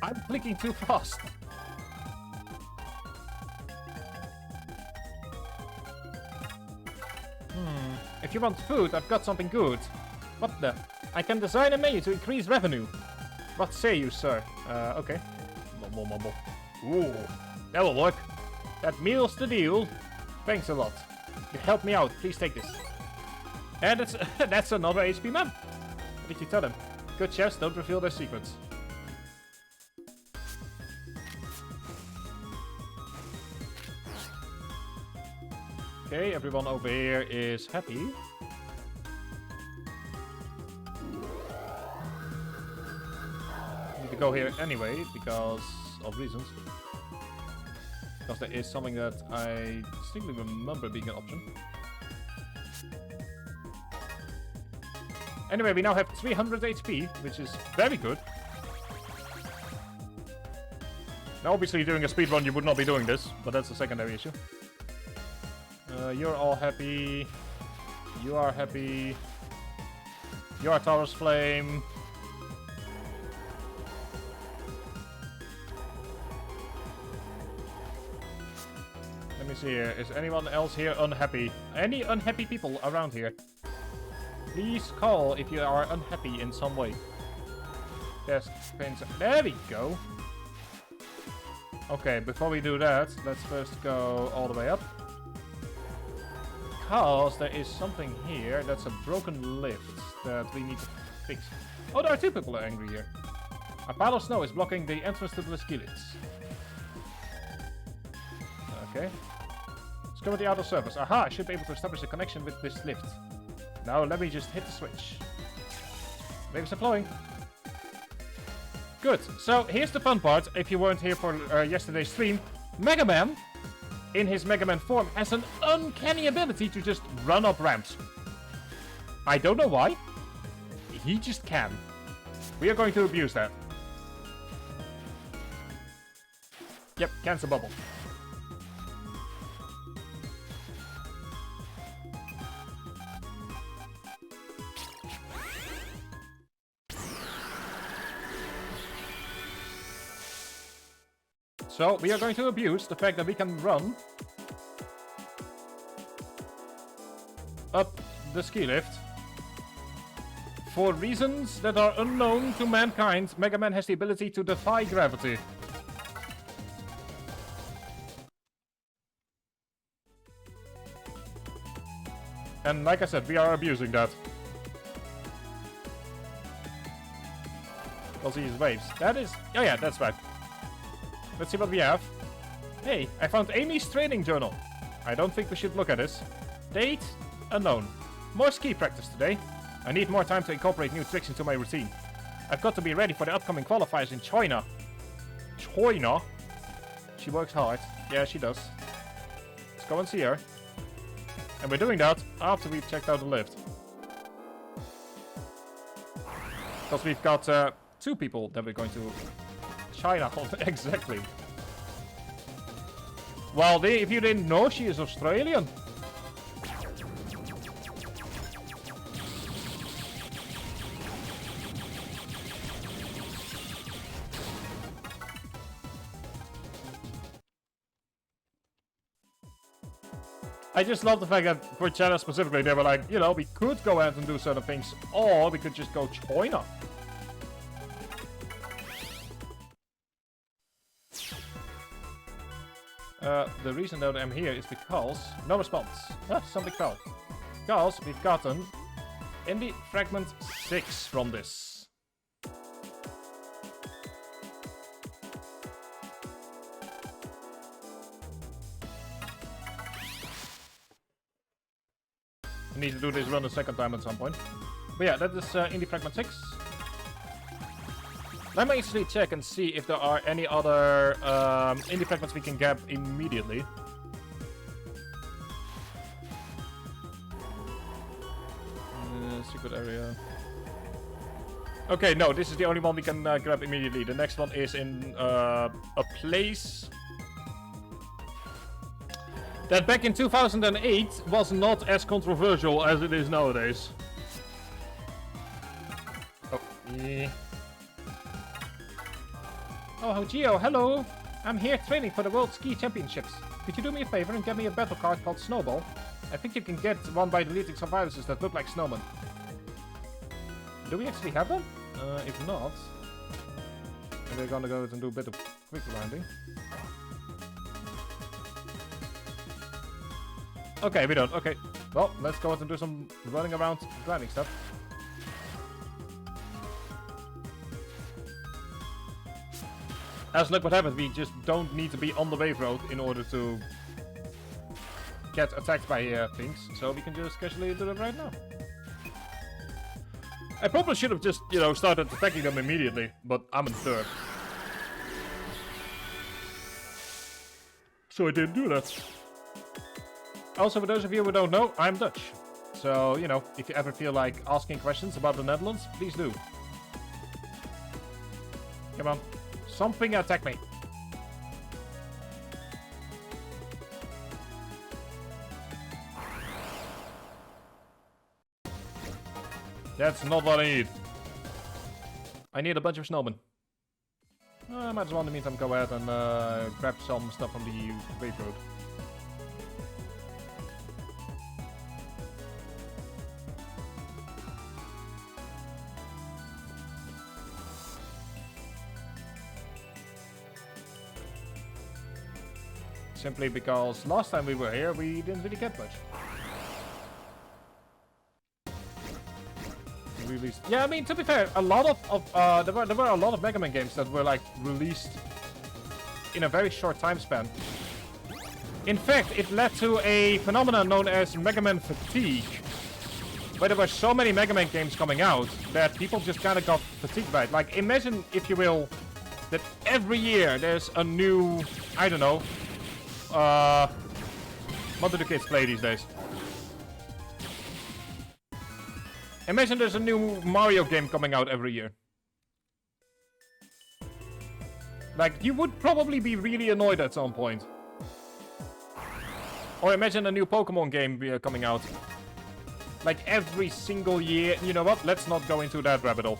I'm clicking too fast. If you want food, I've got something good. What the? I can design a menu to increase revenue. What say you, sir? Okay. Mumble. Ooh, that will work. That meal's the deal. Thanks a lot. You helped me out. Please take this. And that's another HP man. What did you tell him? Good chefs don't reveal their secrets. Okay, everyone over here is happy. Need to go here anyway, because of reasons. Because there is something that I distinctly remember being an option. Anyway, we now have 300 HP, which is very good. Now, obviously, doing a speedrun, you would not be doing this, but that's a secondary issue. You're all happy. You are happy. You are Taurus Flame. Let me see here. Is anyone else here unhappy? Any unhappy people around here? Please call if you are unhappy in some way. There's pins. There we go. Okay, before we do that, let's first go all the way up. Because there is something here that's a broken lift that we need to fix. Oh, there are two people angry here. A pile of snow is blocking the entrance to the ski lifts. Okay. Let's go with the outer surface. Aha, I should be able to establish a connection with this lift. Now let me just hit the switch. Waves are flowing. Good. So here's the fun part. If you weren't here for yesterday's stream, Mega Man, in his Mega Man form, has an uncanny ability to just run up ramps. I don't know why. He just can. We are going to abuse that. Yep, cancel bubble. So, we are going to abuse the fact that we can run up the ski lift. For reasons that are unknown to mankind, Mega Man has the ability to defy gravity. And like I said, we are abusing that. Because he uses waves. That is... Oh yeah, that's right. Let's see what we have. Hey, I found Amy's training journal. I don't think we should look at this. Date? Unknown. More ski practice today. I need more time to incorporate new tricks into my routine. I've got to be ready for the upcoming qualifiers in China. China? She works hard. Yeah, she does. Let's go and see her. And we're doing that after we've checked out the lift. Because we've got two people that we're going to... China, exactly. Well, if you didn't know, she is Australian. I just love the fact that for China specifically, they were like, you know, we could go out and do certain things, or we could just go China. The reason that I'm here is because... No response. Something fell. Because we've gotten Indie Fragment 6 from this. I need to do this run a second time at some point. But yeah, that is Indie Fragment 6. Let me actually check and see if there are any other indie fragments we can grab immediately. Secret area. Okay, no, this is the only one we can grab immediately. The next one is in a place that back in 2008 was not as controversial as it is nowadays. Oh, yeah. Oh, Gio, hello! I'm here training for the World Ski Championships. Could you do me a favor and get me a battle card called Snowball? I think you can get one by deleting some viruses that look like snowmen. Do we actually have them? If not... then we're gonna go and do a bit of quick grinding. Okay, we don't. Okay. Well, let's go out and do some running around grinding stuff. As look what happens, we just don't need to be on the wave road in order to get attacked by things, so we can just casually do that right now. I probably should have just, you know, started attacking them immediately, but I'm in third. So I didn't do that. Also, for those of you who don't know, I'm Dutch. So, you know, if you ever feel like asking questions about the Netherlands, please do. Come on. Something attack me. That's not what I need. I need a bunch of snowmen. I might as well in the meantime go ahead and grab some stuff from the wave road. Simply because last time we were here, we didn't really get much. Yeah, I mean, to be fair, a lot of there were a lot of Mega Man games that were like released in a very short time span. In fact, it led to a phenomenon known as Mega Man fatigue, where there were so many Mega Man games coming out that people just kind of got fatigued by it. Like, imagine, if you will, that every year there's a new, I don't know, what do the kids play these days? Imagine there's a new Mario game coming out every year. Like, you would probably be really annoyed at some point. Or imagine a new Pokemon game coming out. Like, every single year. You know what? Let's not go into that rabbit hole.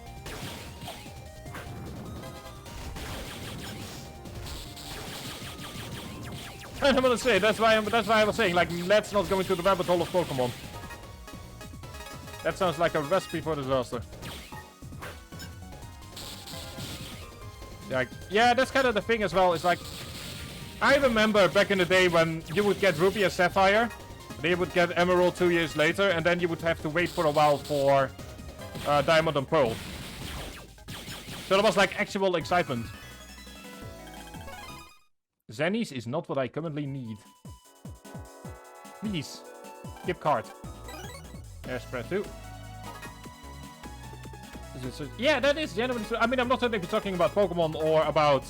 I'm gonna say, that's why I was saying, like, let's not go into the rabbit hole of Pokemon. That sounds like a recipe for disaster. Like, yeah, that's kind of the thing as well. It's like, I remember back in the day when you would get Ruby and Sapphire, they would get Emerald 2 years later, and then you would have to wait for a while for Diamond and Pearl. So there was like actual excitement. Zennies is not what I currently need. Please, skip card. There's spread 2. Yeah, that is genuinely true. I mean, I'm not saying if you're talking about Pokemon or about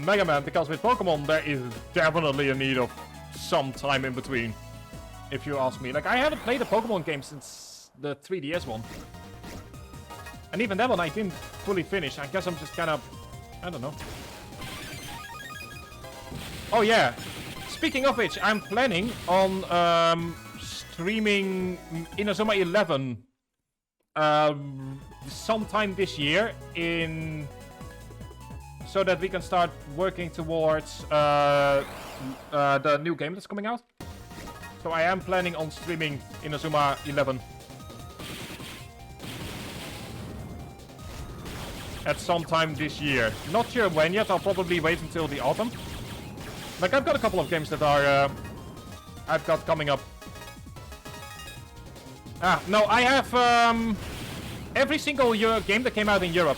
Mega Man, because with Pokemon there is definitely a need of some time in between, if you ask me. Like, I haven't played a Pokemon game since the 3DS one. And even that one I didn't fully finish. I guess I'm just kind of, I don't know. Oh yeah, speaking of which, I'm planning on streaming Inazuma 11 sometime this year, so that we can start working towards the new game that's coming out. So I am planning on streaming Inazuma 11 at some time this year. Not sure when yet. I'll probably wait until the autumn. Like, I've got a couple of games that are I've got coming up. Ah, no, I have every single game that came out in Europe.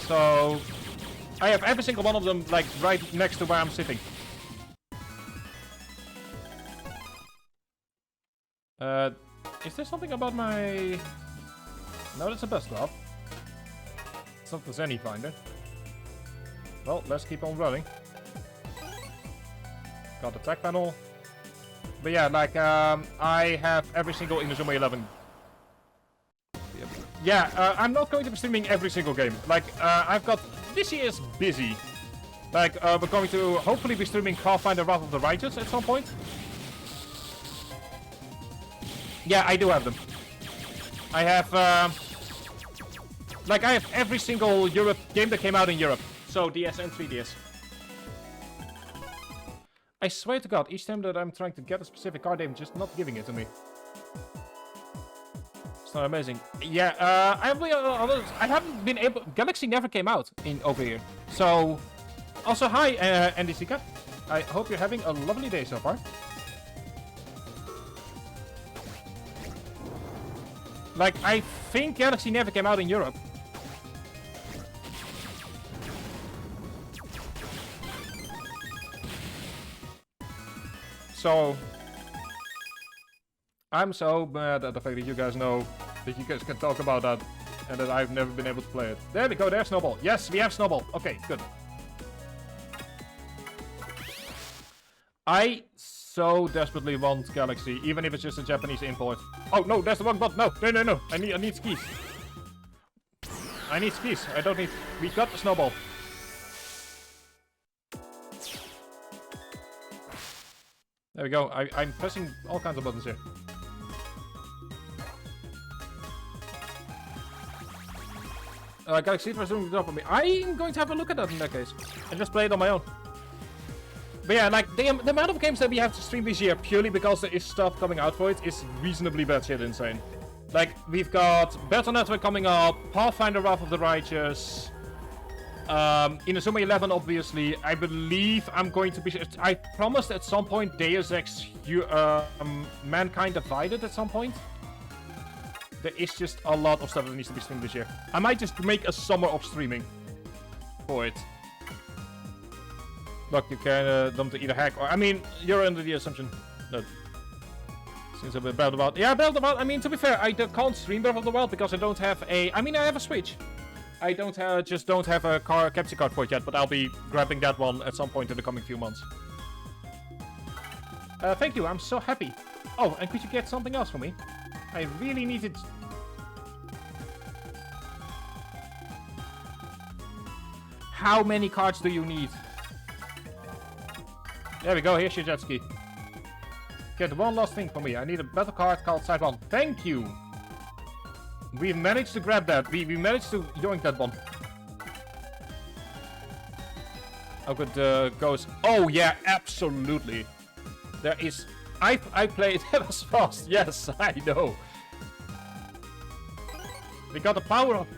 So I have every single one of them, like, right next to where I'm sitting. Is there something about my... No, that's a bus stop. It's not the Zenny Finder. Well, let's keep on running. Got the tech panel. But yeah, like, I have every single Inazuma 11. Yeah, I'm not going to be streaming every single game. Like, I've got... This year is busy. Like, we're going to hopefully be streaming Pathfinder Wrath of the Righteous at some point. Yeah, I do have them. I have, like, I have every single Europe game that came out in Europe. So, DS and 3DS. I swear to God, each time that I'm trying to get a specific card, they're just not giving it to me. It's not amazing. Yeah, I haven't been able... Galaxy never came out over here. So, also, hi, Andy Sika. I hope you're having a lovely day so far. Like, I think Galaxy never came out in Europe. So, I'm so mad at the fact that you guys know that you guys can talk about that and that I've never been able to play it. There we go, there's Snowball. Yes, we have Snowball. Okay, good. I so desperately want Galaxy, even if it's just a Japanese import. Oh no, that's the wrong button. No, no, no, no. I need skis. I need skis. I don't need. We got the snowball. There we go. I'm pressing all kinds of buttons here. Galaxy was doing the job for me. I'm going to have a look at that in that case. And just play it on my own. But yeah, like, the amount of games that we have to stream this year, purely because there is stuff coming out for it, is reasonably batshit insane. Like, we've got Battle Network coming up, Pathfinder Wrath of the Righteous, Inazuma 11, obviously. I believe I'm going to be... I promised at some point Deus Ex Mankind Divided at some point. There is just a lot of stuff that needs to be streamed this year. I might just make a summer of streaming for it. Look, you can dump to either hack or... I mean, you're under the assumption that... Since I've been Breath of the Wild... Yeah, Breath of the Wild, I mean, to be fair, I can't stream Breath of the Wild because I don't have a... I mean, I have a Switch. I don't just don't have a capture card for it yet, but I'll be grabbing that one at some point in the coming few months. Thank you, I'm so happy. Oh, and could you get something else for me? I really needed... How many cards do you need? There we go, here's your jet ski. Get one last thing for me. I need a battle card called Side 1. Thank you! We managed to grab that. We managed to yoink that one. How good goes... Oh yeah, absolutely. There is... I played that as fast. Yes, I know. We got the power up.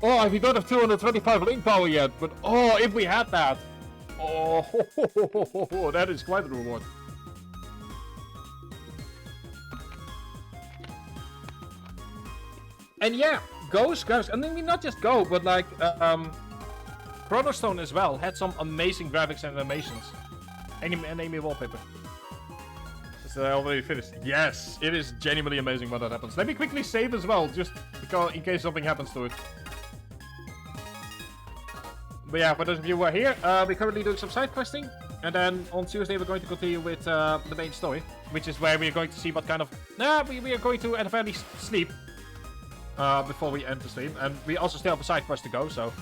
Oh, we don't have 225 link power yet, but oh, if we had that. Oh, that is quite a reward. And yeah, Ghost, and I mean not just Go, but like Chrono Stone as well had some amazing graphics and animations. Enemy wallpaper. Is that already finished? Yes, it is genuinely amazing when that happens. Let me quickly save as well, just because in case something happens to it. But yeah, for those of you who are here, we're currently doing some side questing, and then on Tuesday we're going to continue with the main story, which is where we're going to see what kind of... we are going to at the very least sleep before we end the stream, and we also still have a side quest to go, so...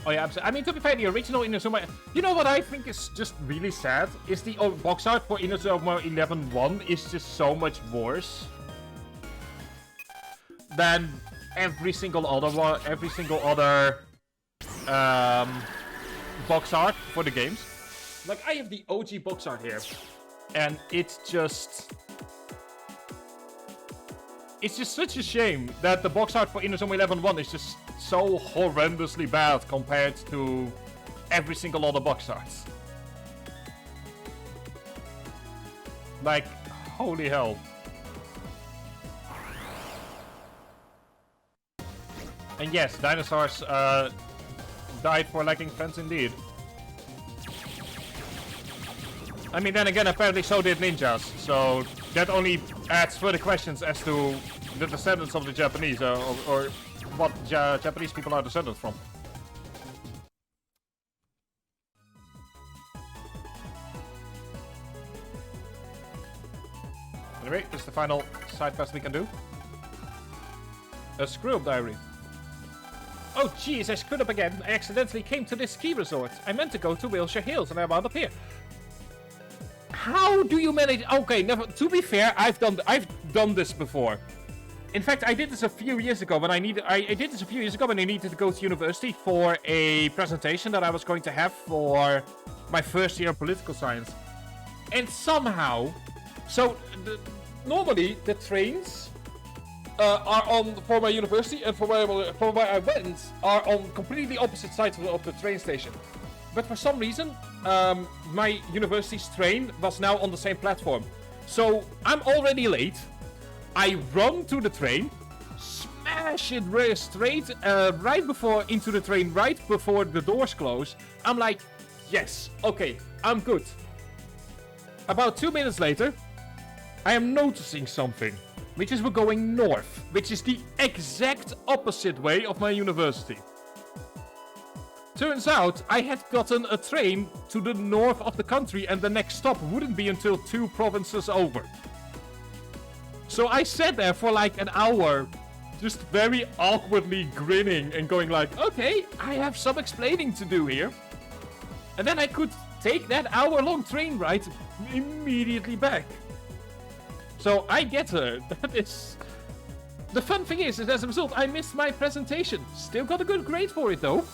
Oh yeah, I mean, to be fair, the original Inazuma... You know what I think is just really sad? Is the box art for Inazuma 11-1 is just so much worse than every single other one, box art for the games. Like, I have the OG box art here, and it's just such a shame that the box art for Inazuma 11-1 is just so horrendously bad compared to every single other box arts. Like, holy hell. And yes, dinosaurs died for lacking friends indeed. I mean, then again, apparently so did ninjas, so that only adds further questions as to the descendants of the Japanese, or what Japanese people are descended from. Anyway, this is the final side quest we can do. A screw-up diary. Oh jeez, I screwed up again. I accidentally came to this ski resort. I meant to go to Wilshire Hills and I wound up here. How do you manage? Okay, never. To be fair, I've done this before. In fact, I did this a few years ago when I did this a few years ago when I needed to go to university for a presentation that I was going to have for my first year of political science. And somehow, normally the trains are on for my university and for where I went are on completely opposite sides of the train station. But for some reason, my university's train was now on the same platform. So I'm already late. I run to the train, smash it straight right into the train, right before the doors close. I'm like, yes, okay, I'm good. About 2 minutes later, I am noticing something, which is we're going north, which is the exact opposite way of my university. Turns out I had gotten a train to the north of the country and the next stop wouldn't be until 2 provinces over. So I sat there for like an hour, just very awkwardly grinning and going like, okay, I have some explaining to do here. And then I could take that hour-long train ride immediately back. So I get her. That is... The fun thing is as a result, I missed my presentation. Still got a good grade for it though.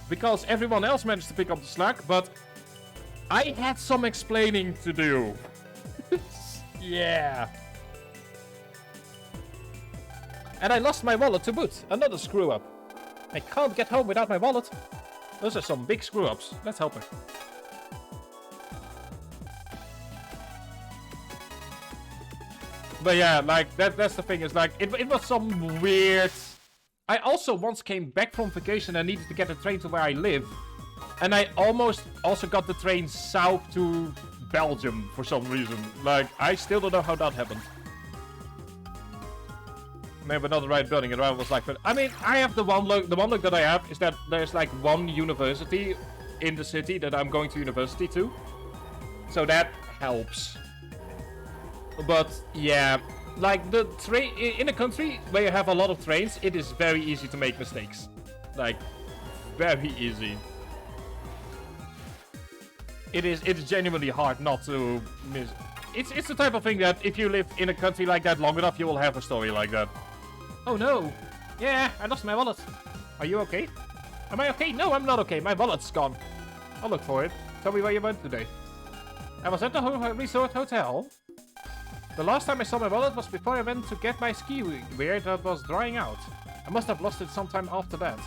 Because everyone else managed to pick up the slack, but I had some explaining to do. Yeah. And I lost my wallet to boot. Another screw up. I can't get home without my wallet. Those are some big screw ups. Let's help her. But yeah, like, that's the thing, is like, it was some weird... I also once came back from vacation and needed to get a train to where I live. And I almost also got the train south to Belgium for some reason. Like, I still don't know how that happened. Maybe not the right building, and I was like, but I mean, I have the one look that I have is that there's like one university in the city that I'm going to university to. So that helps. But yeah, like the train in a country where you have a lot of trains, it is very easy to make mistakes. Like, very easy. It's genuinely hard not to miss. It's the type of thing that if you live in a country like that long enough, you will have a story like that. Oh no! Yeah, I lost my wallet. Are you okay? Am I okay? No, I'm not okay. My wallet's gone. I'll look for it. Tell me where you went today. I was at the resort hotel. The last time I saw my wallet was before I went to get my ski wear that was drying out. I must have lost it sometime after that.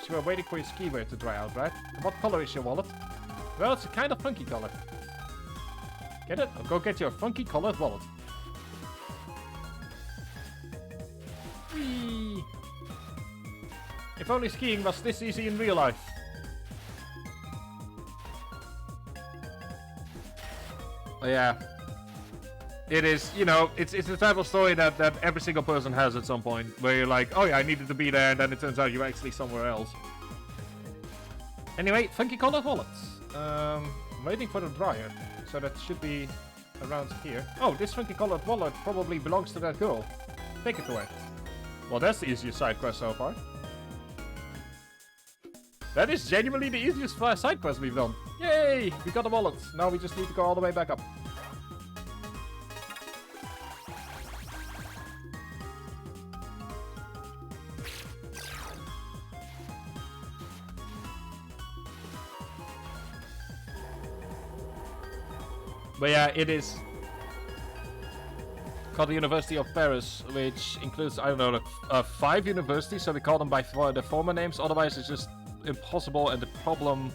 So you were waiting for your ski wear to dry out, right? And what color is your wallet? Well, it's a kind of funky color. Get it? I'll go get your funky colored wallet. Whee! If only skiing was this easy in real life. Oh yeah. It is, you know, it's the type of story that every single person has at some point. Where you're like, oh yeah, I needed to be there, and then it turns out you're actually somewhere else. Anyway, funky colored wallets. I'm waiting for the dryer. So that should be around here. Oh, this funky colored wallet probably belongs to that girl. Take it away. Well, that's the easiest side quest so far. That is genuinely the easiest side quest we've done. Yay! We got the wallet. Now we just need to go all the way back up. But yeah, it is called the University of Paris, which includes, I don't know, 5 universities, so we call them by the former names, otherwise it's just impossible, and the problem,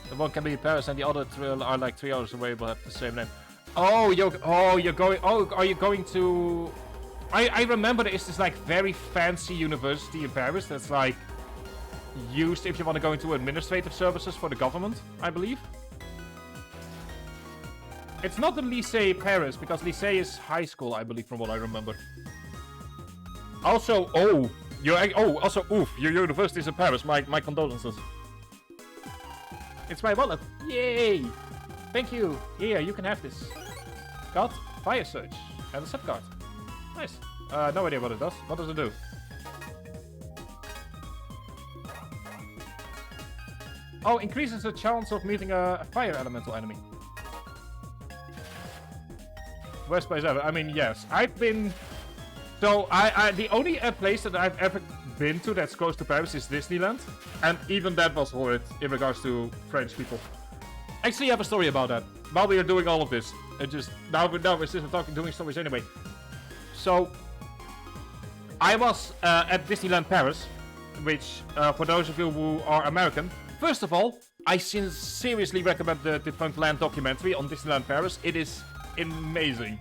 the one can be in Paris and the other 3 are like 3 hours away but have the same name. Oh, are you going to... I remember there is this like very fancy university in Paris that's like used if you want to go into administrative services for the government, I believe. It's not the Lycée Paris, because Lycée is high school, I believe, from what I remember. Also, also, oof, your university is in Paris. My condolences. It's my wallet. Yay! Thank you. Here, you can have this. Got fire search and a subcard. Nice. No idea what it does. What does it do? Oh, increases the chance of meeting a fire elemental enemy. Worst place ever. I mean, yes. I've been... So, the only place that I've ever been to that's close to Paris is Disneyland. And even that was horrid in regards to French people. Actually, I have a story about that. While we are doing all of this. It just... Now we're still doing stories anyway. So, I was at Disneyland Paris. Which, for those of you who are American... First of all, I seriously recommend the Defunct Land documentary on Disneyland Paris. It is... amazing.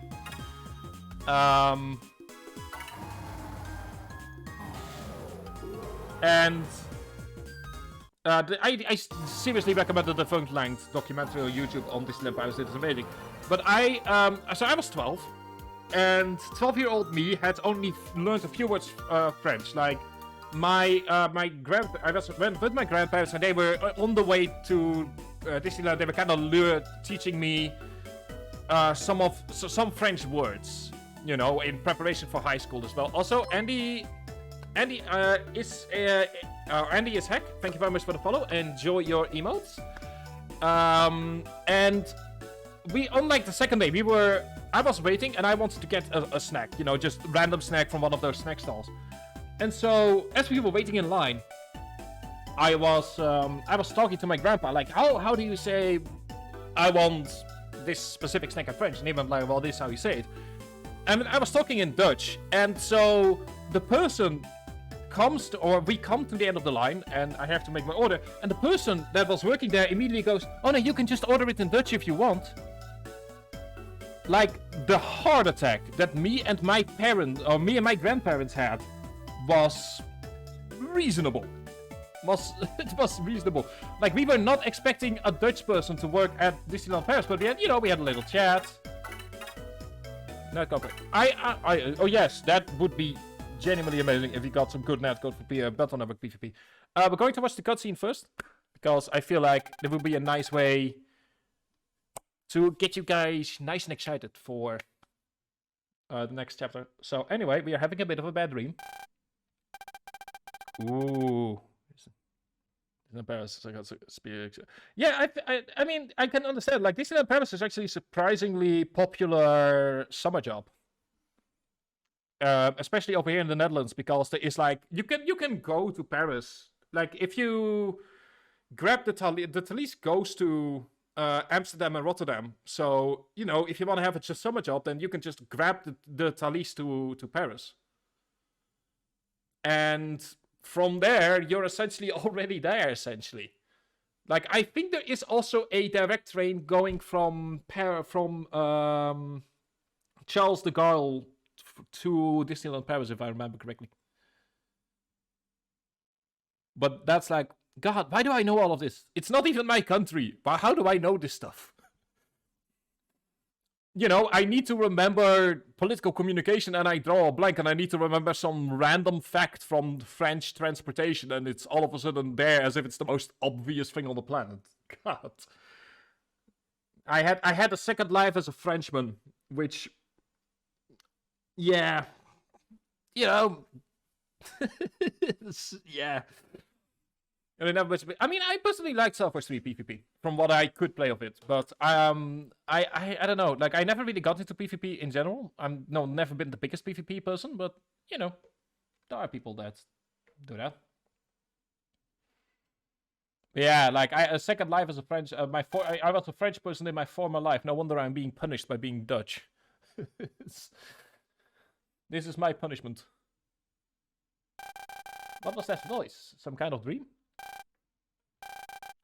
And I seriously recommend the Defunct Land documentary on YouTube on Disneyland Paris. It is amazing. But so I was 12, and 12-year-old me had only learned a few words French, like I went with my grandparents, and they were on the way to Disneyland. They were kind of teaching me some French words, you know, in preparation for high school as well. Also, Andy is Heck. Thank you very much for the follow. Enjoy your emotes. And we, on like the second day, I was waiting and I wanted to get a snack, you know, just random snack from one of those snack stalls. And so, as we were waiting in line, I was talking to my grandpa, like, how do you say, I want this specific snack in French? And he went like, well, this is how you say it. And I was talking in Dutch, and so the person we come to the end of the line, and I have to make my order, and the person that was working there immediately goes, oh no, you can just order it in Dutch if you want. Like, the heart attack that me and my grandparents had was reasonable. It was reasonable. Like, we were not expecting a Dutch person to work at Disneyland Paris, but we had a little chat. Netcode. Oh yes, that would be genuinely amazing if you got some good netcode for Battle Network PvP. We're going to watch the cutscene first, because I feel like there would be a nice way to get you guys nice and excited for the next chapter. So anyway, we are having a bit of a bad dream. Ooh. Disneyland Paris, I got spear. Yeah, I mean, I can understand. Like, Disneyland Paris is actually a surprisingly popular summer job. Especially over here in the Netherlands, because there is like, you can go to Paris. Like, if you grab the Thalys goes to Amsterdam and Rotterdam. So, you know, if you want to have a summer job, then you can just grab the Thalys to Paris. And from there, you're essentially already there, essentially. Like, I think there is also a direct train going from Charles de Gaulle to Disneyland Paris, if I remember correctly. But that's like, God, why do I know all of this? It's not even my country. But how do I know this stuff? You know, I need to remember political communication and I draw a blank, and I need to remember some random fact from French transportation, and it's all of a sudden there as if it's the most obvious thing on the planet. God. I had a second life as a Frenchman, which, yeah, you know, yeah. And I mean, I personally like South West 3 PvP from what I could play of it, but I don't know. Like, I never really got into PvP in general. Never been the biggest PvP person, but you know, there are people that do that. Yeah, like a second life as a French. I was a French person in my former life. No wonder I'm being punished by being Dutch. This is my punishment. What was that voice? Some kind of dream?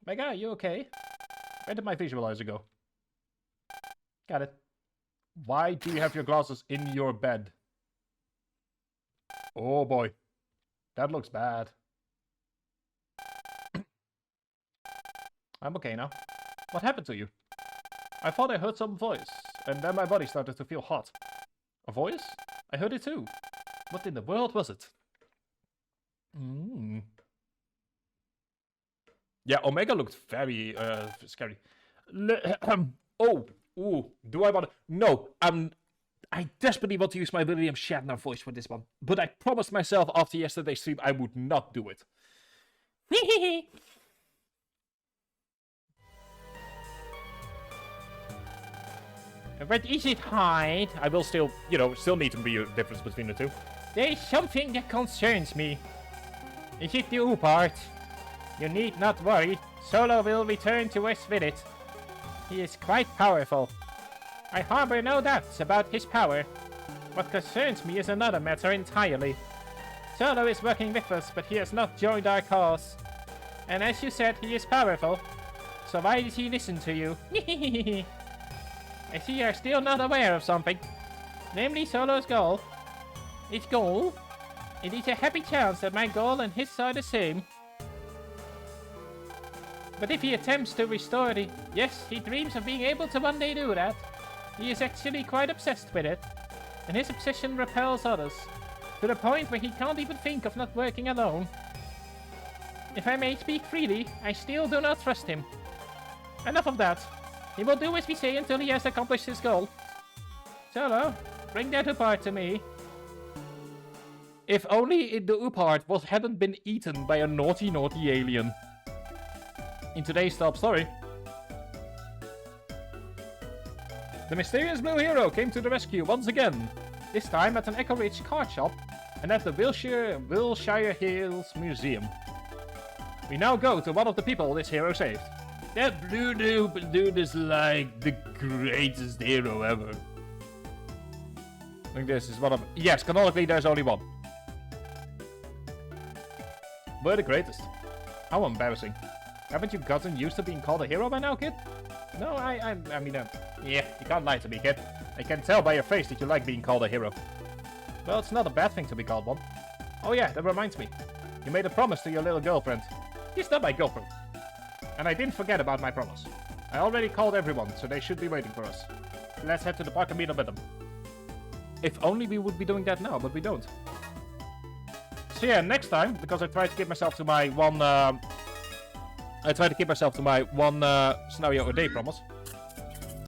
My guy, you okay? Where did my visualizer go? Got it. Why do you have your glasses in your bed? Oh boy. That looks bad. I'm okay now. What happened to you? I thought I heard some voice, and then my body started to feel hot. A voice? I heard it too. What in the world was it? Yeah, Omega looked very scary. Ooh, do I want to? No, I desperately want to use my William Shatner voice for this one, but I promised myself after yesterday's stream I would not do it. But is it hard? I will still need to be a difference between the two. There is something that concerns me. Is it the U part? You need not worry. Solo will return to us with it. He is quite powerful. I harbor no doubts about his power. What concerns me is another matter entirely. Solo is working with us, but he has not joined our cause. And as you said, he is powerful. So why did he listen to you? I see you are still not aware of something. Namely Solo's goal. His goal? It is a happy chance that my goal and his are the same. But if he attempts to restore the... Yes, he dreams of being able to one day do that. He is actually quite obsessed with it. And his obsession repels others. To the point where he can't even think of not working alone. If I may speak freely, I still do not trust him. Enough of that. He will do as we say until he has accomplished his goal. Solo, bring that apart to me. If only the Oopart hadn't been eaten by a naughty alien. In today's top story, the mysterious blue hero came to the rescue once again. This time at an Echo-Ridge card shop and at the Wilshire Hills Museum. We now go to one of the people this hero saved. That blue dude is like the greatest hero ever. I think this is one of... Yes, canonically there's only one. But the greatest. How embarrassing. Haven't you gotten used to being called a hero by now, kid? No, I mean, yeah, you can't lie to me, kid. I can tell by your face that you like being called a hero. Well, it's not a bad thing to be called one. Oh yeah, that reminds me. You made a promise to your little girlfriend. She's not my girlfriend. And I didn't forget about my promise. I already called everyone, so they should be waiting for us. Let's head to the park and meet up with them. If only we would be doing that now, but we don't. So yeah, next time, because I tried to keep myself to my one... scenario a day promise.